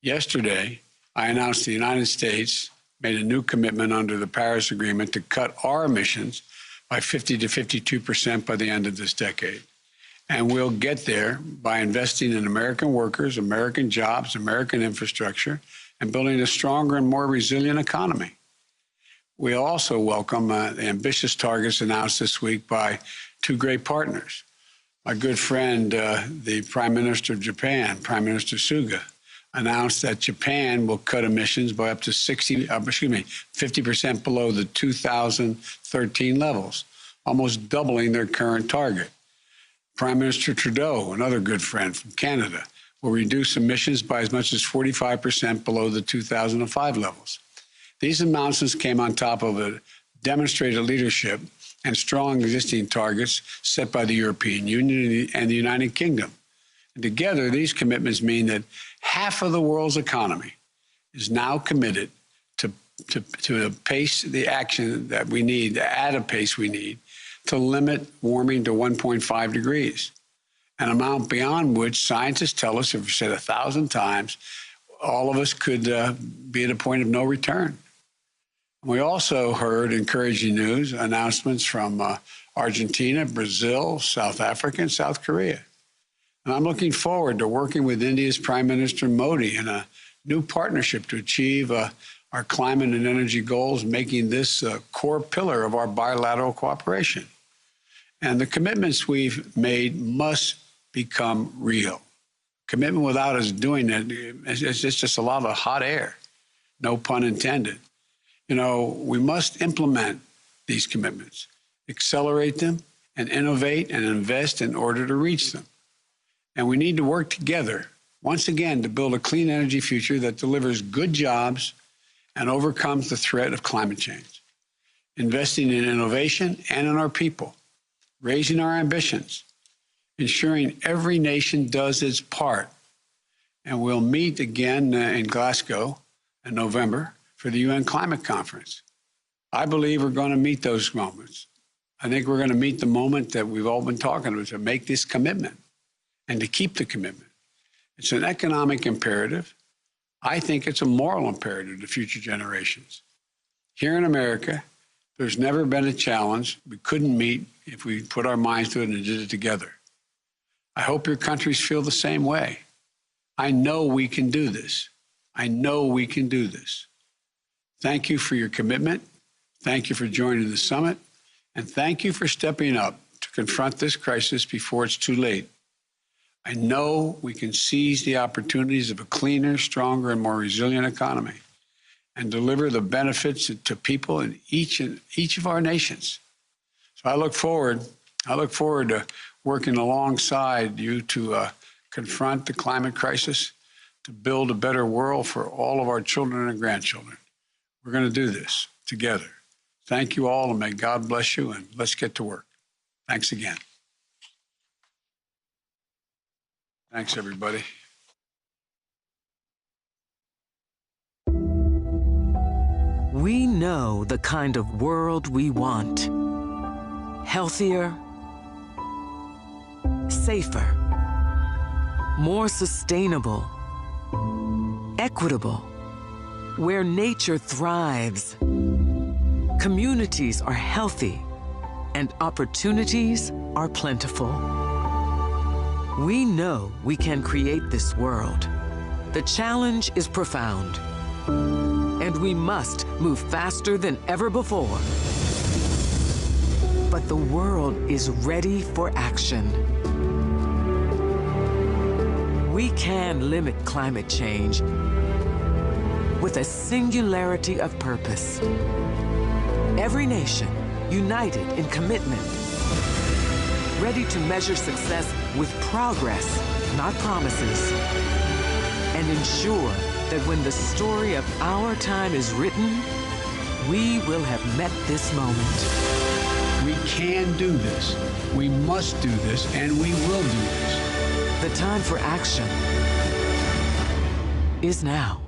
Yesterday, I announced the United States made a new commitment under the Paris Agreement to cut our emissions by 50 to 52% by the end of this decade. And we'll get there by investing in American workers, American jobs, American infrastructure, and building a stronger and more resilient economy. We also welcome the ambitious targets announced this week by two great partners. My good friend, the Prime Minister of Japan, Prime Minister Suga, announced that Japan will cut emissions by up to 50% below the 2013 levels, almost doubling their current target. Prime Minister Trudeau, another good friend from Canada, will reduce emissions by as much as 45% below the 2005 levels. These announcements came on top of a demonstrated leadership and strong existing targets set by the European Union and the United Kingdom. And together, these commitments mean that half of the world's economy is now committed to pace the action that we need, at a pace we need, to limit warming to 1.5 degrees, an amount beyond which scientists tell us, have said 1,000 times, all of us could be at a point of no return. We also heard encouraging news, announcements from Argentina, Brazil, South Africa, and South Korea. And I'm looking forward to working with India's Prime Minister Modi in a new partnership to achieve our climate and energy goals, making this a core pillar of our bilateral cooperation. And the commitments we've made must become real. Commitment without us doing it, it's just a lot of hot air, no pun intended. You know, we must implement these commitments, accelerate them, and innovate and invest in order to reach them. And we need to work together, once again, to build a clean energy future that delivers good jobs and overcomes the threat of climate change. Investing in innovation and in our people, raising our ambitions, ensuring every nation does its part. And we'll meet again in Glasgow in November for the UN Climate Conference. I believe we're going to meet those moments. I think we're going to meet the moment that we've all been talking about, to make this commitment and to keep the commitment. It's an economic imperative. I think it's a moral imperative to future generations. Here in America, there's never been a challenge we couldn't meet if we put our minds to it and did it together. I hope your countries feel the same way. I know we can do this. I know we can do this. Thank you for your commitment. Thank you for joining the summit. And thank you for stepping up to confront this crisis before it's too late. I know we can seize the opportunities of a cleaner, stronger, and more resilient economy and deliver the benefits to people in each of our nations. So I look forward to working alongside you to confront the climate crisis, to build a better world for all of our children and grandchildren. We're going to do this together. Thank you all, and may God bless you, and let's get to work. Thanks again. Thanks, everybody. We know the kind of world we want. Healthier, safer, more sustainable, equitable, where nature thrives, communities are healthy, and opportunities are plentiful. We know we can create this world. The challenge is profound, and we must move faster than ever before. but the world is ready for action. We can limit climate change with a singularity of purpose. Every nation united in commitment, ready to measure success with progress, not promises, and ensure that when the story of our time is written, we will have met this moment. We can do this. We must do this, and we will do this. The time for action is now.